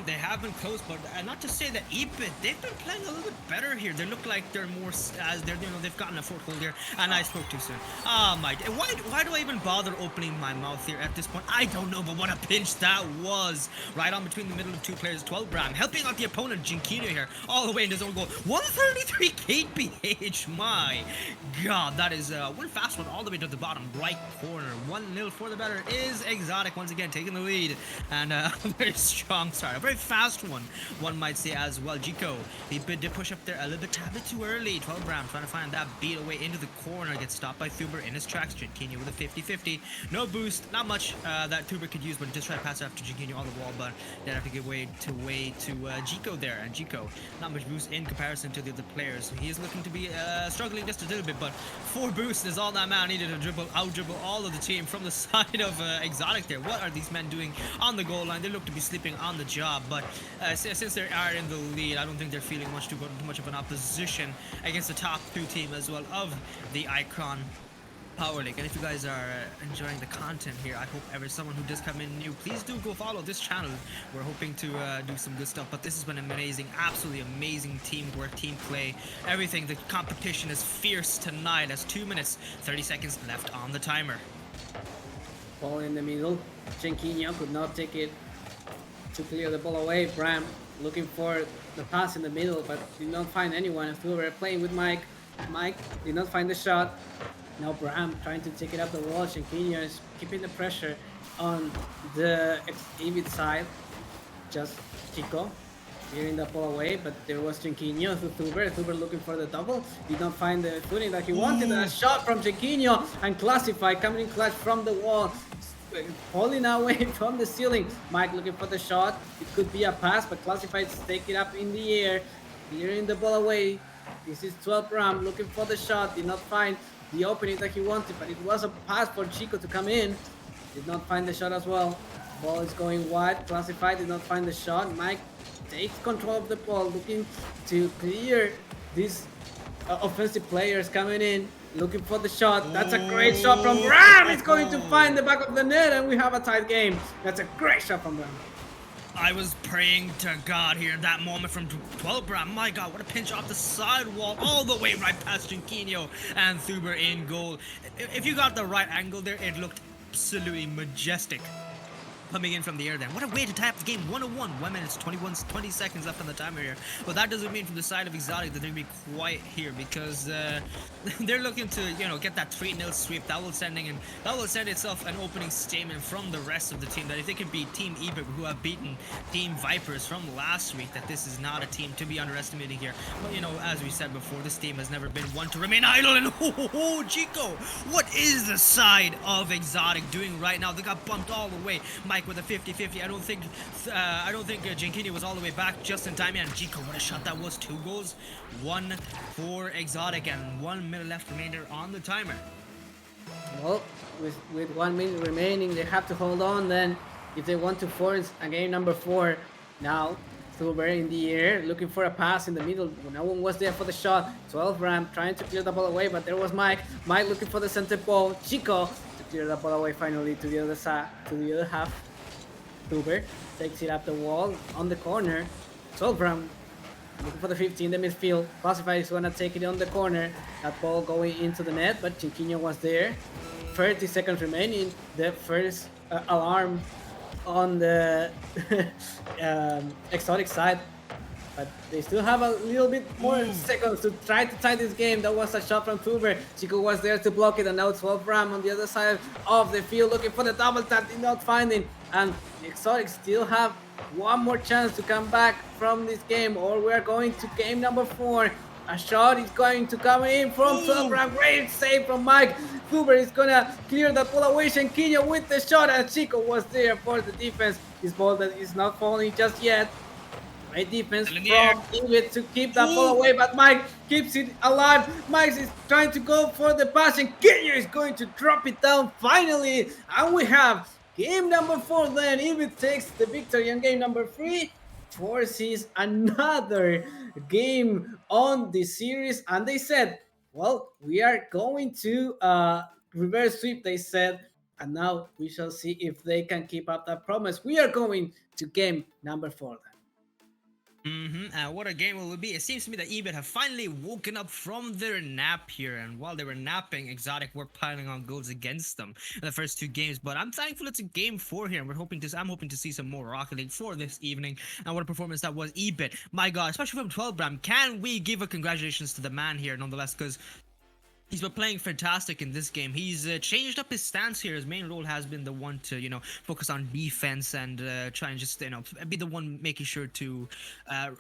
They have been close, but not to say that EBIT, they've been playing a little bit better here. They look like they're more, as they're, they've gotten a foothold here, and I spoke too soon. Oh my, why do I even bother opening my mouth here at this point? I don't know, but what a pinch that was. Right on between the middle of 2 players, 12 Bram, helping out the opponent, Jinquino here, all the way in his own goal. 133 KPH, my God, that is one fast one all the way to the bottom right corner. 1-0 for the better is Exotic once again taking the lead, and a very strong start. A very fast one might say as well. Jico, he did push up there a little bit too early. 12 Bram trying to find that beat away into the corner. Gets stopped by Thuber in his tracks. Jinquino with a 50-50. No boost, not much that Thuber could use, but just try to pass it after Jinquino on the wall, but they'd have to give way to Jico there. And Jico, not much boost in comparison to the other players. He is looking to be struggling just a little bit, but 4 boosts is all that man needed to out-dribble all of the team from the side of Exotic there. What are these men doing on the goal line? They look to be sleeping on the job. But since they are in the lead, I don't think they're feeling too much of an opposition against the top 2 team as well of the Icon Power League. And if you guys are enjoying the content here, I hope someone who does come in new, please do go follow this channel. We're hoping to do some good stuff, but this has been amazing, absolutely amazing teamwork, team play, everything. The competition is fierce tonight as 2 minutes, 30 seconds left on the timer. Ball in the middle. Chenquinho could not take it to clear the ball away. Bram looking for the pass in the middle, but did not find anyone. Thuber playing with Mike. Mike did not find the shot. Now Bram trying to take it up the wall. Chenquinho is keeping the pressure on the Evid side. Just Chico clearing the ball away, but there was Chenquinho to Thuber. Thuber looking for the double. Did not find the footing that he wanted. A shot from Chenquinho and Classify coming in clutch from the wall. Falling away from the ceiling. Mike looking for the shot. It could be a pass, but Classified take it up in the air, clearing the ball away. This is 12 Ram looking for the shot. Did not find the opening that he wanted, but it was a pass for Chico to come in. Did not find the shot as well. Ball is going wide. Classified did not find the shot. Mike takes control of the ball, looking to clear these offensive players coming in. Looking for the shot. That's a great shot from Bram. It's going to find the back of the net, and we have a tight game. That's a great shot from Bram. I was praying to God here in that moment from 12 Bram. My God, what a pinch off the sidewall all the way right past Chenquinho and Thuber in goal. If you got the right angle there, it looked absolutely majestic. Coming in from the air then. What a way to tie up the game. 1-1. 1 minute, 20 seconds left on the timer here. But that doesn't mean from the side of Exotic that they're going to be quiet here, because they're looking to, get that 3-0 sweep. That will send itself an opening statement from the rest of the team that if they can beat Team Ebert, who have beaten Team Vipers from last week, that this is not a team to be underestimating here. But as we said before, this team has never been one to remain idle. And Chico, what is the side of Exotic doing right now? They got bumped all the way. Mike with a 50-50. I don't think Chenquinho was all the way back just in time. And Chico, what a shot that was. 2 goals, 1 for Exotic, and 1 minute left remainder on the timer. Well, with 1 minute remaining, they have to hold on then if they want to force a game number 4. Now, Thuber in the air, looking for a pass in the middle. No one was there for the shot. 12 Ram trying to clear the ball away, but there was Mike. Mike looking for the center ball. Chico to clear the ball away finally to the other side, to the other half. Thuber takes it up the wall on the corner. 12 Ram looking for the 50 in the midfield. Classify is gonna take it on the corner. That ball going into the net, but Chenquinho was there. 30 seconds remaining. The first alarm on the Exotic side, but they still have a little bit more seconds to try to tie this game. That was a shot from Thuber. Chico was there to block it, and now 12 Ram on the other side of the field looking for the double tap, did not find it, and the Exotic still have one more chance to come back from this game, or we're going to game number 4. A shot is going to come in from 12 Ram. Great save from Mike. Thuber is gonna clear the ball away. Chenquinho with the shot, and Chico was there for the defense. This ball that is not falling just yet. Great defense from Ingrid to keep that ball away, but Mike keeps it alive. Mike is trying to go for the pass, and Chenquinho is going to drop it down finally. And we have game number 4 then. Ingrid takes the victory, and game number 3 forces another game on the series. And they said, well, we are going to reverse sweep, they said, and now we shall see if they can keep up that promise. We are going to game number 4 then. What a game it will be. It seems to me that Ebit have finally woken up from their nap here, and while they were napping, Exotic were piling on goals against them in the first 2 games. But I'm thankful it's a game 4 here, and I'm hoping to see some more Rocket League for this evening. And what a performance that was, Ebit. My God, especially from 12 Bram. Can we give a congratulations to the man here nonetheless, because he's been playing fantastic in this game. He's changed up his stance here. His main role has been the one to, focus on defense and try and just, be the one making sure to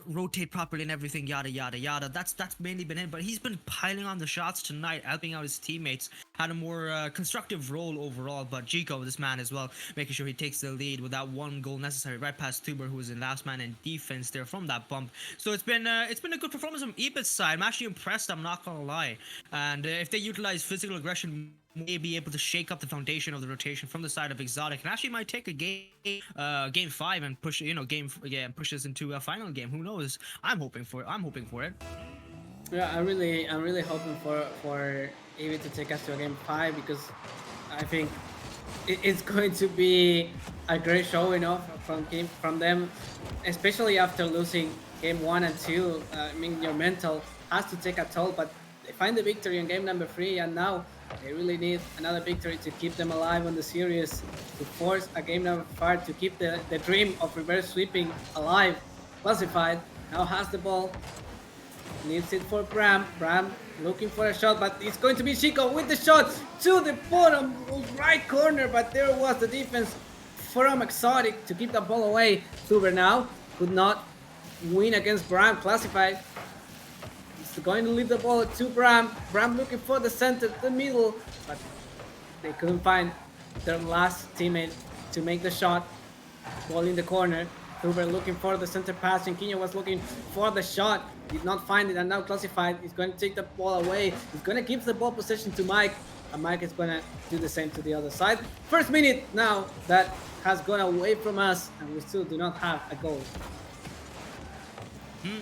rotate properly and everything, yada, yada, yada. That's mainly been him, but he's been piling on the shots tonight, helping out his teammates. Had a more constructive role overall, but Chico, this man as well, making sure he takes the lead with that 1 goal necessary right past Thuber, who was in last man in defense there from that bump. So it's been a good performance from Ebit's side. I'm actually impressed, I'm not gonna lie. And if they utilize physical aggression, may be able to shake up the foundation of the rotation from the side of Exotic, and actually might take a game 5 and push push us into a final game. Who knows? I'm hoping for it. Yeah, I'm really hoping for EVE to take us to a game 5 because I think it's going to be a great showing off from them, especially after losing game 1 and 2. I mean, your mental has to take a toll, but they find the victory in game number 3, and now they really need another victory to keep them alive on the series, to force a game number 5 to keep the dream of reverse sweeping alive. Classified now has the ball. Needs it for Bram. Bram looking for a shot, but it's going to be Chico with the shot to the bottom right corner. But there was the defense from Exotic to keep the ball away. Thuber now could not win against Bram. Classified. He's going to leave the ball to Bram. Bram looking for the center, the middle, but they couldn't find their last teammate to make the shot. Ball in the corner. Thuber looking for the center pass. Jinquinho was looking for the shot. Did not find it, and now Classified is going to take the ball away. He's going to give the ball possession to Mike, and Mike is going to do the same to the other side. First minute now that has gone away from us, and we still do not have a goal.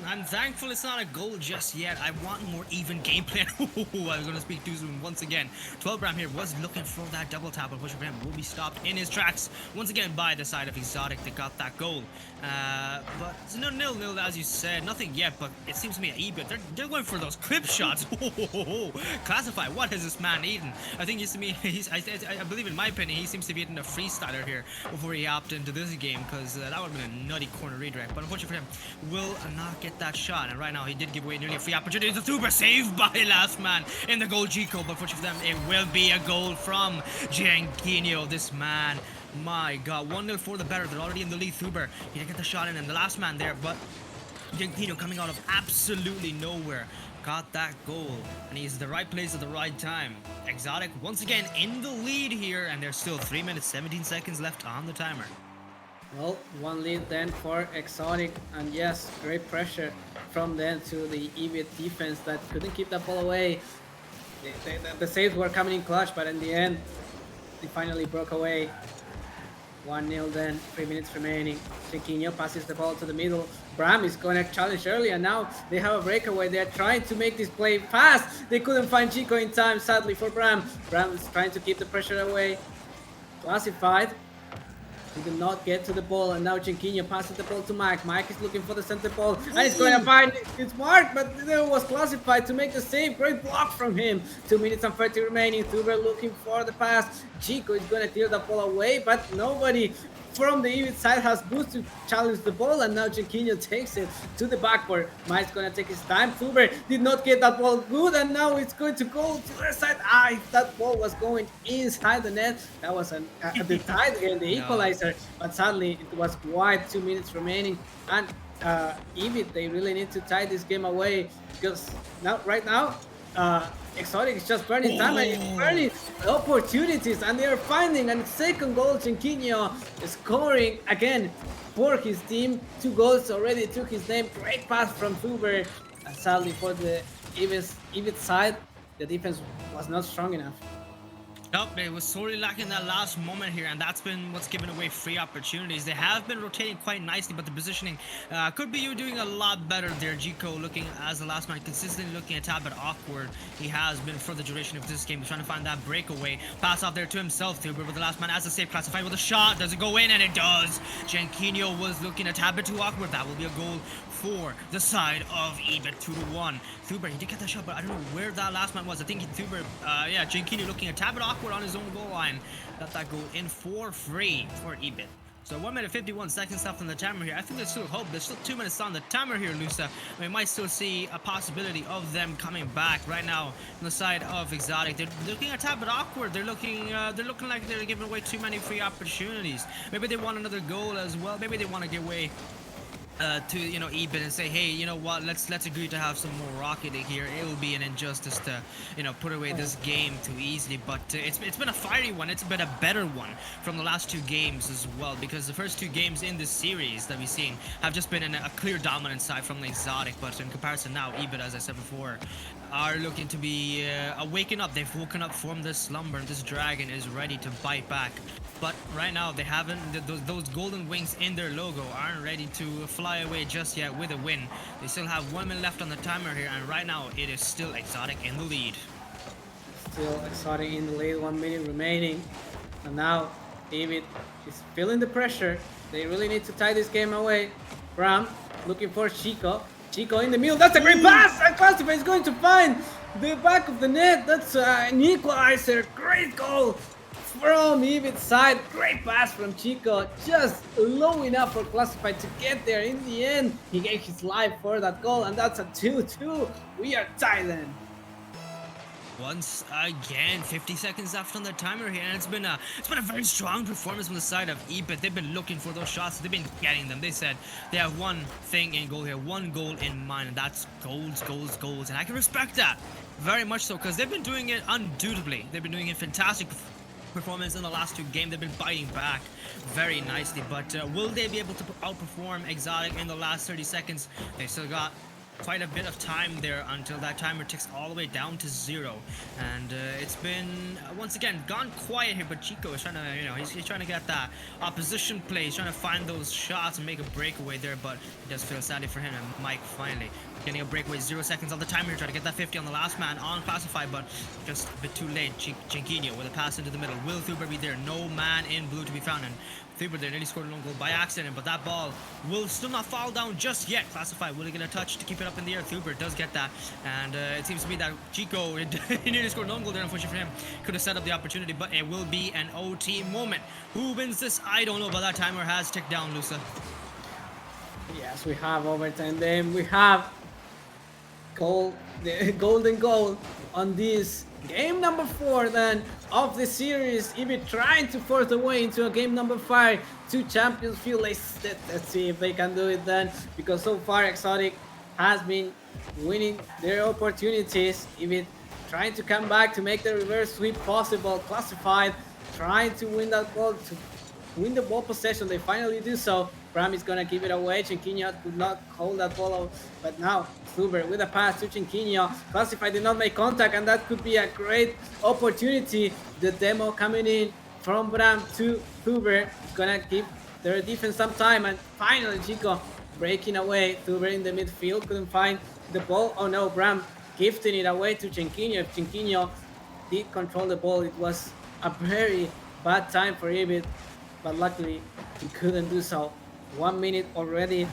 I'm thankful it's not a goal just yet. I want more even gameplay. I'm going to speak too soon once again. 12 Bram here was looking for that double tap, but Bram will be stopped in his tracks once again by the side of Exotic that got that goal. But it's no 0-0 as you said. Nothing yet, but it seems to me at EBIT, they're going for those clip shots. Classify, what is this man eating? I think I believe in my opinion, he seems to be eating a freestyler here before he hopped into this game, because that would have been a nutty corner redirect. But unfortunately for him, will not get that shot, and right now he did give away nearly a free opportunity. The Thuber saved by last man in the goal Chico, but unfortunately for them it will be a goal from Jinquinho. This man, my god, 1-0 for the better. They're already in the lead. Thuber, he didn't get the shot in, and the last man there, but Jinquinho coming out of absolutely nowhere got that goal, and he's the right place at the right time. Exotic once again in the lead here, and there's still 3 minutes 17 seconds left on the timer. Well, one lead then for Exotic, and yes, great pressure from them to the EVIT defense that couldn't keep that ball away. The saves were coming in clutch, but in the end, they finally broke away. 1-0 then, 3 minutes remaining. Chiquinho passes the ball to the middle. Bram is going to challenge early, and now they have a breakaway. They're trying to make this play fast. They couldn't find Chico in time, sadly, for Bram. Bram is trying to keep the pressure away. Classified. He did not get to the ball, and now Jinquinho passes the ball to Mike. Mike is looking for the center ball, and he's going to find his mark, but there was Classified to make the save. Great block from him. 2 minutes and 30 remaining. Thuber looking for the pass. Chico is going to clear the ball away, but nobody from the EVIT side has boost to challenge the ball, and now Jinquinho takes it to the backboard. Mike's gonna take his time. Thuber did not get that ball good, and now it's going to go to the side. If that ball was going inside the net, that was the tie again, the equalizer. But sadly, it was wide. 2 minutes remaining, and EVIT, they really need to tie this game away, because right now, Exotic is just burning time and it's burning opportunities, and they are finding a second goal. Jinquinho scoring again for his team. 2 goals already took his name. Great pass from Thuber, and sadly for the EVIT side, the defense was not strong enough. Nope, it was sorely lacking that last moment here, and that's been what's given away free opportunities. They have been rotating quite nicely, but the positioning could be you doing a lot better there. Chico looking as the last man, consistently looking a tad bit awkward. He has been for the duration of this game. He's trying to find that breakaway. Pass off there to himself, Thuber, with the last man as a save. Classified with a shot. Does it go in? And it does. Jinquinho was looking a tad bit too awkward. That will be a goal for the side of EBIT. 2-1. Thuber, he did get that shot, but I don't know where that last man was. I think Thuber, Jinquinho looking a tad bit awkward on his own goal line. Got that goal in for free for EBIT. So 1 minute 51 seconds left on the timer here. I think there's still hope. There's still 2 minutes on the timer here, Luce. We might still see a possibility of them coming back. Right now on the side of Exotic, they're looking a tad bit awkward. They're looking like they're giving away too many free opportunities. Maybe they want another goal as well. Maybe they want to get away to EBIT and say, hey, you know what, let's agree to have some more rocketing here. It will be an injustice to put away this game too easily, but it's been a fiery one. It's been a better one from the last 2 games as well, because the first 2 games in this series that we've seen have just been in a clear dominant side from the Exotic, but in comparison now, EBIT, as I said before, are looking to be waking up. They've woken up from this slumber, and this dragon is ready to bite back. But right now, they haven't, those golden wings in their logo aren't ready to fly away just yet with a win. They still have 1 minute left on the timer here, and right now, it is still Exotic in the lead. Still Exotic in the lead, 1 minute remaining. And now David is feeling the pressure. They really need to tie this game away. Bram looking for Chico. Chico in the middle. That's a great pass! And Classify is going to find the back of the net. That's an equalizer. Great goal from Evid's side. Great pass from Chico. Just low enough for Classified to get there. In the end, he gave his life for that goal. And that's a 2-2. We are tied then. Once again, 50 seconds left on the timer here, and it's been a very strong performance from the side of Ebit. They've been looking for those shots, they've been getting them. They said they have one thing in goal here, one goal in mind, and that's goals, goals, goals. And I can respect that very much so, because they've been doing it undoubtedly. They've been doing a fantastic performance in the last 2 games. They've been biting back very nicely, but will they be able to outperform Exotic in the last 30 seconds? They still got quite a bit of time there until that timer ticks all the way down to 0, and it's been once again gone quiet here. But Chico is trying to, he's trying to get that opposition play. He's trying to find those shots and make a breakaway there, but it does feel sadly for him. And Mike finally getting a breakaway, 0 seconds on the timer here, trying to get that 50 on the last man on Classified, but just a bit too late. Chinquinho with a pass into the middle. Will Thuber be there? No man in blue to be found, and Thuber there nearly scored a long goal by accident, but that ball will still not fall down just yet. Classified will he get a touch to keep it up in the air? Thuber does get that, and it seems to be that Chico, he nearly scored a long goal there. Unfortunately for him, could have set up the opportunity, but it will be an OT moment. Who wins this? I don't know, but that timer has ticked down, Luce. Yes, we have overtime. Then we have the golden goal on this game number 4 then of the series. Even trying to force the way into a game number 5 to Champions Field. Let's see if they can do it then, because so far Exotic has been winning their opportunities. Even trying to come back to make the reverse sweep possible. Classified trying to win that ball, to win the ball possession. They finally do so. Bram is gonna give it away. Chinquinho could not hold that ball, but now Thuber with a pass to Chinquinho. Classified did not make contact, and that could be a great opportunity. The demo coming in from Bram to Thuber is gonna give their defense some time, and finally Chico breaking away. Thuber in the midfield couldn't find the ball. Oh no, Bram gifting it away to Chinquinho. If Chinquinho did control the ball, it was a very bad time for Ibit, but luckily he couldn't do so. 1 minute already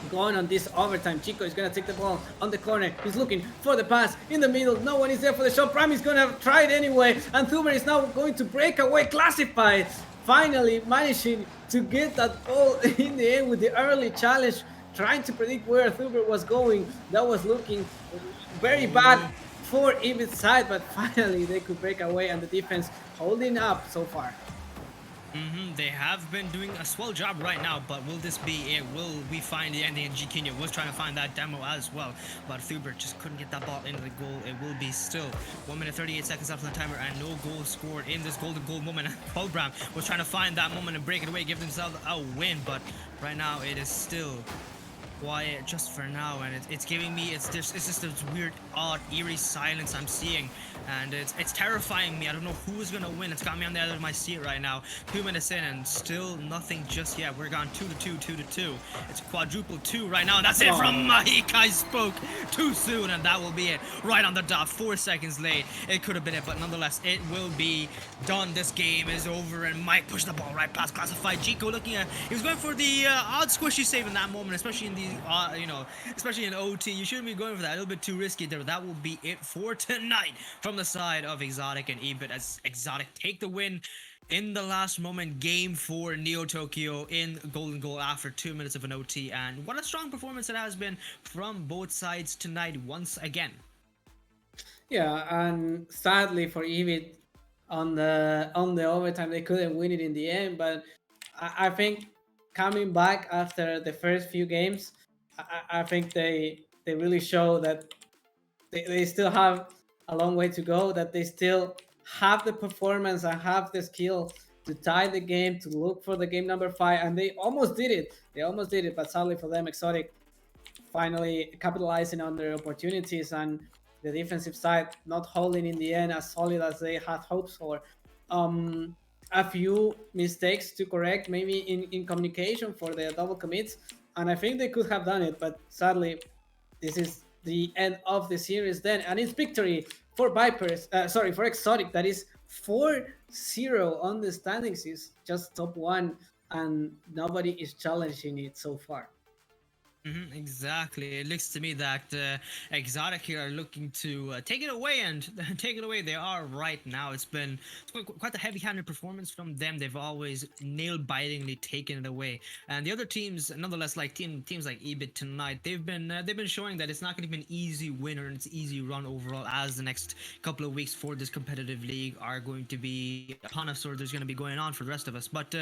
going on this overtime. Chico is gonna take the ball on the corner. He's looking for the pass in the middle. No one is there for the shot. Prime is gonna try it anyway, and Thuber is now going to break away. Classified finally managing to get that ball in the end with the early challenge, trying to predict where Thuber was going. That was looking very bad for Ibit's side, but finally they could break away, and the defense holding up so far. They have been doing a swell job right now, but will this be it? Will we find the ending? And Chinquinho was trying to find that demo as well, but Thuber just couldn't get that ball into the goal. It will be still 1 minute 38 seconds after the timer, and no goal scored in this golden goal moment. Paul Bram was trying to find that moment and break it away, give themselves a win, but right now it is still quiet just for now, and it's giving me, it's just this weird, odd, eerie silence I'm seeing, and it's terrifying me. I don't know who's gonna win. It's got me on the edge of my seat right now. 2 minutes in and still nothing just yet. We're gone 2-2, 2-2. It's quadruple 2 right now, and that's it from Mike. I spoke too soon, and that will be it right on the dot. 4 seconds late. It could have been it, but nonetheless it will be done. This game is over, and Mike pushed the ball right past Classified. Chico looking at, he was going for the odd squishy save in that moment, especially in the especially in OT. You shouldn't be going for that. A little bit too risky there. That will be it for tonight from the side of Exotic and Ebit, as Exotic take the win in the last moment. Game 4, Neo Tokyo in golden goal after 2 minutes of an OT, and what a strong performance it has been from both sides tonight once again. Yeah, and sadly for Ebit, on the overtime they couldn't win it in the end, but I think coming back after the first few games, I think they really show that they still have a long way to go, that they still have the performance and have the skill to tie the game, to look for the game number 5, and they almost did it. But sadly for them, Exotic finally capitalizing on their opportunities, and the defensive side not holding in the end as solid as they had hoped for. A few mistakes to correct, maybe in communication for the double commits, and I think they could have done it, but sadly this is the end of the series then, and it's victory for Vipers, sorry, for Exotic, that is 4-0 on the standings, is just top one, and nobody is challenging it so far. Exactly. It looks to me that Exotic here are looking to take it away, and take it away. They are right now. It's quite a heavy-handed performance from them. They've always nail-bitingly taken it away. And the other teams, nonetheless, like teams like EBIT tonight, they've been showing that it's not going to be an easy win or an easy run overall. As the next couple of weeks for this competitive league are going to be upon us, or there's going to be going on for the rest of us. But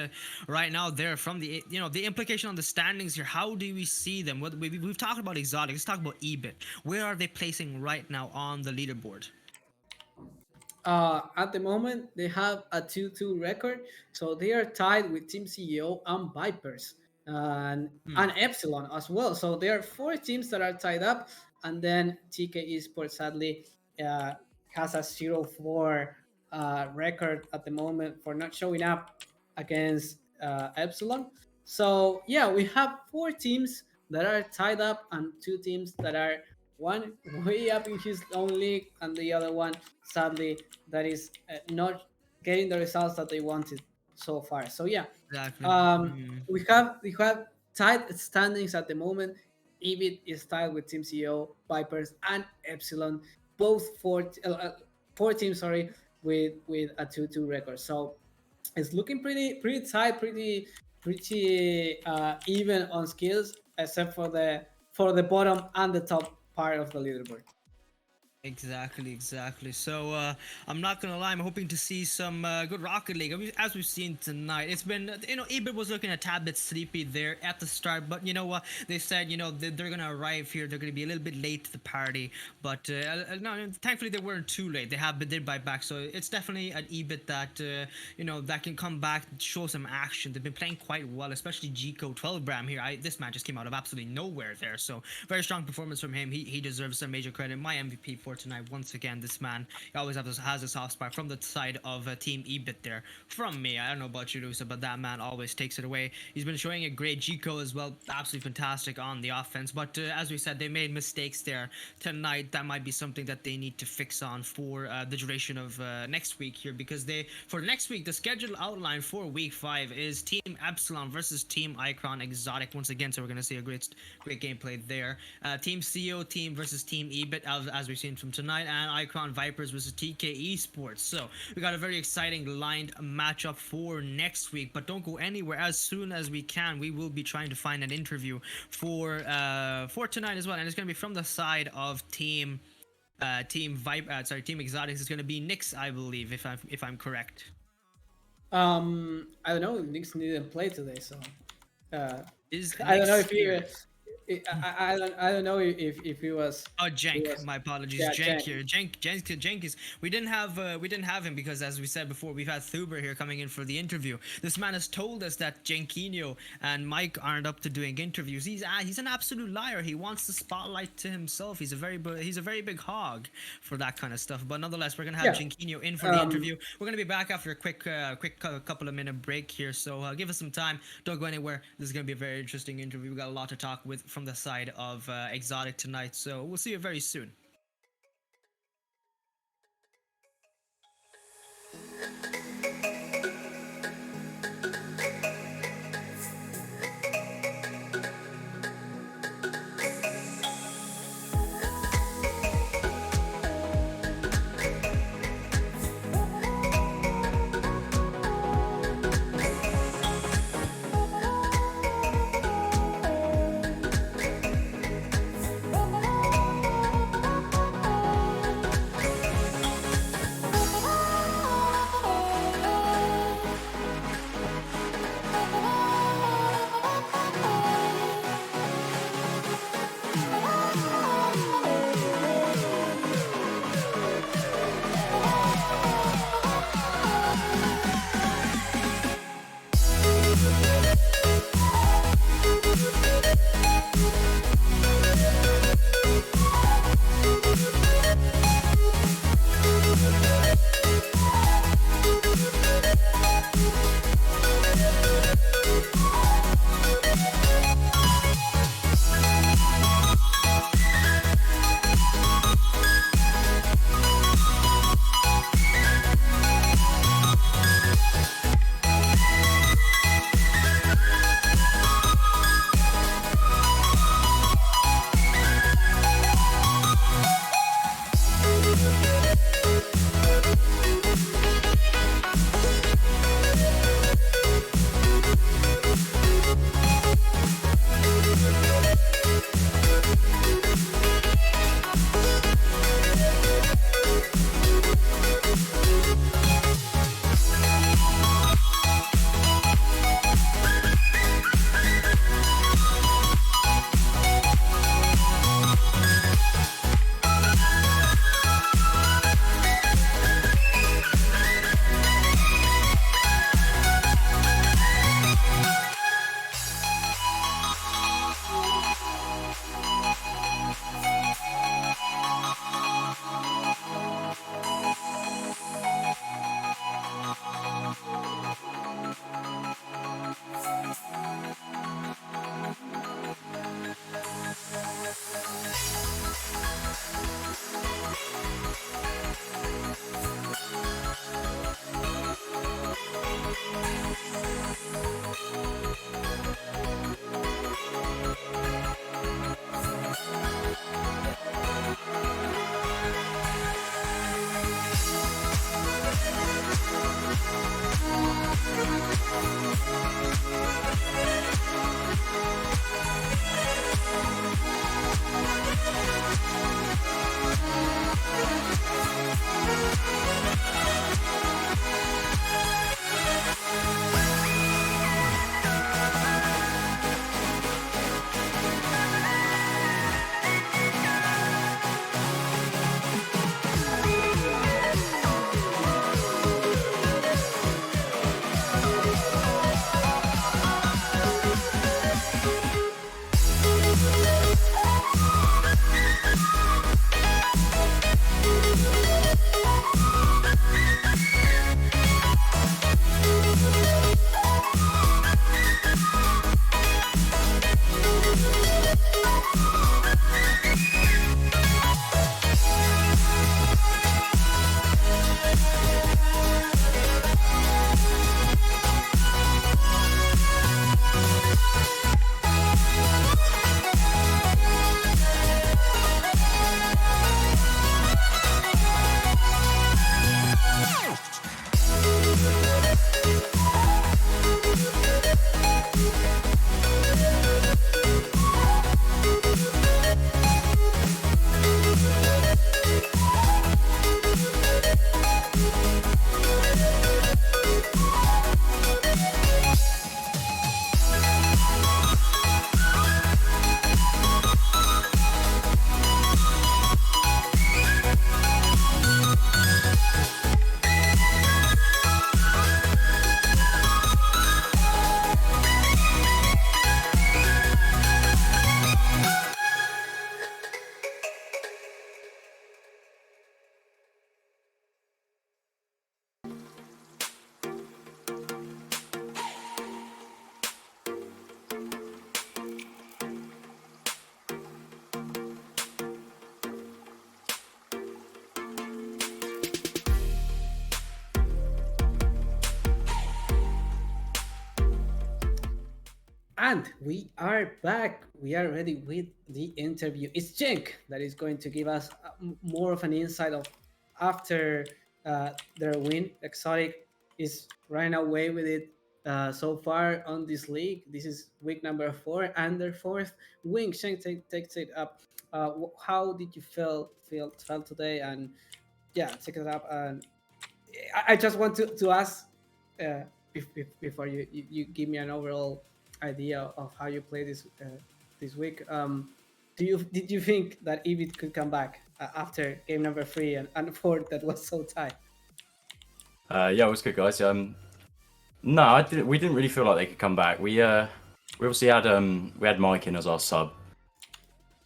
right now, they're from the implication on the standings here. How do we see them? We've talked about Exotic. Let's talk about EBIT. Where are they placing right now on the leaderboard? At the moment, they have a 2-2 record, so they are tied with Team CEO and Vipers, and Epsilon as well. So there are four teams that are tied up, and then TK Esports sadly uh, has a 0-4 record at the moment for not showing up against Epsilon. So yeah, we have four teams that are tied up and two teams that are one way up in his own league, and the other one sadly that is not getting the results that they wanted so far. So yeah, Exactly. we have tied standings at the moment. EBIT is tied with Team CEO, Vipers, and Epsilon, both four teams, sorry, with a 2-2 record. So it's looking pretty tight, pretty even on skills, except for the bottom and the top part of the leaderboard. Exactly. So I'm not gonna lie, I'm hoping to see some good Rocket League. I mean, as we've seen tonight. It's been, EBIT was looking a tad bit sleepy there at the start, but you know what? They said, they're gonna arrive here. They're gonna be a little bit late to the party, but no, thankfully they weren't too late. They did bite back, so it's definitely an EBIT that that can come back, show some action. They've been playing quite well, especially Gico 12 Bram here. This man just came out of absolutely nowhere there, so very strong performance from him. He deserves some major credit. My MVP for tonight, once again, this man. He always has a soft spot from the side of Team EBIT there. From me, I don't know about you, Luce, but that man always takes it away. He's been showing a great Gico as well, absolutely fantastic on the offense. But as we said, they made mistakes there tonight. That might be something that they need to fix on for the duration of next week here, because for next week, the schedule outline for week 5 is Team Epsilon versus Team Icon Exotic once again. So we're gonna see a great gameplay there. Team CEO team versus Team EBIT, as we've seen from tonight, and Icon Vipers versus TK Esports. So we got a very exciting lined matchup for next week. But don't go anywhere. As soon as we can, we will be trying to find an interview for tonight as well, and it's gonna be from the side of Team Exotics. It's gonna be Nix, I believe, if I'm correct. I don't know. Knicks didn't play today, so Is I don't know Nix if he. here? I don't know if he was. Oh, Jenk. was- My apologies. Yeah, Jenk Jenk. here. Jenk is. We didn't have him because, as we said before, we've had Thuber here coming in for the interview. This man has told us that Jenkinho and Mike aren't up to doing interviews. He's an absolute liar. He wants the spotlight to himself. He's a very big hog for that kind of stuff. But nonetheless, we're gonna have Jenkinho in for the interview. We're gonna be back after a quick couple of minute break here. So give us some time. Don't go anywhere. This is gonna be a very interesting interview. We got a lot to talk with from the side of Exotic tonight. So we'll see you very soon. And we are back. We are ready with the interview. It's Jenk that is going to give us more of an insight of after their win. Exotic is running away with it so far on this league. This is week number 4 and their fourth win. Jenk takes it up. How did you feel today? And yeah, take it up. And I just want to ask before you give me an overall idea of how you play this week. Did you think that Evit could come back after game number 3 and 4 that was so tight? Yeah, it was good, guys. No, we didn't really feel like they could come back. We obviously had Mike in as our sub,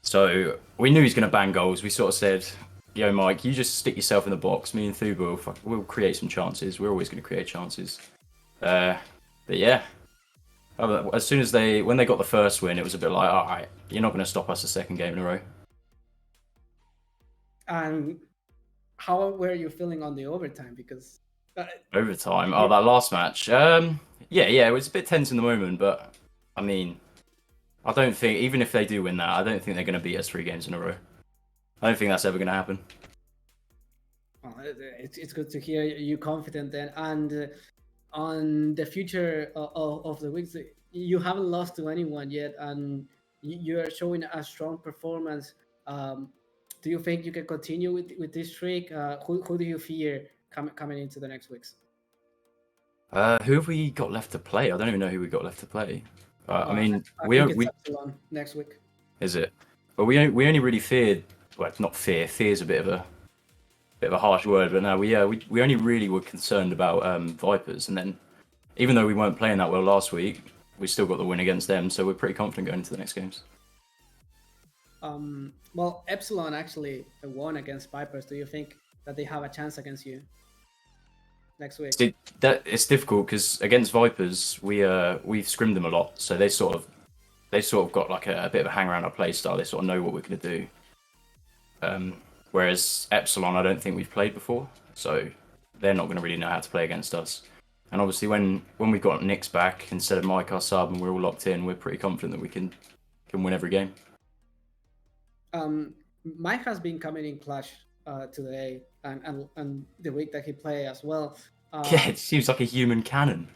so we knew he's going to bang goals. We sort of said, "Yo, Mike, you just stick yourself in the box. Me and Thuba will create some chances. We're always going to create chances." But yeah, as soon as when they got the first win, it was a bit like, "All right, you're not going to stop us a second game in a row." And how were you feeling on the overtime? Because Overtime. Oh, that last match. Yeah, it was a bit tense in the moment, but I mean, I don't think even if they do win that, I don't think they're going to beat us 3 games in a row. I don't think that's ever going to happen. Oh, it's good to hear you confident then. And on the future of the weeks, you haven't lost to anyone yet, and you are showing a strong performance. Do you think you can continue with this streak? Who do you fear coming into the next weeks? Who have we got left to play? I don't even know who we got left to play. I mean, I we think it's Epsilon next week. Is it? But we only really feared. Well, not fear. Fear is a bit of a harsh word, but no, we only really were concerned about Vipers, and then even though we weren't playing that well last week, we still got the win against them, so we're pretty confident going into the next games. Well, Epsilon actually won against Vipers. Do you think that they have a chance against you next week? It's difficult because against Vipers, we've scrimmed them a lot, so they sort of got like a bit of a hang around our play style. They sort of know what we're going to do. Whereas Epsilon, I don't think we've played before, so they're not going to really know how to play against us. And obviously, when we've got Nix back instead of Mike our sub, and we're all locked in, we're pretty confident that we can win every game. Mike has been coming in clutch today, and the week that he played as well. Yeah, it seems like a human cannon.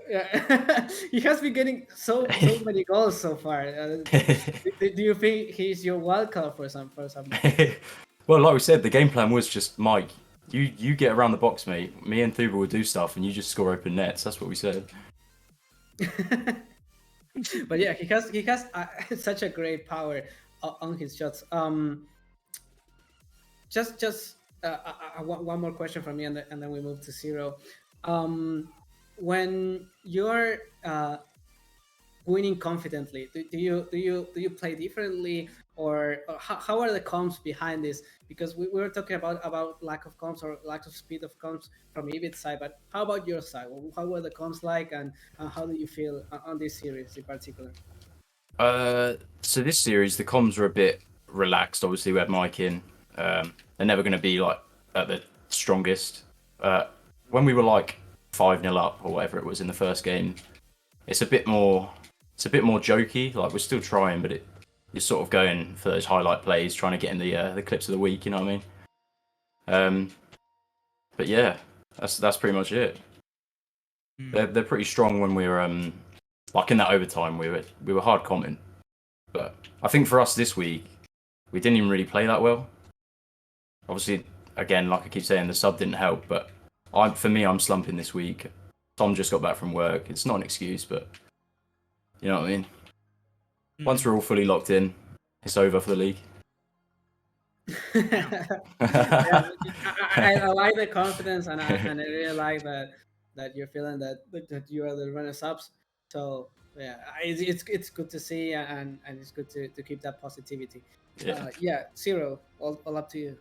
Yeah, he has been getting so many goals so far. Do you think he's your wild card for some? Well, like we said, the game plan was just Mike. You get around the box, mate. Me and Thuba will do stuff, and you just score open nets. That's what we said. But yeah, he has such a great power on his shots. Just one more question from me, and then we move to Zero. When you're winning confidently, do you play differently, or how are the comps behind this? Because we were talking about lack of comps or lack of speed of comps from Ibit's side, but how about your side? How were the comps like, and how do you feel on this series in particular? So this series, the comms were a bit relaxed. Obviously, we had Mike in. They're never going to be like at the strongest. When we were like 5-0 up or whatever it was in the first game, it's a bit more jokey. Like we're still trying, but you're sort of going for those highlight plays, trying to get in the clips of the week. You know what I mean? But yeah, that's pretty much it. They're pretty strong when we were like in that overtime. We were hard commenting, but I think for us this week, we didn't even really play that well. Obviously, again, like I keep saying, the sub didn't help, but for me, I'm slumping this week. Tom just got back from work. It's not an excuse, but you know what I mean? Once we're all fully locked in, it's over for the league. Yeah, I like the confidence, and I really like that you're feeling that you are the runners-ups. So yeah, it's good to see, and it's good to keep that positivity. Yeah. Zero, all up to you.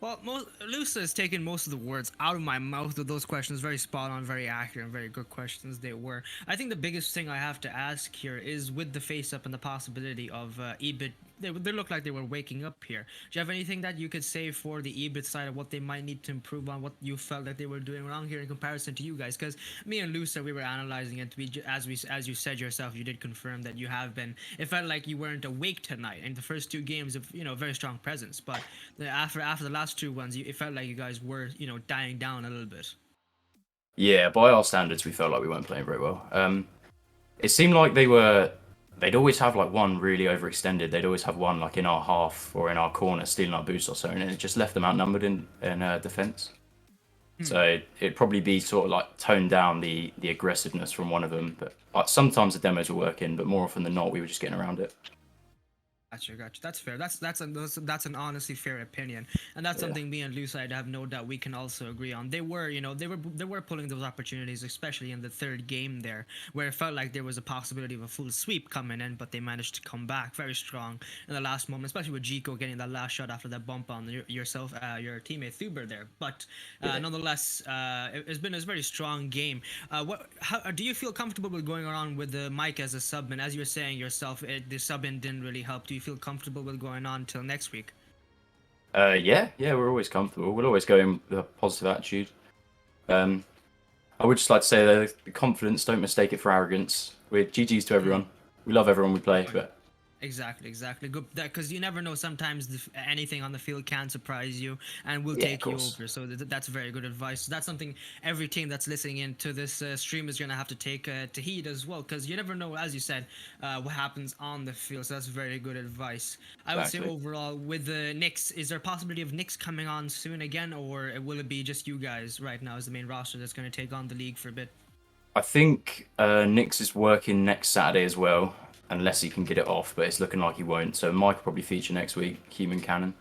Well, Luce has taken most of the words out of my mouth with those questions. Very spot on, very accurate, and very good questions they were. I think the biggest thing I have to ask here is with the face up and the possibility of EBIT. They look like they were waking up here. Do you have anything that you could say for the EBIT side of what they might need to improve on, what you felt like they were doing wrong here in comparison to you guys? Because me and Luce, we were analyzing it. As you said yourself, you did confirm that you have been. It felt like you weren't awake tonight in the first two games of very strong presence, but after the last two ones, it felt like you guys were dying down a little bit. Yeah, by our standards, we felt like we weren't playing very well. It seemed like they'd always have like one really overextended. They'd always have one like in our half or in our corner stealing our boost or so, and it just left them outnumbered in defense. So it'd probably be sort of like toned down the aggressiveness from one of them. But like sometimes the demos were working, but more often than not, we were just getting around it. Gotcha. That's fair. That's an honestly fair opinion, and that's something me and Luce, I have no doubt we can also agree on. They were pulling those opportunities, especially in the third game there, where it felt like there was a possibility of a full sweep coming in, but they managed to come back very strong in the last moment, especially with Jico getting that last shot after that bump on your teammate Thuber there. But nonetheless, it's been a very strong game. How do you feel comfortable with going around with the Mike as a sub? And as you were saying yourself, the sub-in didn't really help. Do you feel comfortable with going on till next week? Yeah, we're always comfortable. We'll always go in with a positive attitude. I would just like to say that the confidence, don't mistake it for arrogance. We're GGs to everyone. We love everyone we play, but Exactly. Good, because you never know. Sometimes anything on the field can surprise you, and will Yeah, take of you course. over. So that's very good advice. So that's something every team that's listening into this stream is gonna have to take to heed as well, because you never know, as you said, what happens on the field. So that's very good advice. I would say Exactly. overall with the Knicks, is there a possibility of Knicks coming on soon again, or will it be just you guys right now as the main roster that's gonna take on the league for a bit? I think Nix is working next Saturday as well, unless he can get it off, but it's looking like he won't. So Mike will probably feature next week, Human Cannon.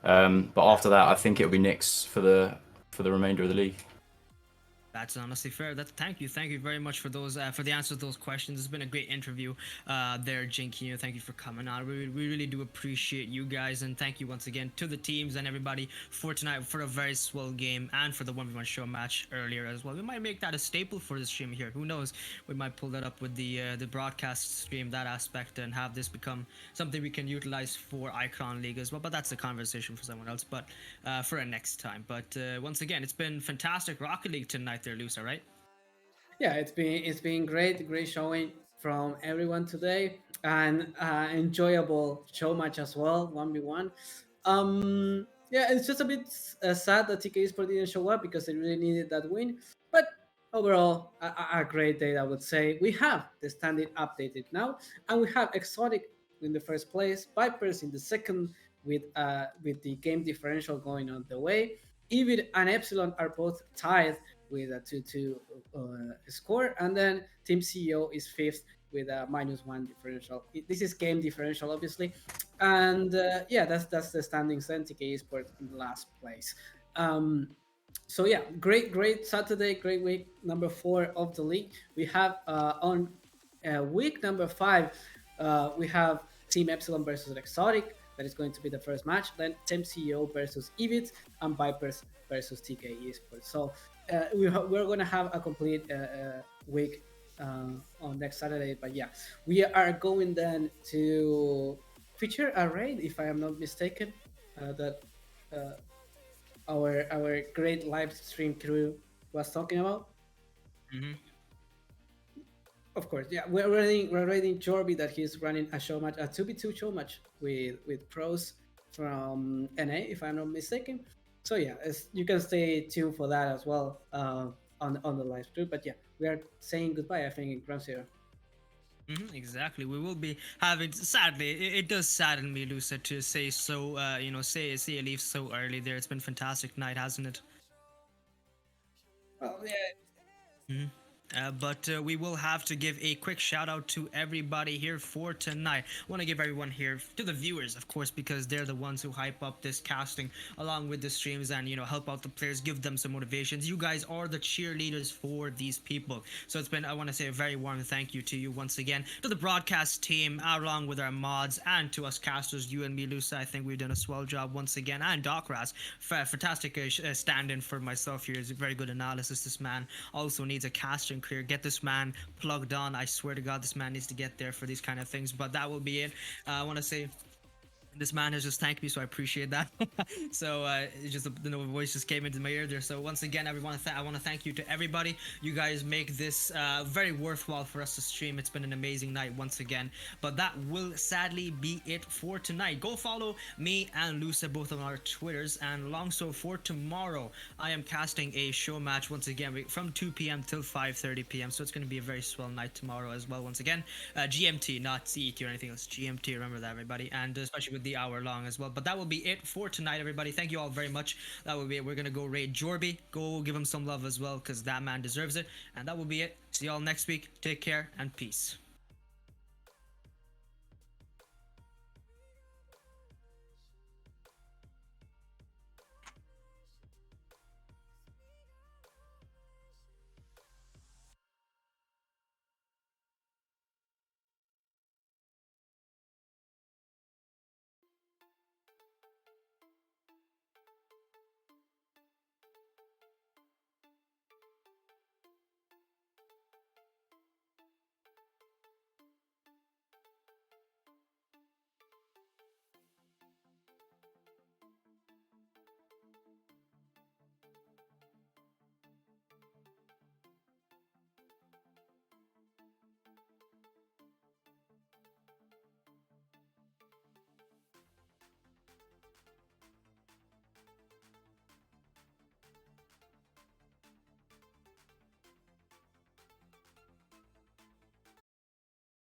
But after that, I think it'll be Nix for the remainder of the league. That's honestly fair. Thank you very much for those for the answers to those questions. It's been a great interview there, Jinky. Thank you for coming on. We really do appreciate you guys, and thank you once again to the teams and everybody for tonight, for a very swell game, and for the 1v1 show match earlier as well. We might make that a staple for the stream here. Who knows? We might pull that up with the broadcast stream, that aspect, and have this become something we can utilize for Icon League as well. But that's a conversation for someone else. But for a next time. But once again, it's been fantastic Rocket League tonight there, Luce, right? Yeah, it's been great showing from everyone today, and enjoyable show match as well, 1v1. Yeah, it's just a bit sad that TK Sport didn't show up because they really needed that win, but overall, a great day, I would say. We have the standing updated now, and we have Exotic in the first place, Vipers in the second, with the game differential going on the way. Evid and Epsilon are both tied with a 2-2 score, and then Team CEO is fifth with a -1 differential. This is game differential, obviously, and yeah, that's the standings. Then TK Esports in last place. So yeah, great Saturday, great week number 4 of the league. We have on week number 5, we have Team Epsilon versus Exotic. That is going to be the first match. Then Team CEO versus Evids and Vipers versus TK Esports. So we're going to have a complete week on next Saturday. But yeah, we are going then to feature a raid, if I am not mistaken, that our great live stream crew was talking about. Hmm. Of course, yeah, we're raiding Jorby, that he's running a show match, a 2v2 show match with pros from NA, if I'm not mistaken. So yeah, you can stay tuned for that as well on the live stream. But yeah, we are saying goodbye, I think, in Groundzero. Exactly. We will be having. Sadly, it does sadden me, Luce, to say so. Say leave so early. There, it's been a fantastic night, hasn't it? Well, yeah, But we will have to give a quick shout out to everybody here for tonight. I want to give everyone here, to the viewers, of course, because they're the ones who hype up this casting along with the streams and, help out the players, give them some motivations. You guys are the cheerleaders for these people. So it's been, I want to say, a very warm thank you to you once again, to the broadcast team, along with our mods, and to us casters, you and me, Luce. I think we've done a swell job once again. And Doc Raz, fantastic stand-in for myself here. It's a very good analysis. This man also needs a casting career. Get this man plugged on. I swear to God, this man needs to get there for these kind of things. But that will be it. I want to say, this man has just thanked me, so I appreciate that. So it's just the voice just came into my ear there. So once again, everyone, I want to thank you to everybody. You guys make this very worthwhile for us to stream. It's been an amazing night once again. But that will sadly be it for tonight. Go follow me and Luce both on our Twitters. And also for tomorrow, I am casting a show match once again from 2 p.m. till 5:30 p.m. So it's going to be a very swell night tomorrow as well. Once again, GMT, not CET or anything else. GMT, remember that, everybody. And especially with the hour long as well. But that will be it for tonight, everybody. Thank you all very much. That will be it. We're gonna go raid Jorby. Go give him some love as well, because that man deserves it. And that will be it. See y'all next week. Take care and peace.